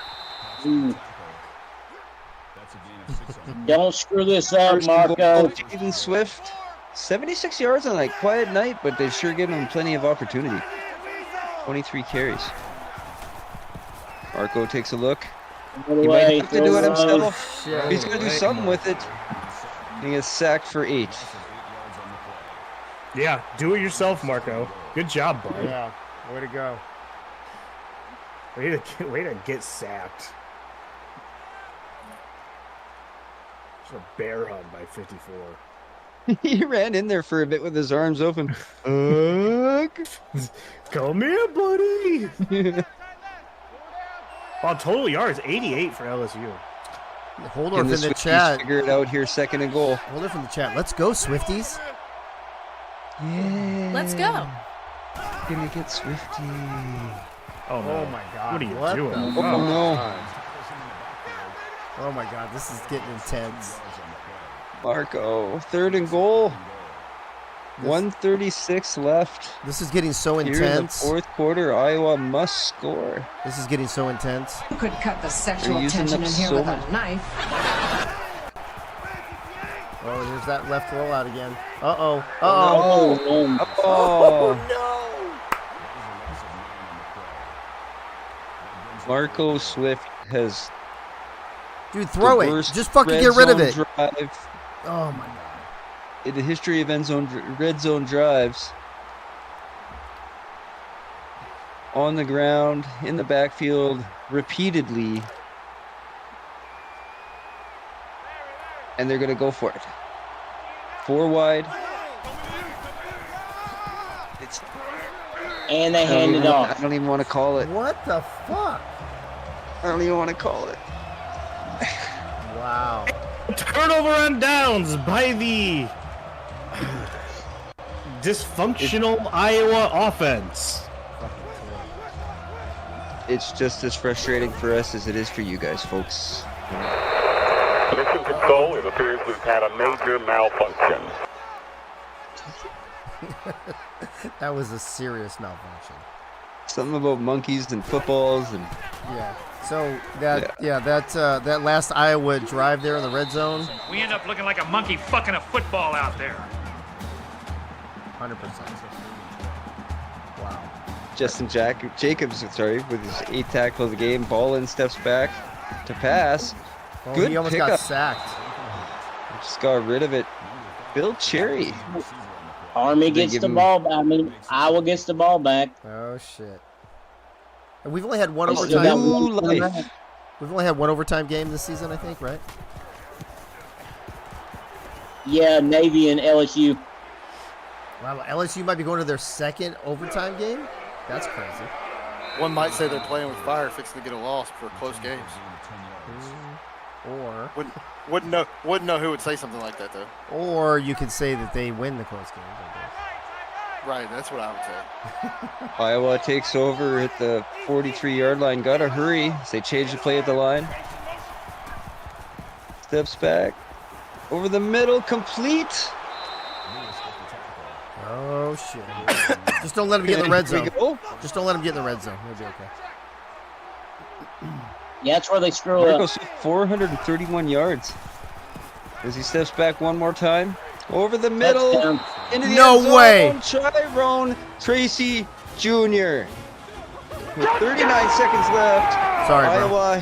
Don't screw this up, Marco. Jaden Swift, 76 yards on a quiet night, but they've sure given him plenty of opportunity. 23 carries. Marco takes a look. He might have to do it himself. He's going to do something with it. He gets sacked for 8. Yeah, do it yourself, Marco. Good job, bud. Yeah, way to go. Way to get sacked. Just a bear hug by 54. He ran in there for a bit with his arms open. Come here, buddy. Well, total yards, 88 for LSU. Holdorf in the chat. Figure it out here, 2nd and goal. Holdorf in the chat. Let's go, Swifties. Yeah. Let's go. Gonna get Swifty. Oh, no. My God. What are you doing? Oh, no. Oh, my God. This is getting intense. Marco, 3rd and goal. 1:36 left. This is getting so Here in the intense. 4th quarter, Iowa must score. This is getting so intense. You could cut the sexual They're using tension them in here so with much. a knife. Oh, here's that left rollout again. Uh-oh. Oh, Oh, no. Marco Swift has Dude, throw the it. worst Just fucking red get rid of zone it. drive Oh, my God. in the history of red zone drives. On the ground, in the backfield, repeatedly. And they're going to go for it. 4 wide. And they hand it off. I don't even want to call it. What the fuck? I don't even want to call it. Wow. Turnover on downs by the dysfunctional Iowa offense. It's just as frustrating for us as it is for you guys, folks. Mission control, it appears we've had a major malfunction. That was a serious malfunction. Something about monkeys and footballs and Yeah. So that last Iowa drive there in the red zone. We end up looking like a monkey fucking a football out there. 100%. Wow. Justin Jacobs, with his 8th tackle of the game. Ball in, steps back to pass. Oh, Good he almost pickup. got sacked. Just got rid of it. Bill Cherry. Army They gets give the him- ball. Iowa gets the ball back. Oh shit. And we've only had one They still got overtime. New one life. timeout. We've only had one overtime game this season, I think, right? Yeah, Navy and LSU. Wow, LSU might be going to their second overtime game. That's crazy. One might say they're playing with fire, fixing to get a loss for close games. Or Wouldn't know who would say something like that though. or you could say that they win the close games. Right, that's what I would say. Iowa takes over at the 43-yard line. Gotta hurry as they change the play at the line. Steps back. Over the middle, complete. Oh shit! Just don't let him get in the red Here we zone. go. Just don't let him get in the red zone. He'll be okay. Yeah, that's where they screw up. Marcos 431 yards. As he steps back one more time. Over the middle. Touchdown. Into the No end zone. way. Tyrone Tracy Jr. With 39 seconds left. Sorry, bro.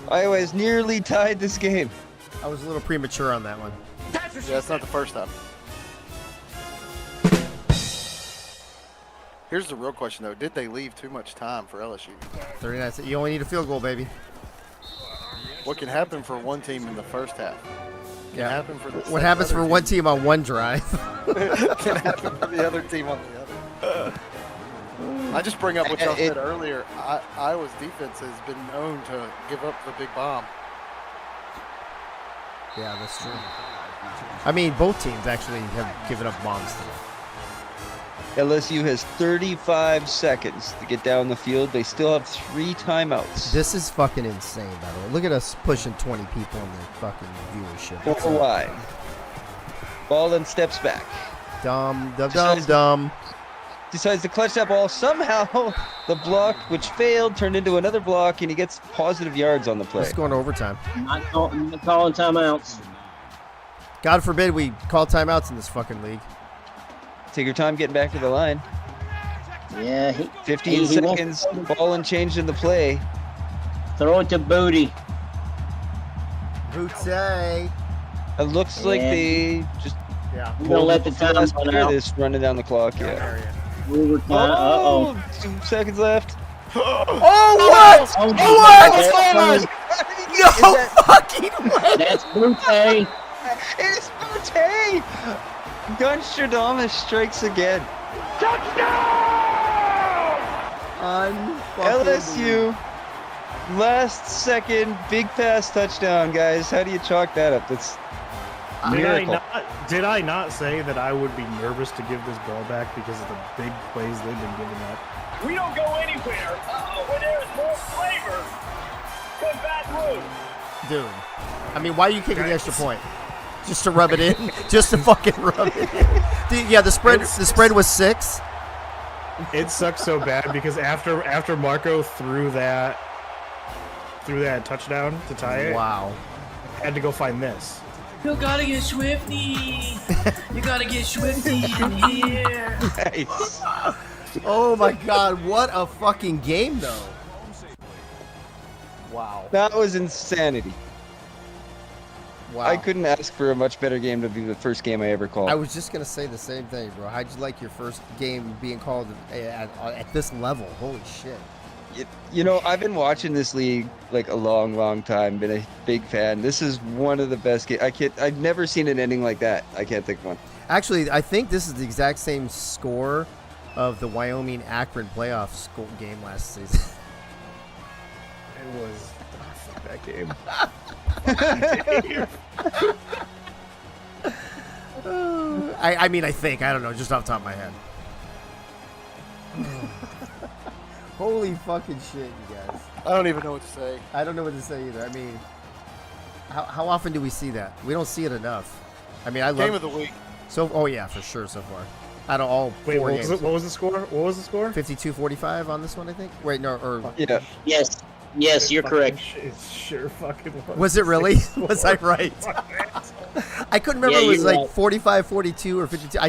Iowa has nearly tied this game. I was a little premature on that one. Yeah, that's not the first time. Here's the real question though: did they leave too much time for LSU? 39. You only need a field goal, baby. What can happen for one team in the first half? Can happen for the What happens for one team on one drive? can happen for the other team on the other. I just bring up what y'all said earlier. Iowa's defense has been known to give up the big bomb. Yeah, that's true. I mean, both teams actually have given up bombs today. LSU has 35 seconds to get down the field. They still have 3 timeouts. This is fucking insane, by the way. Look at us pushing 20 people in the fucking viewership. 4 wide. Ball then steps back. Dumb. Decides to clutch that ball. Somehow, the block, which failed, turned into another block, and he gets positive yards on the play. Let's go into overtime. Not calling timeouts. God forbid we call timeouts in this fucking league. Take your time getting back to the line. Yeah. 15 seconds. Ball and changed in the play. Throw it to Booty. Booty. It looks like they just Yeah. We're going to let the time run out. This running down the clock, yeah. Overtime. Uh-oh. 2 seconds left. Oh, what? Oh, what? No fucking way. That's Booty. It's Booty! Gunstradamus strikes again. LSU, last second, big pass touchdown, guys. How do you chalk that up? That's miracle. Did I not say that I would be nervous to give this ball back because of the big plays they've been giving up? We don't go anywhere where there is more flavor than Baton Rouge. Dude. I mean, why are you kicking the extra point? Just to rub it in? Just to fucking rub it in? Dude, yeah, the spread was 6. It sucks so bad because after Marco threw that touchdown to tie it, wow, I had to go find this. You gotta get Swifty. You gotta get Swifty in here. Nice. Oh my God, what a fucking game though. Wow. That was insanity. Wow. I couldn't ask for a much better game to be the first game I ever called. I was just going to say the same thing, bro. How'd you like your first game being called at this level? Holy shit. You know, I've been watching this league like a long, long time. Been a big fan. This is one of the best games. I've never seen an ending like that. I can't think of one. Actually, I think this is the exact same score of the Wyoming Akron playoff game last season. It was that game. I mean, I think. I don't know. Just off the top of my head. Holy fucking shit, you guys. I don't even know what to say. I don't know what to say either. I mean, how often do we see that? We don't see it enough. I mean, I love Game of the week. Oh yeah, for sure so far. Out of all Wait, 4 games. what was the score? What was the score? 52-45 on this one, I think. Wait, no, or yeah. Yes, you're correct. It sure fucking was. Was it really? Was I right? I couldn't remember. Yeah, It was you're like right. 45, 42, or 52. I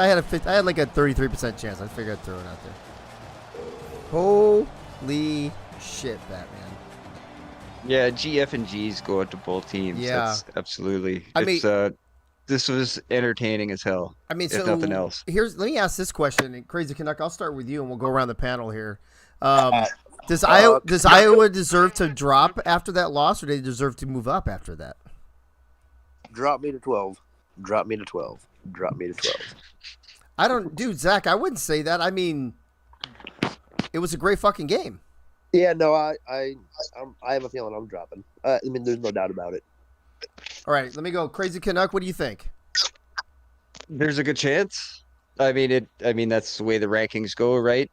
had like a 33% chance. I figured I'd throw it out there. Holy shit, Batman. Yeah, GF and G's go out to both teams. Yeah. That's absolutely. I It's mean, this was entertaining as hell. I mean, if nothing else. Let me ask this question, and Crazy Canuck, I'll start with you, and we'll go around the panel here. Does Iowa deserve to drop after that loss, or do they deserve to move up after that? Drop me to 12. Drop me to 12. Drop me to 12. I don't, dude, Zach. I wouldn't say that. I mean, it was a great fucking game. Yeah, no, I have a feeling I'm dropping. I mean, there's no doubt about it. All right, let me go. Crazy Canuck, what do you think? There's a good chance. I mean, that's the way the rankings go, right?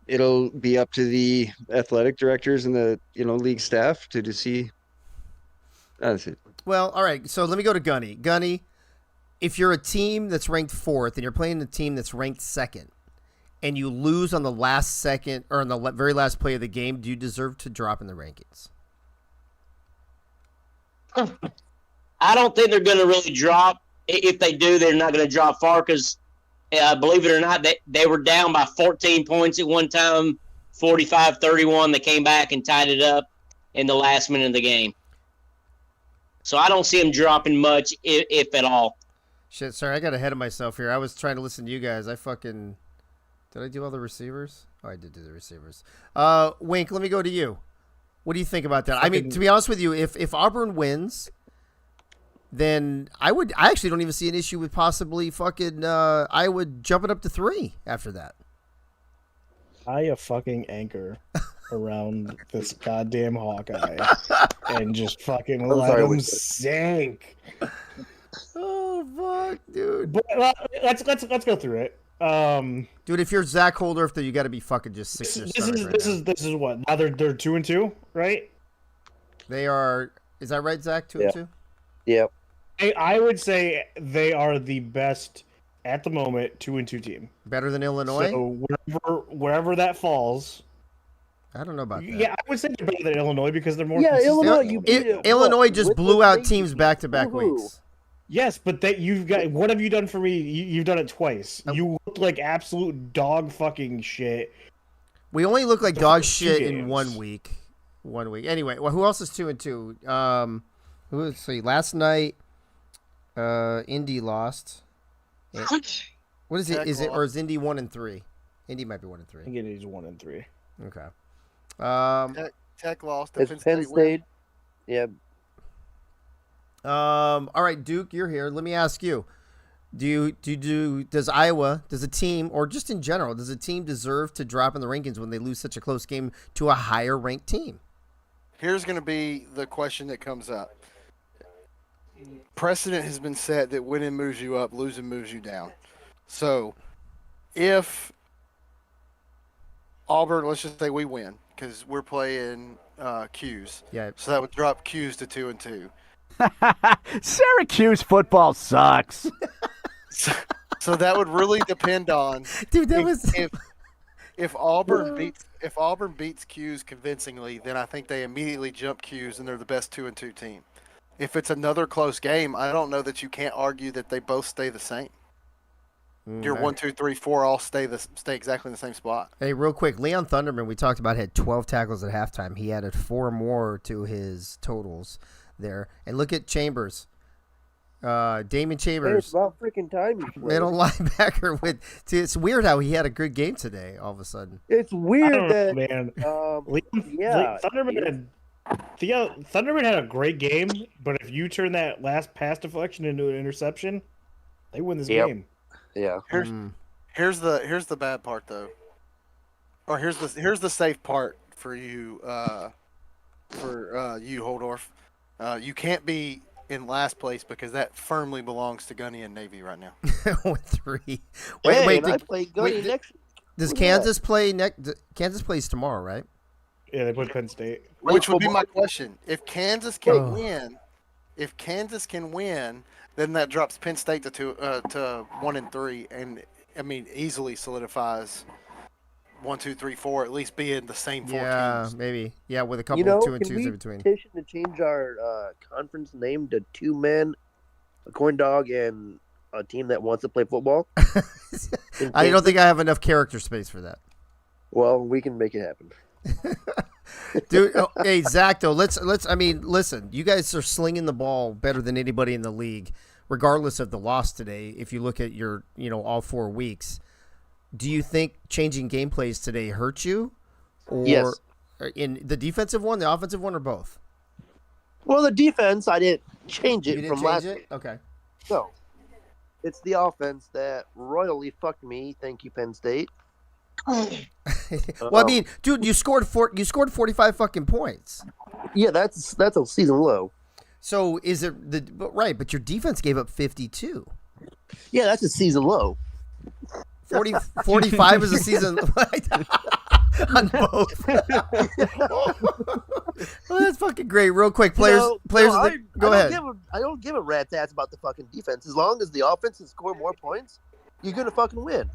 It'll be up to the athletic directors and the league staff to see. That's it. Well, all right. So let me go to Gunny. Gunny, if you're a team that's ranked 4th and you're playing a team that's ranked 2nd, and you lose on the last second or on the very last play of the game, do you deserve to drop in the rankings? I don't think they're going to really drop. If they do, they're not going to drop far because, believe it or not, they were down by 14 points at one time, 45-31. They came back and tied it up in the last minute of the game. So I don't see them dropping much, if at all. Shit, sorry, I got ahead of myself here. I was trying to listen to you guys. Did I do all the receivers? Oh, I did do the receivers. Wink, let me go to you. What do you think about that? I mean, to be honest with you, if Auburn wins, then I actually don't even see an issue with possibly fucking Iowa jumping up to 3 after that. Tie a fucking anchor around this goddamn Hawkeye and just fucking let him sink. Oh fuck, dude! But let's go through it. Dude, if you're Zach Holdorf, though, you got to be fucking just 6 This is what now they're 2-2, right? They are. Is that right, Zach? 2-2. Yep. I would say they are the best at the moment 2-2 team. Better than Illinois. So wherever that falls. I don't know about that. Yeah, I would say they're better than Illinois because they're more. Yeah, Illinois. Illinois just blew out teams back-to-back weeks. Yes, but you've got. What have you done for me? You've done it twice. You look like absolute dog fucking shit. We only look like dog shit in 1 week. 1 week. Anyway, well, who else is 2-2? Let's see. Last night, Indy lost. What is it? Is it or is Indy 1-3? Indy might be 1-3. I think it is 1-3. Okay. Tech lost. It's Penn State. Yeah. All right, Duke, you're here. Let me ask you: does Iowa, does a team, or just in general, does a team deserve to drop in the rankings when they lose such a close game to a higher ranked team? Here's going to be the question that comes up. Precedent has been set that winning moves you up, losing moves you down. So, if Auburn, let's just say we win because we're playing Q's. Yeah. So that would drop Q's to 2-2. Syracuse football sucks. So that would really depend on if Auburn beats Q's convincingly, then I think they immediately jump Q's and they're the best 2-2 team. If it's another close game, I don't know that you can't argue that they both stay the same. Your 1, 2, 3, 4 all stay exactly in the same spot. Hey, real quick, Leon Thunderman, we talked about, had 12 tackles at halftime. He added 4 more to his totals there. And look at Chambers. Damon Chambers. Hey, it's about freaking time you play. Middle linebacker with. See, it's weird how he had a good game today. All of a sudden, it's weird that man. Thunderman had a great game, but if you turn that last pass deflection into an interception, they win this game. Yeah. Here's the bad part though, or here's the safe part for you, Holdorf. You can't be in last place because that firmly belongs to Gunny and Navy right now. With 3. Wait. I play Gunny next. Does Kansas play next? Kansas plays tomorrow, right? Yeah, they play Penn State. Which would be my question. If Kansas can win, then that drops Penn State to 1-3, and I mean easily solidifies 1, 2, 3, 4. At least be in the same 4 teams. Maybe. Yeah, with a couple of 2 and 2s in between. Can we petition to change our conference name to 2 men, a corn dog, and a team that wants to play football? I don't think I have enough character space for that. Well, we can make it happen. Dude, hey Zach, though, let's. I mean, listen, you guys are slinging the ball better than anybody in the league. regardless of the loss today, if you look at your, all 4 weeks, do you think changing game plays today hurt you? Or Yes. in the defensive one, the offensive one, or both? Well, the defense, I didn't change it You didn't from change last it? week. Okay. No. It's the offense that royally fucked me. Thank you, Penn State. Well, I mean, dude, you scored 45 fucking points. Yeah, that's a season low. So is it right? But your defense gave up 52. Yeah, that's a season low. 45 is a season on both. Well, that's fucking great. Real quick, players. Go ahead. I don't give a rat's ass about the fucking defense. As long as the offense can score more points, you're gonna fucking win.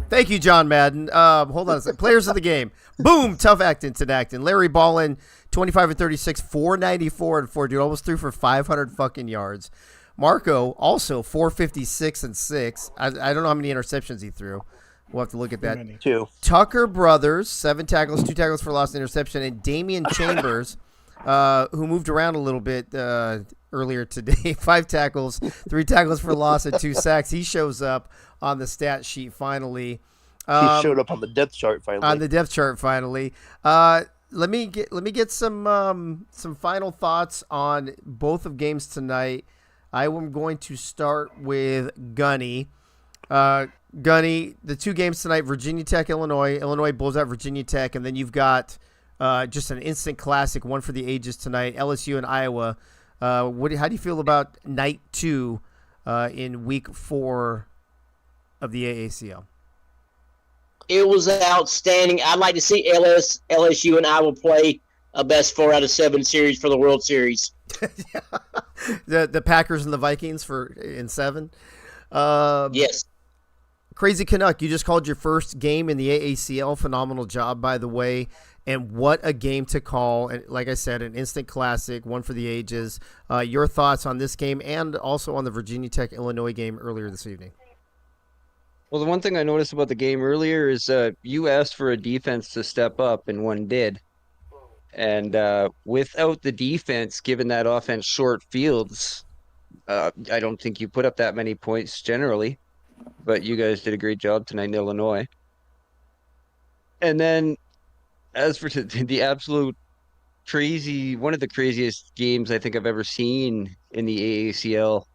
Thank you, John Madden. Hold on a second. Players of the game. Boom. Tough acting to acting. Larry Ballin, 25 and 36, 494 and 4. Dude, almost threw for 500 fucking yards. Marco, also 456 and 6. I don't know how many interceptions he threw. We'll have to look at that. 2. Tucker Brothers, 7 tackles, 2 tackles for lost interception. And Damian Chambers, who moved around a little bit earlier today, 5 tackles, 3 tackles for loss, and 2 sacks. He shows up on the stat sheet finally. He showed up on the depth chart finally. On the depth chart finally. Let me get some final thoughts on both of games tonight. I am going to start with Gunny. Gunny, the 2 games tonight: Virginia Tech, Illinois. Illinois blows out Virginia Tech, and then you've got just an instant classic, one for the ages tonight: LSU and Iowa. How do you feel about night 2 in week 4 of the AACL? It was outstanding. I'd like to see LSU and Iowa play a best 4 out of 7 series for the World Series. The Packers and the Vikings in 7. Yes. Crazy Canuck, you just called your first game in the AACL. Phenomenal job, by the way. And what a game to call. And like I said, an instant classic, one for the ages. Your thoughts on this game and also on the Virginia Tech-Illinois game earlier this evening? Well, the one thing I noticed about the game earlier is you asked for a defense to step up, and one did. And without the defense, given that offense short fields, I don't think you put up that many points generally. But you guys did a great job tonight in Illinois. And then as for the absolute one of the craziest games I think I've ever seen in the AACL,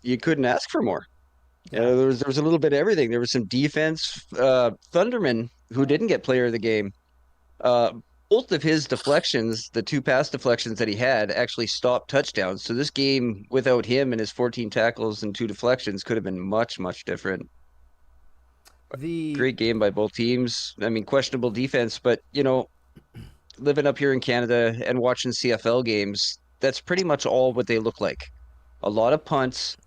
you couldn't ask for more. There was a little bit of everything. There was some defense. Thunderman, who didn't get player of the game, both of his deflections, the 2 pass deflections that he had, actually stopped touchdowns. So this game, without him and his 14 tackles and 2 deflections, could have been much, much different. Great game by both teams. I mean, questionable defense, but, living up here in Canada and watching CFL games, that's pretty much all what they look like. A lot of punts,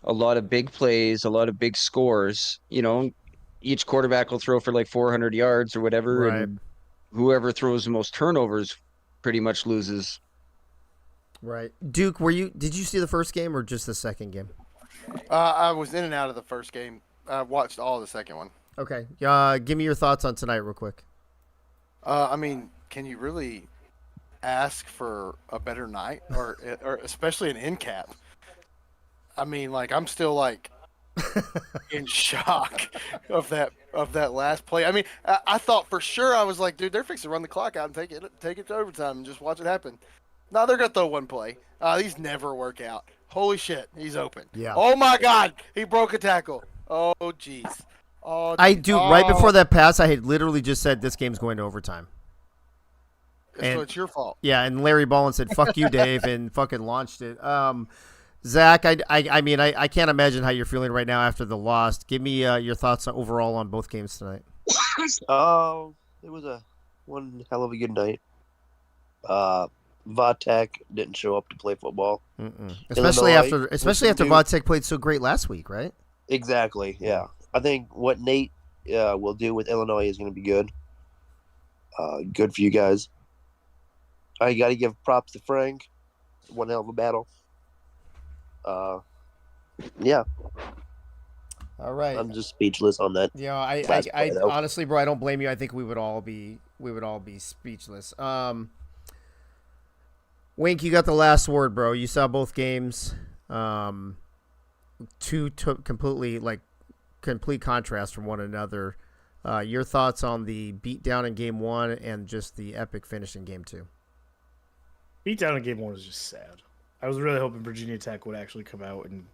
a lot of big plays, a lot of big scores. Each quarterback will throw for like 400 yards or whatever, Right. and whoever throws the most turnovers pretty much loses. Right. Duke, did you see the first game or just the second game? I was in and out of the first game. I watched all of the second one. Okay. Give me your thoughts on tonight real quick. I mean, can you really ask for a better night or especially an end cap? I mean, like, I'm still like in shock of that last play. I mean, I thought for sure, I was like, dude, they're fixing to run the clock out and take it to overtime and just watch it happen. No, they're gonna throw one play. These never work out. Holy shit, he's open. Yeah. Oh my God, he broke a tackle. Oh jeez. Oh. Right before that pass, I had literally just said this game's going to overtime. So it's your fault. Yeah, and Larry Ballin said, "Fuck you, Dave," and fucking launched it. Zach, I mean, I can't imagine how you're feeling right now after the loss. Give me your thoughts overall on both games tonight. It was one hell of a good night. Vatek didn't show up to play football. Especially after Vatek played so great last week, right? Exactly, yeah. I think what Nate will do with Illinois is going to be good. Good for you guys. I got to give props to Frank. One hell of a battle. Yeah. All right. I'm just speechless on that. Yeah, I honestly, bro, I don't blame you. I think we would all be speechless. Wink, you got the last word, bro. You saw both games. Two complete contrast from one another. Your thoughts on the beatdown in Game 1 and just the epic finish in Game 2? Beatdown in Game 1 was just sad. I was really hoping Virginia Tech would actually come out and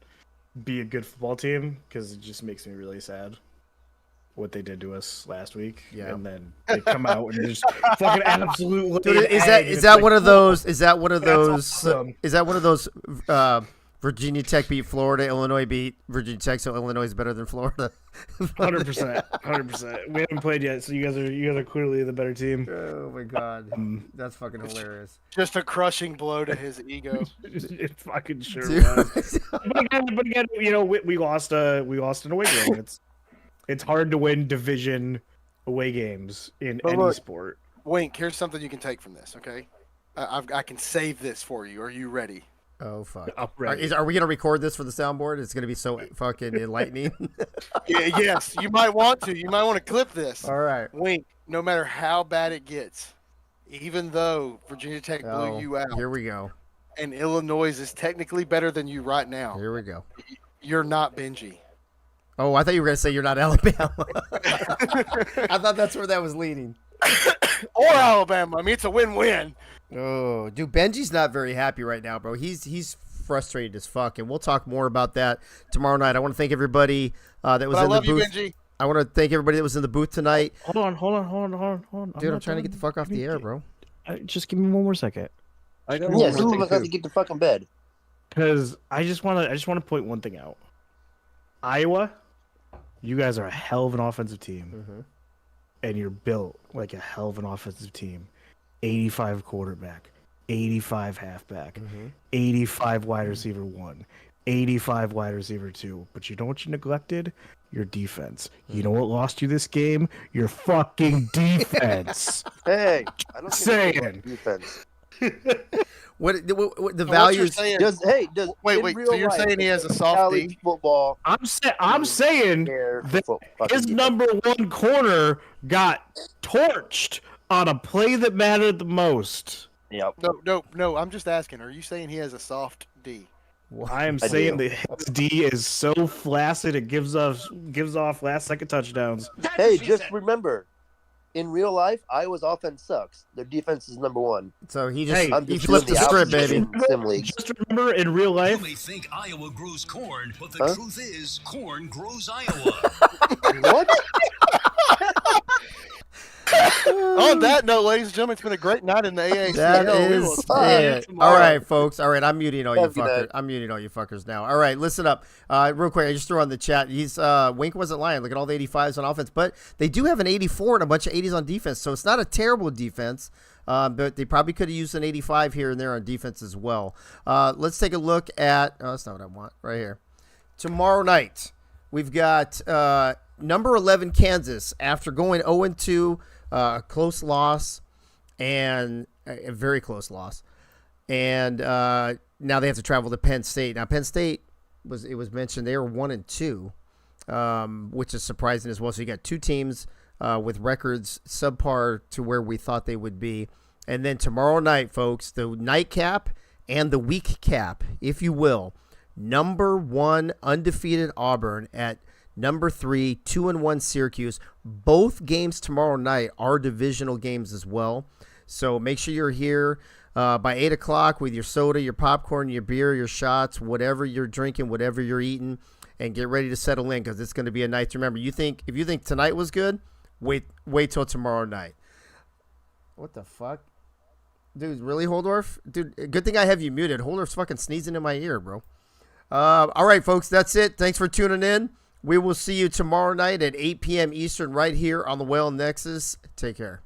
be a good football team, because it just makes me really sad what they did to us last week. Yeah. And then they come out and just fucking absolutely. Dude, is that one of those Virginia Tech beat Florida, Illinois beat Virginia Tech, so Illinois is better than Florida? 100%. We haven't played yet, so you guys are clearly the better team. Oh my god, that's fucking hilarious. Just a crushing blow to his ego. It fucking sure was. But again, we lost an away game. It's hard to win division away games in any sport. Wink, here's something you can take from this. Okay, I can save this for you. Are you ready? Oh fuck! Are we gonna record this for the soundboard? It's gonna be so fucking enlightening. Yes, you might want to. You might want to clip this. All right. Wink. No matter how bad it gets, even though Virginia Tech blew you out, here we go. And Illinois is technically better than you right now. Here we go. You're not Benji. Oh, I thought you were gonna say you're not Alabama. I thought that's where that was leading. Or Alabama. I mean, it's a win-win. Oh, dude, Benji's not very happy right now, bro. He's frustrated as fuck, and we'll talk more about that tomorrow night. I want to thank everybody that was in the booth. You, Benji. I want to thank everybody that was in the booth tonight. Hold on. Dude, I'm trying to get the fuck off the air, bro. Just give me one more second. Some of us have to get to fucking bed. Because I just want to point one thing out. Iowa, you guys are a hell of an offensive team, and you're built like a hell of an offensive team. 85 quarterback, 85 halfback, 85 wide receiver 1, 85 wide receiver 2. But you know what you neglected? Your defense. You know what lost you this game? Your fucking defense. Hey, I don't saying defense. What the values? Wait. So you're saying he has a soft D? Football. I'm saying that his number one corner got torched on a play that mattered the most. Yep. No. I'm just asking. Are you saying he has a soft D? I am saying that his D is so flaccid it gives off last second touchdowns. Hey, just remember, in real life, Iowa's offense sucks. Their defense is number one. So he flipped the script, baby. Just remember, in real life, you may think Iowa grows corn, but the truth is, corn grows Iowa. What? On that note, ladies and gentlemen, it's been a great night in the AAC. That is it. All right, folks. All right, I'm muting all you fuckers. I'm muting all you fuckers now. All right, listen up. Real quick, I just threw on the chat. Wink wasn't lying. Look at all the 85s on offense, but they do have an 84 and a bunch of 80s on defense, so it's not a terrible defense. But they probably could have used an 85 here and there on defense as well. Let's take a look at. Oh, that's not what I want. Right here. Tomorrow night, we've got number 11 Kansas after going 0-2. A close loss and a very close loss. And now they have to travel to Penn State. Now, Penn State, it was mentioned they were 1-2, which is surprising as well. So you got two teams with records subpar to where we thought they would be. And then tomorrow night, folks, the nightcap and the week cap, if you will, number 1 undefeated Auburn at number 3, 2-1 Syracuse. Both games tomorrow night are divisional games as well. So make sure you're here by 8 o'clock with your soda, your popcorn, your beer, your shots, whatever you're drinking, whatever you're eating, and get ready to settle in because it's going to be a night to remember. If you think tonight was good, wait till tomorrow night. What the fuck? Dude, really, Holdorf? Dude, good thing I have you muted. Holdorf's fucking sneezing in my ear, bro. All right, folks, that's it. Thanks for tuning in. We will see you tomorrow night at 8 p.m. Eastern right here on the Whale Nexus. Take care.